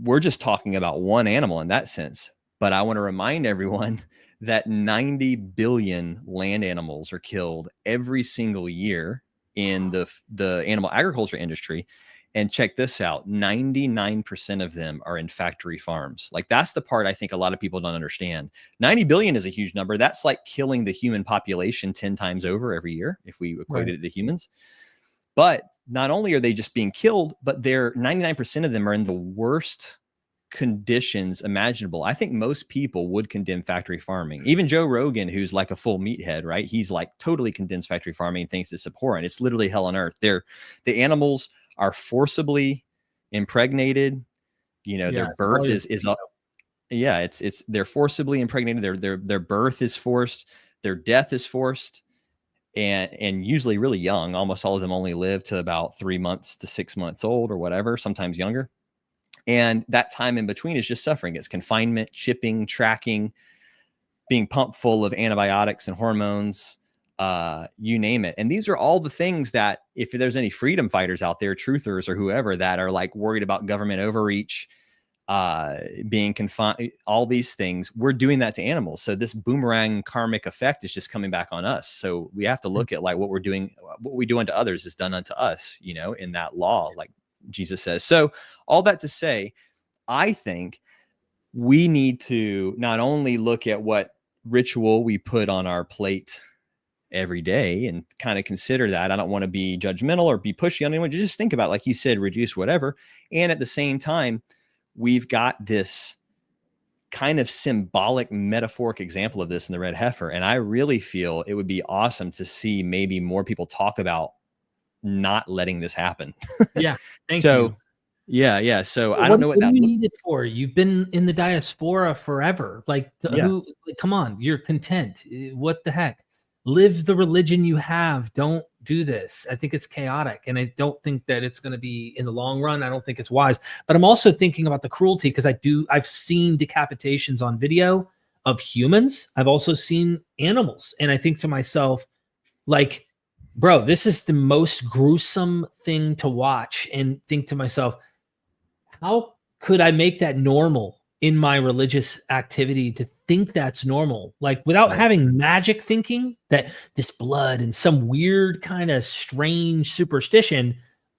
we're just talking about one animal in that sense. But I want to remind everyone that 90 billion land animals are killed every single year in the animal agriculture industry. And check this out, 99% of them are in factory farms. Like, that's the part I think a lot of people don't understand. 90 billion is a huge number. That's like killing the human population 10 times over every year, if we equated it to humans. But not only are they just being killed, but 99% of them are in the worst conditions imaginable. I think most people would condemn factory farming. Even Joe Rogan, who's like a full meathead, right? He's like totally condemns factory farming and thinks it's abhorrent. It's literally hell on earth. The animals are forcibly impregnated. You know, their birth they're forcibly impregnated. Their birth is forced. Their death is forced. And usually really young. Almost all of them only live to about 3 months to 6 months old or whatever, sometimes younger. And that time in between is just suffering. It's confinement, chipping, tracking, being pumped full of antibiotics and hormones, you name it. And these are all the things that if there's any freedom fighters out there, truthers or whoever that are like worried about government overreach, being confined, all these things, we're doing that to animals. So this boomerang karmic effect is just coming back on us. So we have to look at like what we're doing, what we do unto others is done unto us, you know, in that law, like Jesus says. So all that to say, I think we need to not only look at what ritual we put on our plate every day and kind of consider that. I don't want to be judgmental or be pushy on anyone. Just think about, like you said, reduce whatever. And at the same time, we've got this kind of symbolic, metaphoric example of this in the red heifer. And I really feel it would be awesome to see maybe more people talk about not letting this happen. Yeah. Thank you. Yeah. So I don't know what do you need it for. You've been in the diaspora forever. Like, come on, you're content. What the heck? Live the religion you have. Don't do this. I think it's chaotic. And I don't think that it's going to be in the long run. I don't think it's wise, but I'm also thinking about the cruelty because I've seen decapitations on video of humans. I've also seen animals. And I think to myself, like, bro, this is the most gruesome thing to watch, and think to myself, how could I make that normal in my religious activity, to think that's normal, like without having magic thinking that this blood and some weird kind of strange superstition.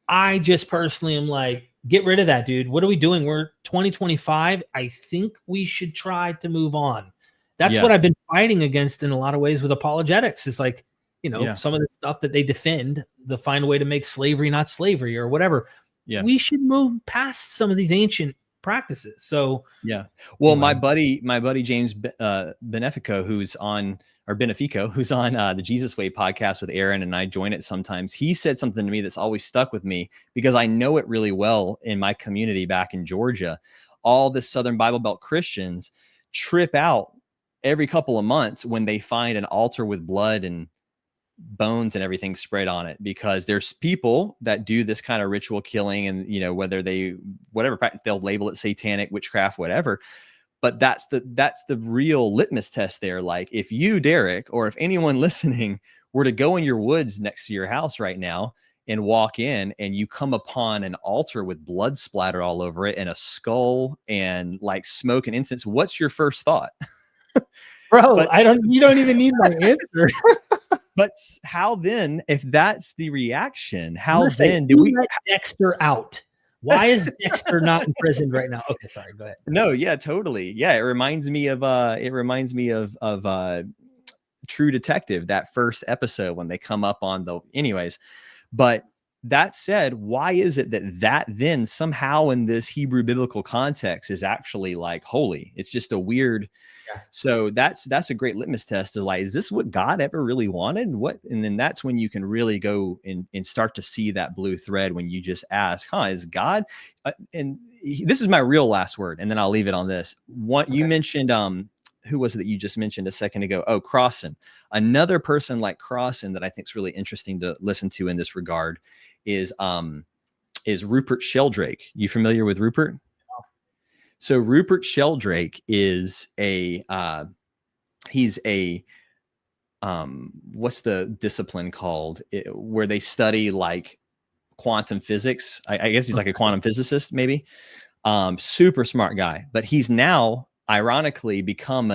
I just personally am like, get rid of that, dude. What are we doing? We're 2025. I think we should try to move on. That's what I've been fighting against in a lot of ways with apologetics. It's like, you know, some of the stuff that they defend, they'll find a way to make slavery not slavery or whatever. Yeah. We should move past some of these ancient practices. So well, my buddy James Benefico, who's on the Jesus Way podcast with Aaron, and I join it sometimes. He said something to me that's always stuck with me because I know it really well in my community back in Georgia. All the Southern Bible Belt Christians trip out every couple of months when they find an altar with blood and bones and everything spread on it, because there's people that do this kind of ritual killing, and you know, whatever practice, they'll label it satanic, witchcraft, whatever. But that's the real litmus test there. Like if you, Derek, or if anyone listening were to go in your woods next to your house right now and walk in and you come upon an altar with blood splatter all over it and a skull and like smoke and incense, what's your first thought? Bro, you don't even need my answer. But how then, if that's the reaction, how then do we let Dexter out? Why is Dexter not in prison right now? Okay, sorry, go ahead. No, yeah, totally. Yeah, it reminds me of True Detective, that first episode when they come up on anyways. But that said, why is it that then somehow in this Hebrew biblical context is actually like holy? It's just a weird. So that's a great litmus test of like, is this what God ever really wanted? And then that's when you can really go and start to see that blue thread when you just ask, is God? This is my real last word, and then I'll leave it on this. You mentioned, who was it that you just mentioned a second ago? Oh, Crossan. Another person like Crossan that I think is really interesting to listen to in this regard is Rupert Sheldrake. You familiar with Rupert? So Rupert Sheldrake is he's a what's the discipline called where they study like quantum physics? I guess he's like a quantum physicist, maybe. Super smart guy, but he's now ironically become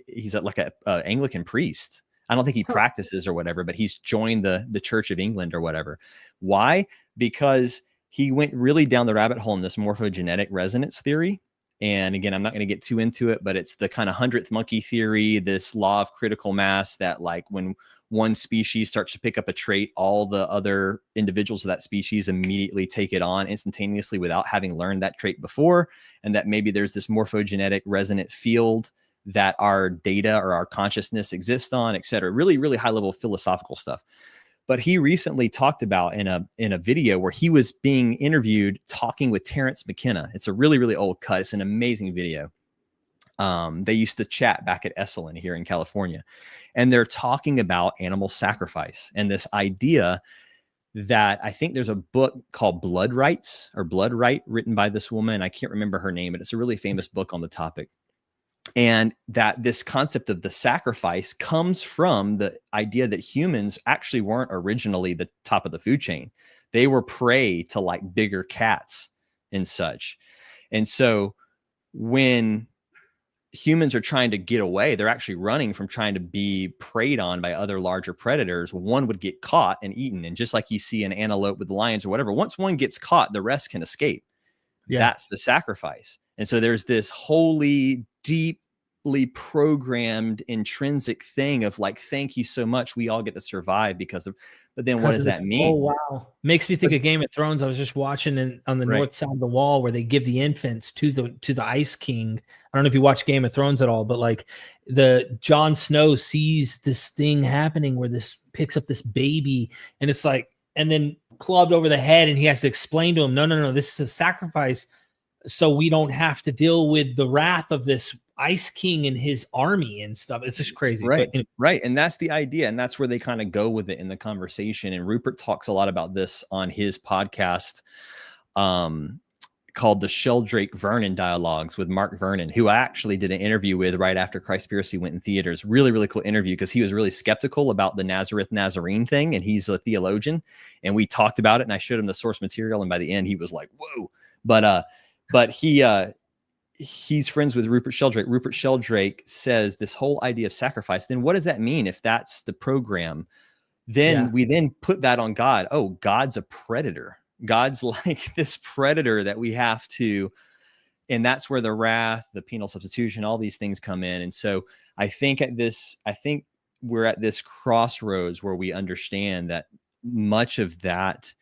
he's like a Anglican priest. I don't think he practices or whatever, but he's joined the Church of England or whatever. Why? Because he went really down the rabbit hole in this morphogenetic resonance theory. And again, I'm not going to get too into it, but it's the kind of 100th monkey theory, this law of critical mass, that like when one species starts to pick up a trait, all the other individuals of that species immediately take it on instantaneously without having learned that trait before. And that maybe there's this morphogenetic resonant field that our data or our consciousness exists on, et cetera. Really, really high level philosophical stuff. But he recently talked about in a video where he was being interviewed talking with Terrence McKenna. It's a really, really old cut. It's an amazing video. They used to chat back at Esalen here in California, and they're talking about animal sacrifice and this idea that I think there's a book called Blood Rites or Blood Rite written by this woman. I can't remember her name, but it's a really famous book on the topic. And that this concept of the sacrifice comes from the idea that humans actually weren't originally the top of the food chain. They were prey to like bigger cats and such. And so when humans are trying to get away, they're actually running from trying to be preyed on by other larger predators. One would get caught and eaten. And just like you see an antelope with lions or whatever, once one gets caught, the rest can escape. Yeah. That's the sacrifice. And so there's this holy, deeply programmed, intrinsic thing of like, thank you so much. We all get to survive because of, but then what does that mean? Oh, wow. Makes me think of Game of Thrones. I was just watching on the north side of the wall where they give the infants to the Ice King. I don't know if you watch Game of Thrones at all, but like the Jon Snow sees this thing happening where this picks up this baby and it's like, and then clubbed over the head, and he has to explain to him, no, this is a sacrifice so we don't have to deal with the wrath of this Ice King and his army and stuff. It's just crazy. Right. But, right. And that's the idea. And that's where they kind of go with it in the conversation. And Rupert talks a lot about this on his podcast called the Sheldrake Vernon Dialogues with Mark Vernon, who I actually did an interview with right after Christspiracy went in theaters. Really, really cool interview because he was really skeptical about the Nazareth Nazarene thing. And he's a theologian. And we talked about it and I showed him the source material. And by the end, he was like, whoa. But he's friends with Rupert Sheldrake. Rupert Sheldrake says this whole idea of sacrifice. Then what does that mean if that's the program? Then we then put that on God. Oh, God's a predator. God's like this predator that we have to, and that's where the wrath, the penal substitution, all these things come in. And so I think we're at this crossroads where we understand that much of that,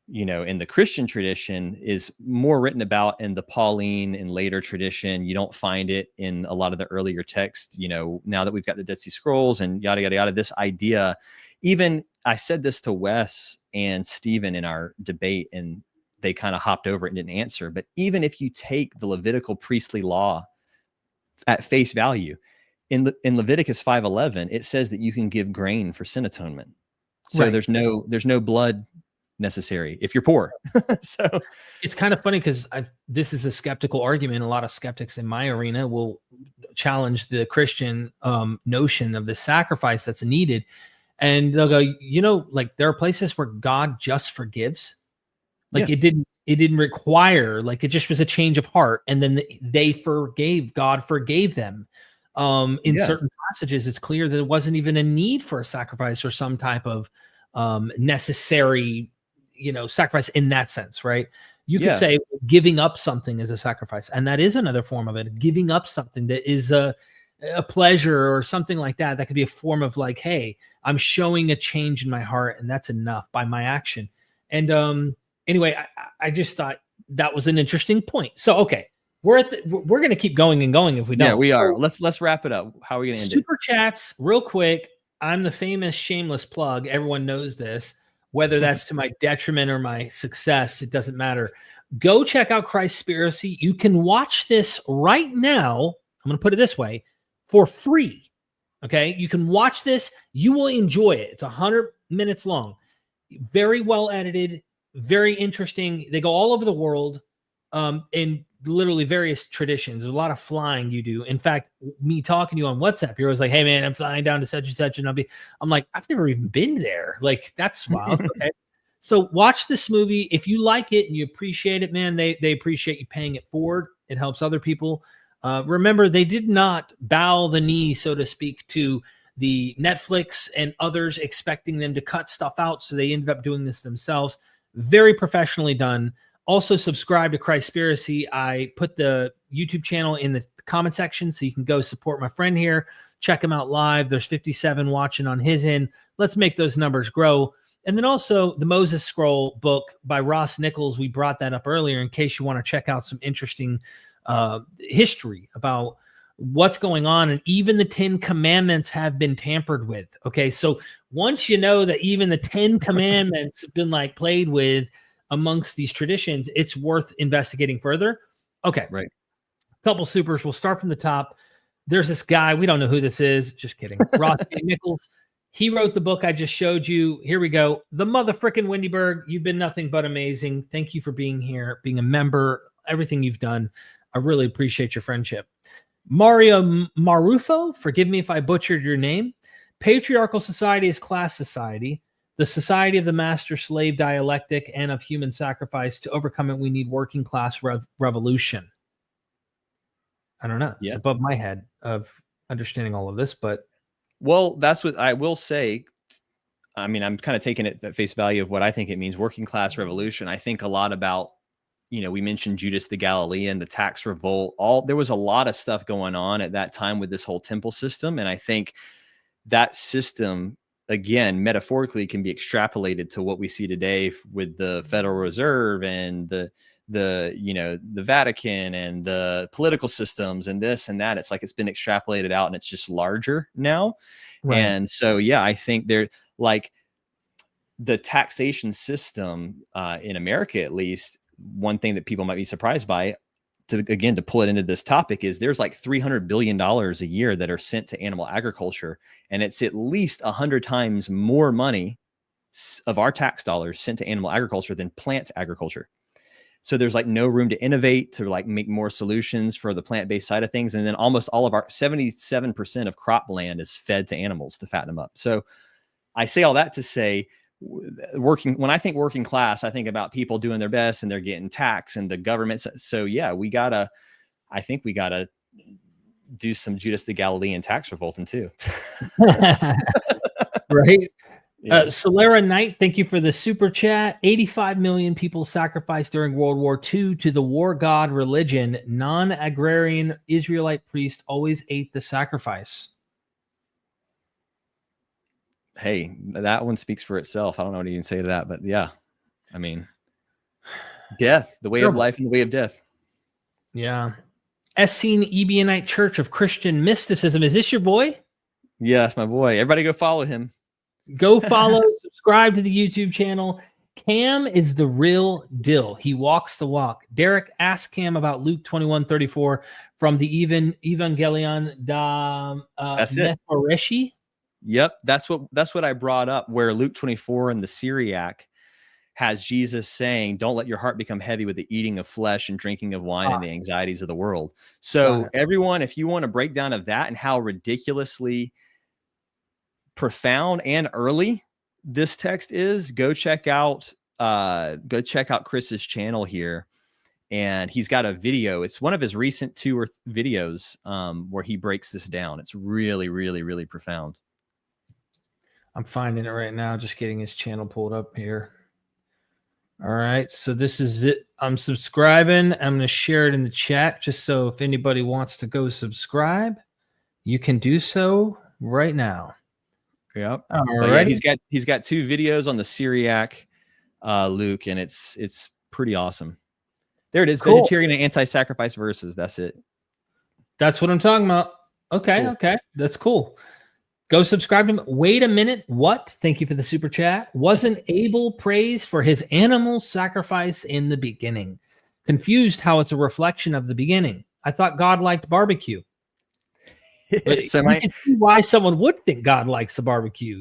you know, in the Christian tradition is more written about in the Pauline and later tradition. You don't find it in a lot of the earlier texts, you know, now that we've got the Dead Sea Scrolls and yada, yada, yada, this idea. Even I said this to Wes and Stephen in our debate and they kind of hopped over it and didn't answer. But even if you take the Levitical priestly law at face value, in Leviticus 5:11, it says that you can give grain for sin atonement. So there's no blood necessary if you're poor. So it's kind of funny because this is a skeptical argument. A lot of skeptics in my arena will challenge the Christian notion of the sacrifice that's needed. And they'll go, you know, like there are places where God just forgives. Like it didn't require, like it just was a change of heart. And then God forgave them. In certain passages, it's clear that there wasn't even a need for a sacrifice or some type of necessary, you know, sacrifice in that sense, right? You could say giving up something is a sacrifice. And that is another form of it. Giving up something that is a pleasure or something like that. That could be a form of like, hey, I'm showing a change in my heart and that's enough by my action. And anyway, I just thought that was an interesting point. So, okay, we're going to keep going and going if we don't. Yeah, we are. Let's wrap it up. How are we going to end it? Super chats real quick. I'm the famous shameless plug. Everyone knows this. Whether that's to my detriment or my success, it doesn't matter. Go check out Christspiracy. You can watch this right now. I'm going to put it this way, for free. Okay. You can watch this. You will enjoy it. It's 100 minutes long. Very well edited. Very interesting. They go all over the world in literally various traditions. There's a lot of flying you do. In fact, me talking to you on WhatsApp, you're always like, hey man, I'm flying down to such and such. And I'm like, I've never even been there. Like that's wild. Okay. So watch this movie. If you like it and you appreciate it, man, they appreciate you paying it forward. It helps other people. Remember, they did not bow the knee, so to speak, to the Netflix and others expecting them to cut stuff out. So they ended up doing this themselves. Very professionally done. Also subscribe to Christspiracy. I put the YouTube channel in the comment section so you can go support my friend here. Check him out live. There's 57 watching on his end. Let's make those numbers grow. And then also the Moses Scroll book by Ross Nichols. We brought that up earlier in case you want to check out some interesting history about what's going on. And even the 10 Commandments have been tampered with. Okay, so once you know that even the 10 Commandments have been like played with amongst these traditions, it's worth investigating further. Okay, right. Couple supers. We'll start from the top. There's this guy. We don't know who this is. Just kidding. Ross Nichols. He wrote the book I just showed you. Here we go. The mother frickin' Wendyberg. You've been nothing but amazing. Thank you for being here, being a member, everything you've done. I really appreciate your friendship. Mario Marufo. Forgive me if I butchered your name. Patriarchal society is class society. The society of the master-slave dialectic and of human sacrifice. To overcome it, we need working class revolution. I don't know. It's above my head of understanding all of this, but. Well, that's what I will say. I mean, I'm kind of taking it at face value of what I think it means. Working class revolution. I think a lot about, we mentioned Judas the Galilean, the tax revolt. There was a lot of stuff going on at that time with this whole temple system. And I think that system, again, metaphorically can be extrapolated to what we see today with the Federal Reserve and the Vatican and the political systems and this and that. It's like it's been extrapolated out and it's just larger now. Right. And so, I think they're like the taxation system in America, at least. One thing that people might be surprised by, to pull it into this topic, is there's like $300 billion a year that are sent to animal agriculture. And it's at least 100 times more money of our tax dollars sent to animal agriculture than plant agriculture. So there's like no room to innovate, to like make more solutions for the plant-based side of things. And then almost all of our 77% of cropland is fed to animals to fatten them up. So I say all that to say, when I think working class, I think about people doing their best and they're getting taxed and the government. So I think we gotta do some Judas the Galilean tax revolting too. Right. Solera Knight, thank you for the super chat. 85 million people sacrificed during World War II to the war god religion. Non-agrarian Israelite priests always ate the sacrifice. Hey, that one speaks for itself. I don't know what you can say to that, but yeah, I mean, death, the way of life and the way of death. Yeah. Essene Ebionite Church of Christian Mysticism. Is this your boy? Yeah, that's my boy. Everybody go follow him. Go follow, subscribe to the YouTube channel. Cam is the real deal. He walks the walk. Derek, ask Cam about Luke 21:34 from the Evangelion da Nephareshi. Yep, that's what I brought up, where Luke 24 in the Syriac has Jesus saying, don't let your heart become heavy with the eating of flesh and drinking of wine and the anxieties of the world. So everyone, if you want a breakdown of that and how ridiculously profound and early this text is, go check out Chris's channel here. And he's got a video. It's one of his recent 2 videos where he breaks this down. It's really, really, really profound. I'm finding it right now, just getting his channel pulled up here. All right, so this is it. I'm subscribing. I'm going to share it in the chat just so if anybody wants to go subscribe, you can do so right now. Yep. All right. Yeah, he's got 2 videos on the Syriac, Luke, and it's pretty awesome. There it is. Cool. Vegetarian and anti-sacrifice verses. That's it. That's what I'm talking about. Okay. Cool. Okay. That's cool. Go subscribe to him. Wait a minute. What? Thank you for the super chat. Wasn't Abel praised for his animal sacrifice in the beginning? Confused how it's a reflection of the beginning. I thought God liked barbecue. So you can see why someone would think God likes the barbecue,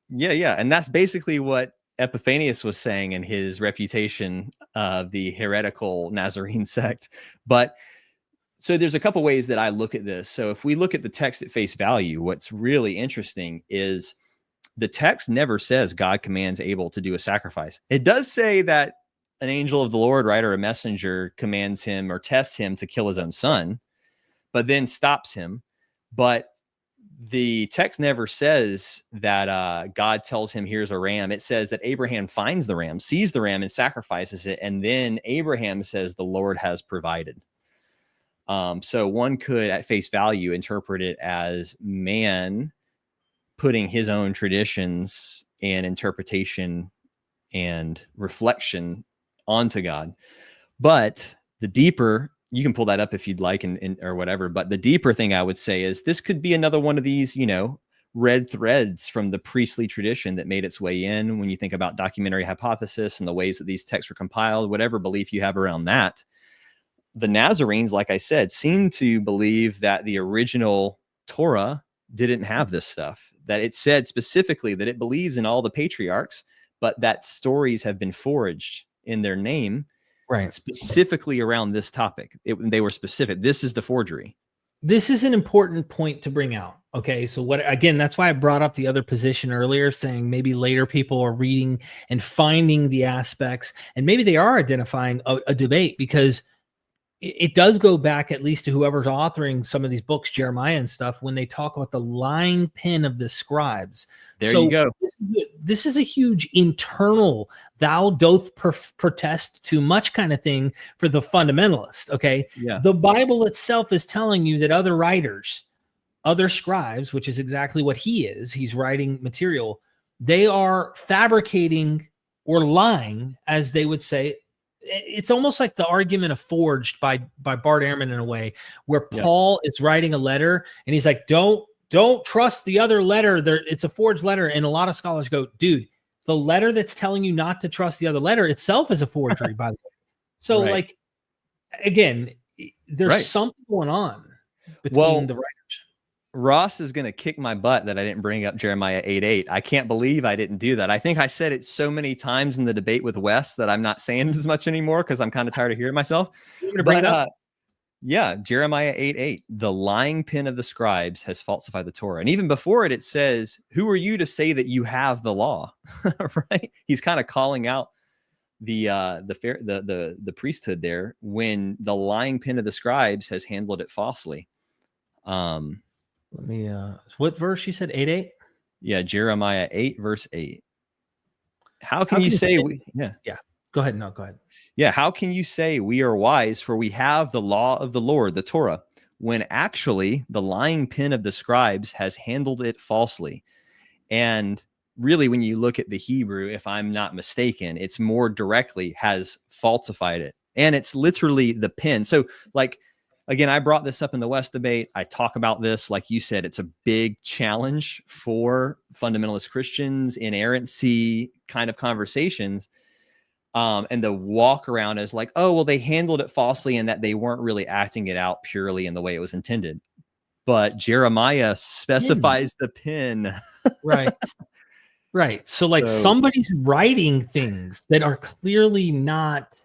Yeah. And that's basically what Epiphanius was saying in his refutation of the heretical Nazarene sect. But so there's a couple ways that I look at this. So if we look at the text at face value, what's really interesting is the text never says God commands Abel to do a sacrifice. It does say that an angel of the Lord, right, or a messenger commands him or tests him to kill his own son, but then stops him. But the text never says that God tells him, here's a ram. It says that Abraham finds the ram, sees the ram, and sacrifices it. And then Abraham says the Lord has provided. So one could, at face value, interpret it as man putting his own traditions and interpretation and reflection onto God. But the deeper, you can pull that up if you'd like and or whatever, but the deeper thing I would say is this could be another one of these, red threads from the priestly tradition that made its way in. When you think about documentary hypothesis and the ways that these texts were compiled, whatever belief you have around that, the Nazarenes, like I said, seem to believe that the original Torah didn't have this stuff, that it said specifically that it believes in all the patriarchs, but that stories have been forged in their name, right, specifically around this topic. They were specific. This is the forgery. This is an important point to bring out. Okay, so again, that's why I brought up the other position earlier, saying maybe later people are reading and finding the aspects, and maybe they are identifying a debate, because it does go back at least to whoever's authoring some of these books, Jeremiah and stuff, when they talk about the lying pen of the scribes. There you go. This is a huge internal thou doth protest too much kind of thing for the fundamentalist. Okay. Yeah. The Bible itself is telling you that other writers, other scribes, which is exactly what he is, he's writing material, they are fabricating or lying, as they would say. It's almost like the argument of forged by Bart Ehrman in a way, where Paul is writing a letter and he's like, don't trust the other letter. It's a forged letter. And a lot of scholars go, dude, the letter that's telling you not to trust the other letter itself is a forgery, by the way. So like, again, there's something going on between the writers. Ross is going to kick my butt that I didn't bring up Jeremiah 8:8. I can't believe I didn't do that. I think I said it so many times in the debate with Wes that I'm not saying it as much anymore because I'm kind of tired of hearing myself. Yeah, Jeremiah 8:8. The lying pen of the scribes has falsified the Torah. And even before it, it says, who are you to say that you have the law? Right? He's kind of calling out the priesthood there when the lying pen of the scribes has handled it falsely. Let me, what verse you said? 8:8? Yeah, Jeremiah 8, verse 8. How can you say yeah. Go ahead. No, go ahead. Yeah, how can you say we are wise, for we have the law of the Lord, the Torah, when actually the lying pen of the scribes has handled it falsely? And really, when you look at the Hebrew, if I'm not mistaken, it's more directly has falsified it. And it's literally the pen. So like, again, I brought this up in the West debate. I talk about this, like you said, it's a big challenge for fundamentalist Christians, inerrancy kind of conversations. And the walk around is like, oh, well, they handled it falsely and that they weren't really acting it out purely in the way it was intended. But Jeremiah specifies the pen. Right. Right. So like somebody's writing things that are clearly not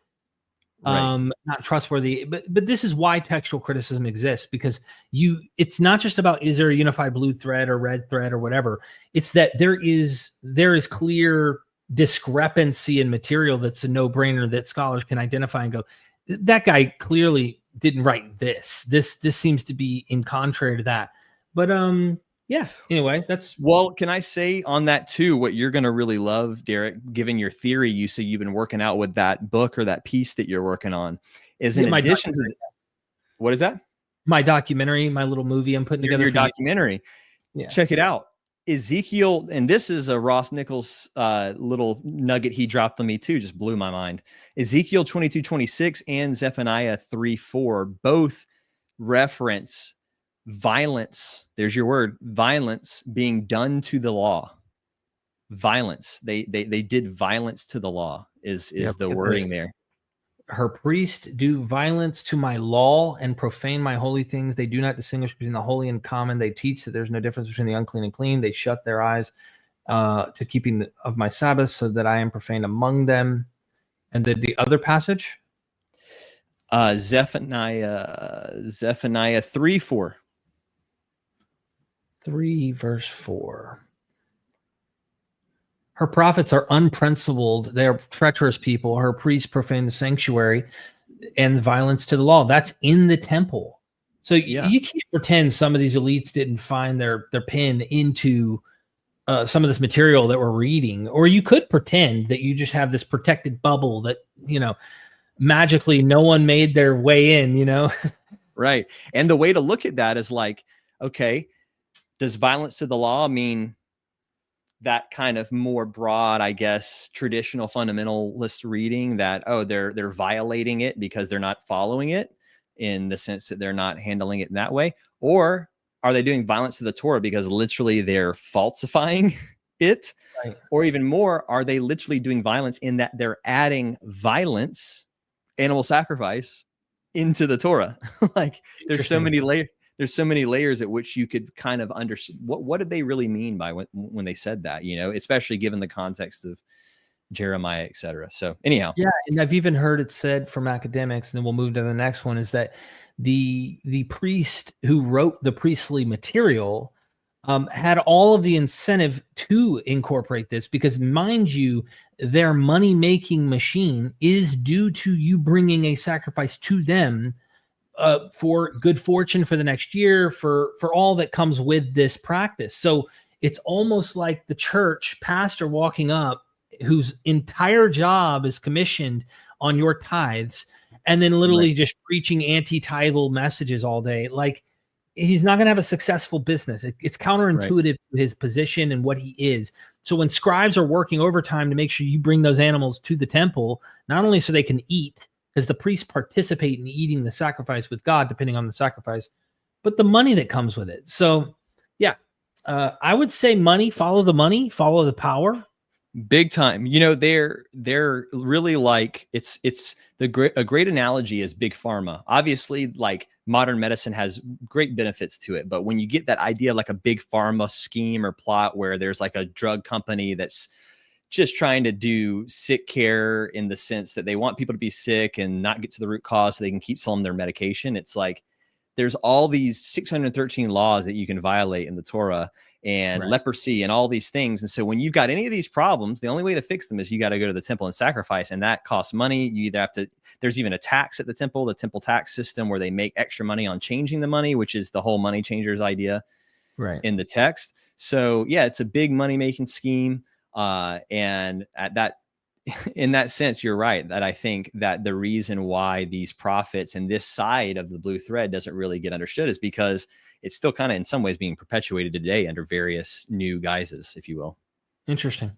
not trustworthy, but this is why textual criticism exists, because it's not just about, is there a unified blue thread or red thread or whatever. It's that there is clear discrepancy in material that's a no-brainer that scholars can identify and go, that guy clearly didn't write this. This seems to be in contrary to that. But yeah, anyway, well, can I say on that too, what you're going to really love, Derek, given your theory, you say you've been working out with that book or that piece that you're working on, is in addition to what is that? My documentary, my little movie I'm putting together. Your documentary. Yeah. Check it out. Ezekiel, and this is a Ross Nichols little nugget he dropped on me too, just blew my mind. Ezekiel 22:26 and Zephaniah 3:4 both reference violence. There's your word, violence being done to the law. Violence. They did violence to the law is the wording there. Her priests do violence to my law and profane my holy things. They do not distinguish between the holy and common. They teach that there's no difference between the unclean and clean. They shut their eyes to keeping of my Sabbath, so that I am profaned among them. And then the other passage? Zephaniah 3:4. 3 verse 4. Her prophets are unprincipled. They are treacherous people. Her priests profane the sanctuary and violence to the law. That's in the temple. So you can't pretend some of these elites didn't find their pin into some of this material that we're reading, or you could pretend that you just have this protected bubble that, magically no one made their way in, Right. And the way to look at that is like, okay, does violence to the law mean that kind of more broad, I guess, traditional fundamentalist reading that, oh, they're violating it because they're not following it, in the sense that they're not handling it in that way? Or are they doing violence to the Torah because literally they're falsifying it? Right. Or even more, are they literally doing violence in that they're adding violence, animal sacrifice, into the Torah? Like there's so many layers at which you could kind of understand what did they really mean by when they said that, especially given the context of Jeremiah, etc. So anyhow. Yeah. And I've even heard it said from academics, and then we'll move to the next one, is that the priest who wrote the priestly material had all of the incentive to incorporate this, because, mind you, their money-making machine is due to you bringing a sacrifice to them for good fortune for the next year, for all that comes with this practice. So it's almost like the church pastor walking up, whose entire job is commissioned on your tithes, and then literally just preaching anti-tithal messages all day. Like, he's not going to have a successful business. It's counterintuitive to his position and what he is. So when scribes are working overtime to make sure you bring those animals to the temple, not only so they can eat, because the priests participate in eating the sacrifice with God, depending on the sacrifice, but the money that comes with it. So yeah, I would say money, follow the power. Big time. They're really like, it's a great analogy is big pharma. Obviously, like, modern medicine has great benefits to it, but when you get that idea like a big pharma scheme or plot where there's like a drug company that's just trying to do sick care in the sense that they want people to be sick and not get to the root cause so they can keep selling their medication, it's like there's all these 613 laws that you can violate in the Torah, and leprosy and all these things. And so when you've got any of these problems, the only way to fix them is you got to go to the temple and sacrifice. And that costs money. You either have to, there's even a tax at the temple tax system, where they make extra money on changing the money, which is the whole money changers idea in the text. So yeah, it's a big money-making scheme. And at that, in that sense, you're right, that I think that the reason why these prophets and this side of the blue thread doesn't really get understood is because it's still kind of in some ways being perpetuated today under various new guises, if you will. Interesting.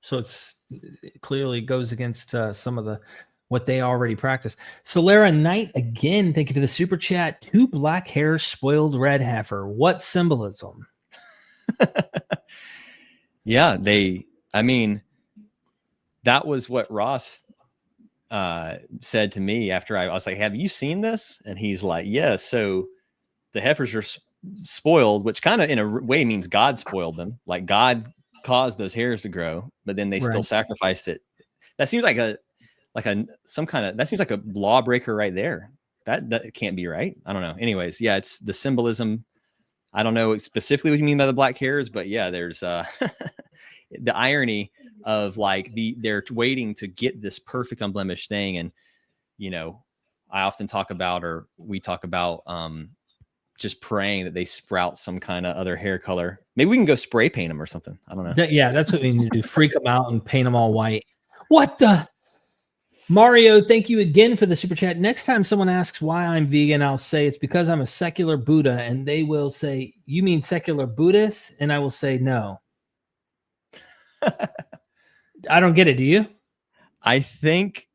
So it clearly goes against some of what they already practice. Solera Knight, again, thank you for the super chat. 2 black hairs, spoiled red heifer. What symbolism? Yeah, that was what Ross said to me after I was like, have you seen this? And he's like, yeah. So the heifers are spoiled, which kind of in a way means God spoiled them. Like, God caused those hairs to grow, but then they still sacrificed it. That seems like that seems like a lawbreaker right there. That can't be right. I don't know. Anyways, yeah, it's the symbolism. I don't know specifically what you mean by the black hairs, but yeah, there's the irony of like they're waiting to get this perfect unblemished thing. And, I often talk about, or we talk about, just praying that they sprout some kind of other hair color. Maybe we can go spray paint them or something. I don't know. Yeah, that's what we need to do. Freak them out and paint them all white. What the? Mario, thank you again for the super chat. Next time someone asks why I'm vegan, I'll say it's because I'm a secular Buddha, and they will say, you mean secular Buddhist? And I will say, no. I don't get it. Do you? I think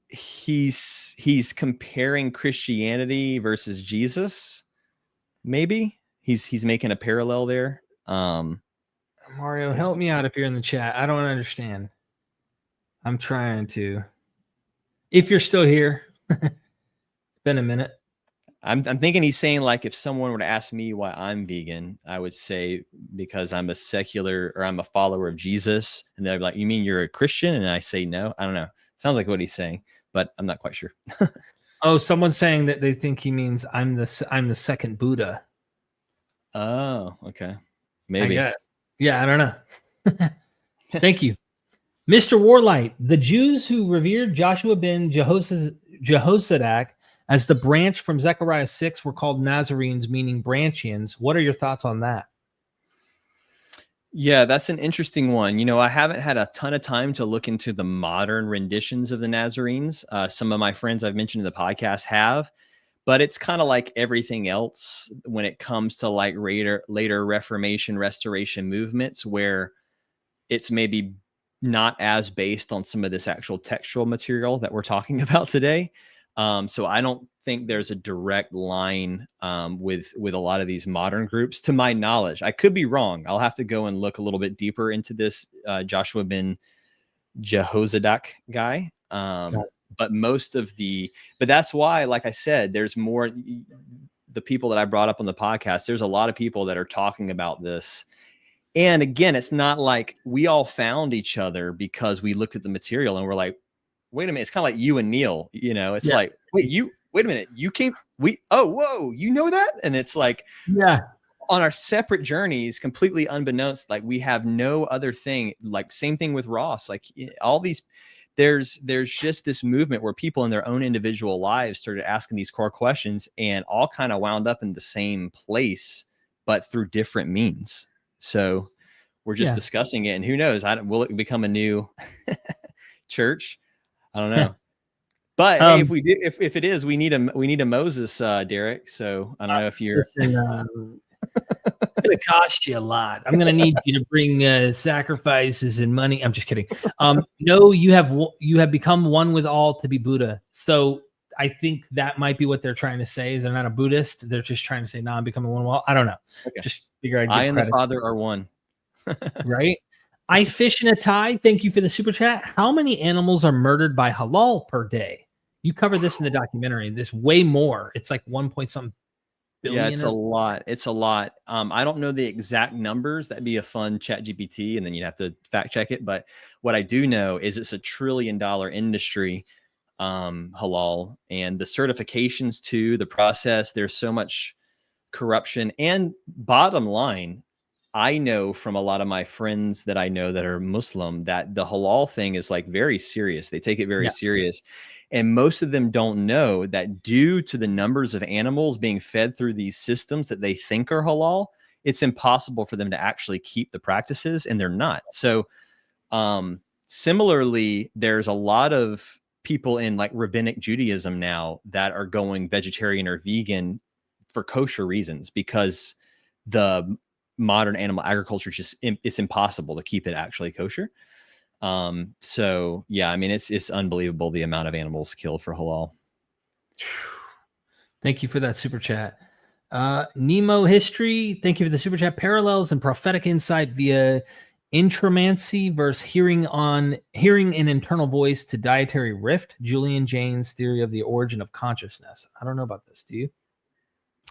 he's comparing Christianity versus Jesus. Maybe he's making a parallel there. Mario, help me out if you're in the chat. I don't understand. I'm trying to. If you're still here, it's been a minute. I'm thinking he's saying, like, if someone were to ask me why I'm vegan, I would say because I'm a secular, or I'm a follower of Jesus. And they're like, you mean you're a Christian? And I say, no, I don't know. Sounds like what he's saying, but I'm not quite sure. Oh, someone's saying that they think he means I'm the second Buddha. Oh, okay. Maybe. I guess. Yeah, I don't know. Thank you. Mr. Warlight, the Jews who revered Joshua ben Jehozadak As the branch from Zechariah 6 were called Nazarenes, meaning branchians. What are your thoughts on that? Yeah, that's an interesting one. I haven't had a ton of time to look into the modern renditions of the Nazarenes. Some of my friends I've mentioned in the podcast have, but it's kind of like everything else when it comes to like later Reformation, Restoration movements, where it's maybe not as based on some of this actual textual material that we're talking about today. So I don't think there's a direct line with a lot of these modern groups, to my knowledge. I could be wrong. I'll have to go and look a little bit deeper into this Joshua ben Jehozadak guy. But that's why, like I said, there's more. The people that I brought up on the podcast, there's a lot of people that are talking about this. And again, it's not like we all found each other because we looked at the material and we're like, wait a minute. It's kind of like you and Neil, it's like, wait a minute. You came, whoa, you know that? And it's like, yeah, on our separate journeys, completely unbeknownst, like we have no other thing, like same thing with Ross, like all these, there's just this movement where people in their own individual lives started asking these core questions and all kind of wound up in the same place, but through different means. So we're just discussing it, and who knows, will it become a new church? I don't know. But hey, if it is, we need a Moses, Derek. So I don't know if you're. Listen, it's going to cost you a lot. I'm going to need you to bring sacrifices and money. I'm just kidding. No, you have become one with all to be Buddha. So I think that might be what they're trying to say. Is they're not a Buddhist. They're just trying to say, no, I'm becoming one with all. I don't know. Okay. Just figure I and the Father are one. Right. I fish in a tie. Thank you for the super chat. How many animals are murdered by halal per day? You cover this in the documentary. There's way more. It's like 1 point something billion. Yeah, it's a lot. It's a lot. I don't know the exact numbers. That'd be a fun chat GPT, and then you'd have to fact check it. But what I do know is it's $1 trillion industry, halal, and the certifications too, the process, there's so much corruption. And bottom line, I know from a lot of my friends that I know that are Muslim that the halal thing is like very serious. They take it very serious. And most of them don't know that due to the numbers of animals being fed through these systems that they think are halal, it's impossible for them to actually keep the practices, and they're not. So similarly, there's a lot of people in like rabbinic Judaism now that are going vegetarian or vegan for kosher reasons, because the modern animal agriculture it's impossible to keep it actually kosher. So yeah, I mean, it's unbelievable the amount of animals killed for halal. Thank you for that super chat. Nemo History, thank you for the super chat. Parallels and prophetic insight via intramancy versus hearing an internal voice to dietary rift. Julian Jaynes' theory of the origin of consciousness. I don't know about this. Do you?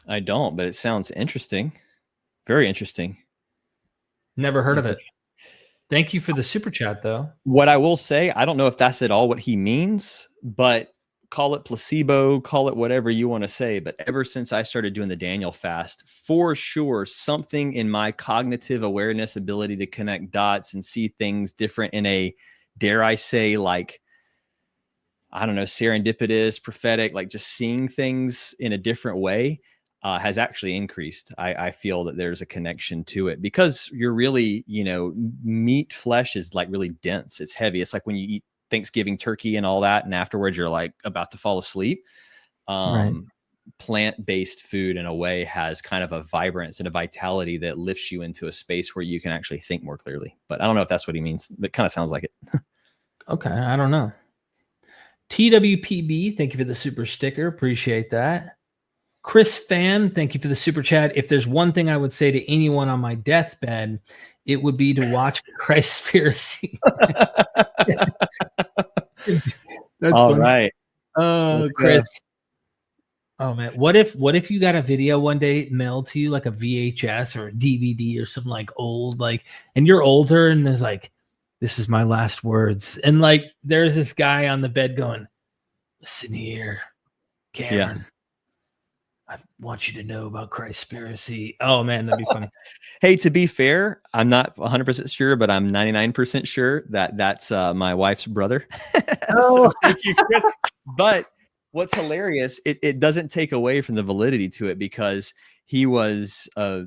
I don't, but it sounds interesting. Very interesting. Never heard of it. Thank you for the super chat, though. What I will say, I don't know if that's at all what he means, but call it placebo, call it whatever you want to say. But ever since I started doing the Daniel fast, for sure, something in my cognitive awareness, ability to connect dots and see things different in a, dare I say, like, I don't know, serendipitous, prophetic, like just seeing things in a different way, has actually increased. I feel that there's a connection to it because you're really, meat flesh is like really dense. It's heavy. It's like when you eat Thanksgiving turkey and all that, and afterwards you're like about to fall asleep. Right. Plant-based food in a way has kind of a vibrance and a vitality that lifts you into a space where you can actually think more clearly. But I don't know if that's what he means. It kind of sounds like it. Okay. I don't know. TWPB, thank you for the super sticker. Appreciate that. Chris Pham, thank you for the super chat. If there's one thing I would say to anyone on my deathbed, it would be to watch Christspiracy. That's all funny. right. Oh, Chris. Oh man, what if you got a video one day mailed to you, like a VHS or a DVD or something like old, like, and you're older and there's like, this is my last words, and like there's this guy on the bed going, listen here, Cameron. I want you to know about Christspiracy. Oh man, that'd be funny. Hey, to be fair, I'm not 100% sure, but I'm 99% sure that that's my wife's brother. Oh. So thank you, Chris. But what's hilarious, it doesn't take away from the validity to it, because he was a,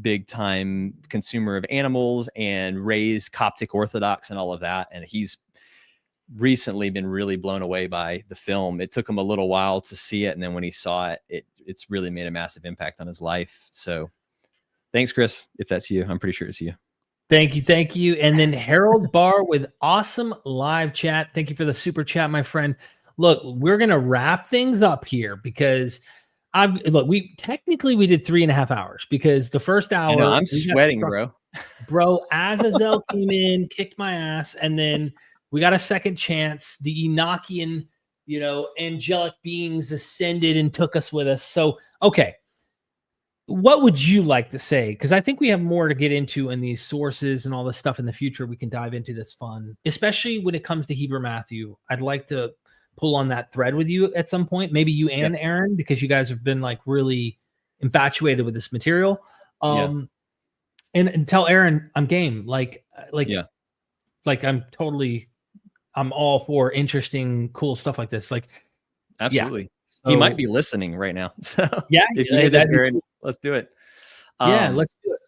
big time consumer of animals and raised Coptic Orthodox and all of that. And he's recently been really blown away by the film. It took him a little while to see it. And then when he saw it, it's really made a massive impact on his life. So thanks, Chris. If that's you, I'm pretty sure it's you. Thank you. Thank you. And then Harold Barr with awesome live chat. Thank you for the super chat, my friend. Look, we're going to wrap things up here because we did 3.5 hours because the first hour I'm sweating, bro. Azazel came in, kicked my ass. And then we got a second chance. The Enochian, angelic beings ascended and took us with us. So, okay. What would you like to say? Because I think we have more to get into in these sources and all this stuff in the future. We can dive into this fun, especially when it comes to Hebrew Matthew. I'd like to pull on that thread with you at some point. Maybe you and Aaron, because you guys have been like really infatuated with this material. And tell Aaron I'm game. I'm all for interesting, cool stuff like this. Like, absolutely. So, he might be listening right now. So if you hear this, Aaron, let's do it. Let's do it.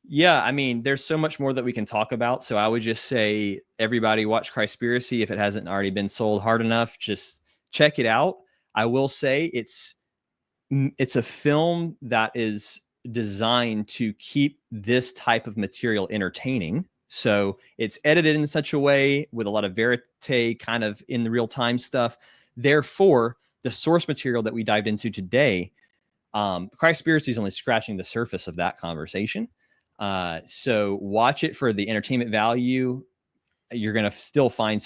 Yeah, I mean, there's so much more that we can talk about. So I would just say, everybody watch Christspiracy. If it hasn't already been sold hard enough, just check it out. I will say it's a film that is designed to keep this type of material entertaining. So it's edited in such a way with a lot of verite, kind of in the real time stuff. Therefore, the source material that we dived into today, Christspiracy is only scratching the surface of that conversation. So watch it for the entertainment value. You're going to still learn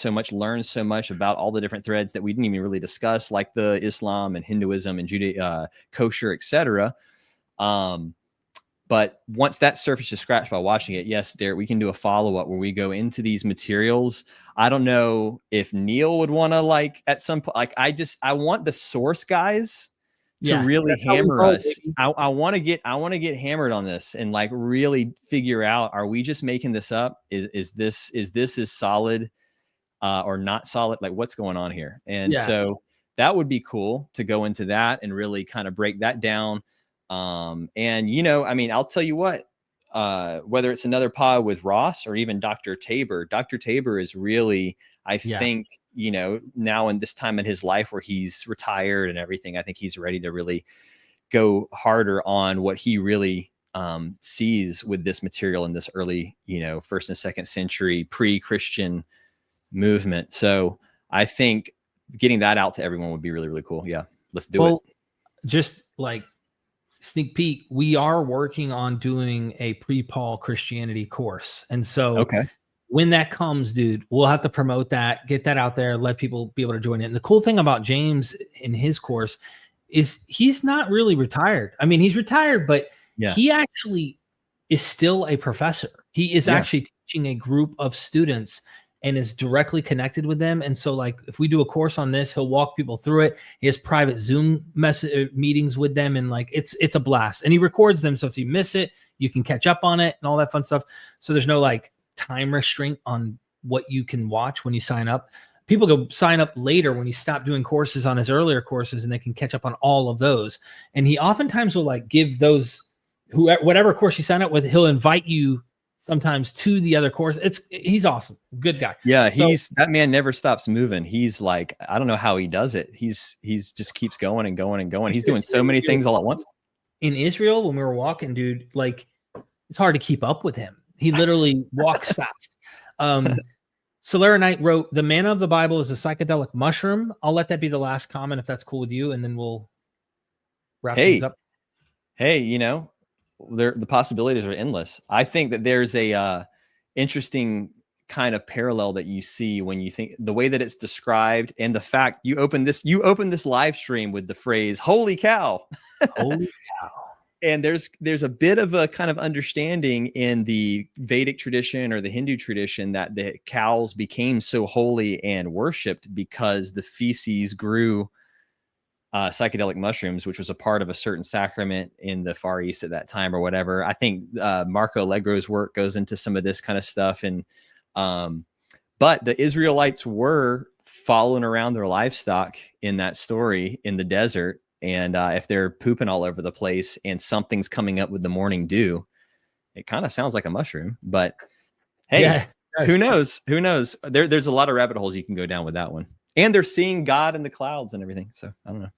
so much about all the different threads that we didn't even really discuss, like the Islam and Hinduism and kosher, etc. But once that surface is scratched by watching it, yes, Derek, we can do a follow-up where we go into these materials. I don't know if Neil would want to at some point, I want the source guys to really hammer us. I want to get hammered on this and really figure out, are we just making this up? Is this as solid or not solid? Like, what's going on here? And so that would be cool to go into that and really kind of break that down. I'll tell you what, whether it's another pod with Ross or even Dr. Tabor is really, I think, now in this time in his life where he's retired and everything, I think he's ready to really go harder on what he really sees with this material in this early, first and second century pre-Christian movement. So I think getting that out to everyone would be really, really cool. Yeah, let's do it. Just sneak peek, we are working on doing a pre-Paul Christianity course. And so when that comes, dude, we'll have to promote that, get that out there, let people be able to join it. And the cool thing about James in his course is he's not really retired. I mean, he's retired, but he actually is still a professor. He is actually teaching a group of students and is directly connected with them. And so if we do a course on this, he'll walk people through it. He has private Zoom meetings with them. And it's a blast, and he records them. So if you miss it, you can catch up on it and all that fun stuff. So there's no time restraint on what you can watch when you sign up. People go sign up later when he stopped doing courses on his earlier courses, and they can catch up on all of those. And he oftentimes will give those, whatever course you sign up with, he'll invite you sometimes to the other course. He's awesome. Good guy. Yeah. That man never stops moving. He's I don't know how he does it. He's just keeps going and going and going. He's doing so many things all at once. In Israel, when we were walking, dude, it's hard to keep up with him. He literally walks fast. Solera Knight wrote, the manna of the Bible is a psychedelic mushroom. I'll let that be the last comment if that's cool with you, and then we'll wrap things up. Hey, the possibilities are endless. I think that there's a interesting kind of parallel that you see when you think the way that it's described, and the fact you open this live stream with the phrase "Holy cow!" Holy cow! And there's a bit of a kind of understanding in the Vedic tradition or the Hindu tradition that the cows became so holy and worshipped because the feces grew psychedelic mushrooms, which was a part of a certain sacrament in the Far East at that time or whatever. I think Marco Allegro's work goes into some of this kind of stuff. And But the Israelites were following around their livestock in that story in the desert. And if they're pooping all over the place and something's coming up with the morning dew, it kind of sounds like a mushroom. But hey, Yeah, who knows? Who knows? There's a lot of rabbit holes you can go down with that one. And they're seeing God in the clouds and everything. So I don't know.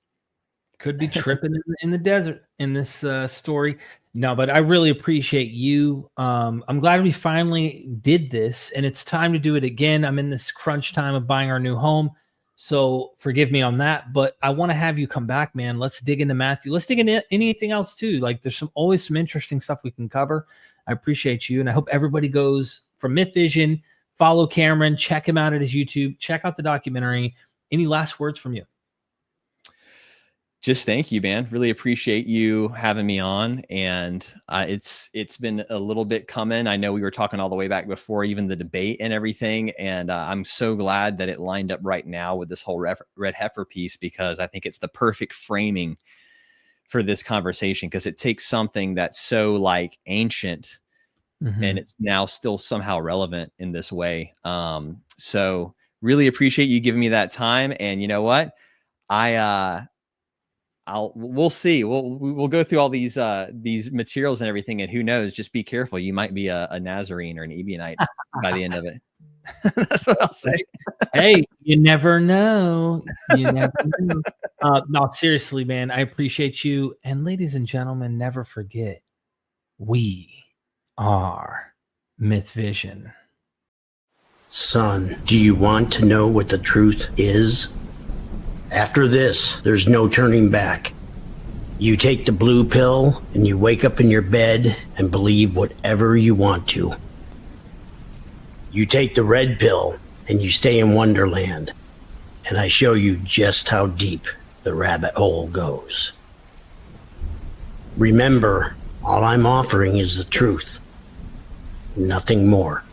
Could be tripping in the desert in this story. No, but I really appreciate you. I'm glad we finally did this, and it's time to do it again. I'm in this crunch time of buying our new home, so forgive me on that. But I want to have you come back, man. Let's dig into Matthew. Let's dig into anything else too. Like there's always some interesting stuff we can cover. I appreciate you, and I hope everybody goes from MythVision. Follow Kameron, check him out at his YouTube, check out the documentary. Any last words from you? Just thank you, man. Really appreciate you having me on. And it's been a little bit coming. I know we were talking all the way back before even the debate and everything. And I'm so glad that it lined up right now with this whole red heifer piece, because I think it's the perfect framing for this conversation, because it takes something that's so like ancient and it's now still somehow relevant in this way. So really appreciate you giving me that time. And you know what? We'll see. We'll go through all these materials and everything, and who knows, just be careful. You might be a Nazarene or an Ebionite by the end of it. That's what I'll say. Hey, you never know. You never know. No, seriously, man, I appreciate you. And ladies and gentlemen, never forget, we are MythVision. Son, do you want to know what the truth is? After this, there's no turning back. You take the blue pill and you wake up in your bed and believe whatever you want to. You take the red pill and you stay in Wonderland, and I show you just how deep the rabbit hole goes. Remember, all I'm offering is the truth, nothing more.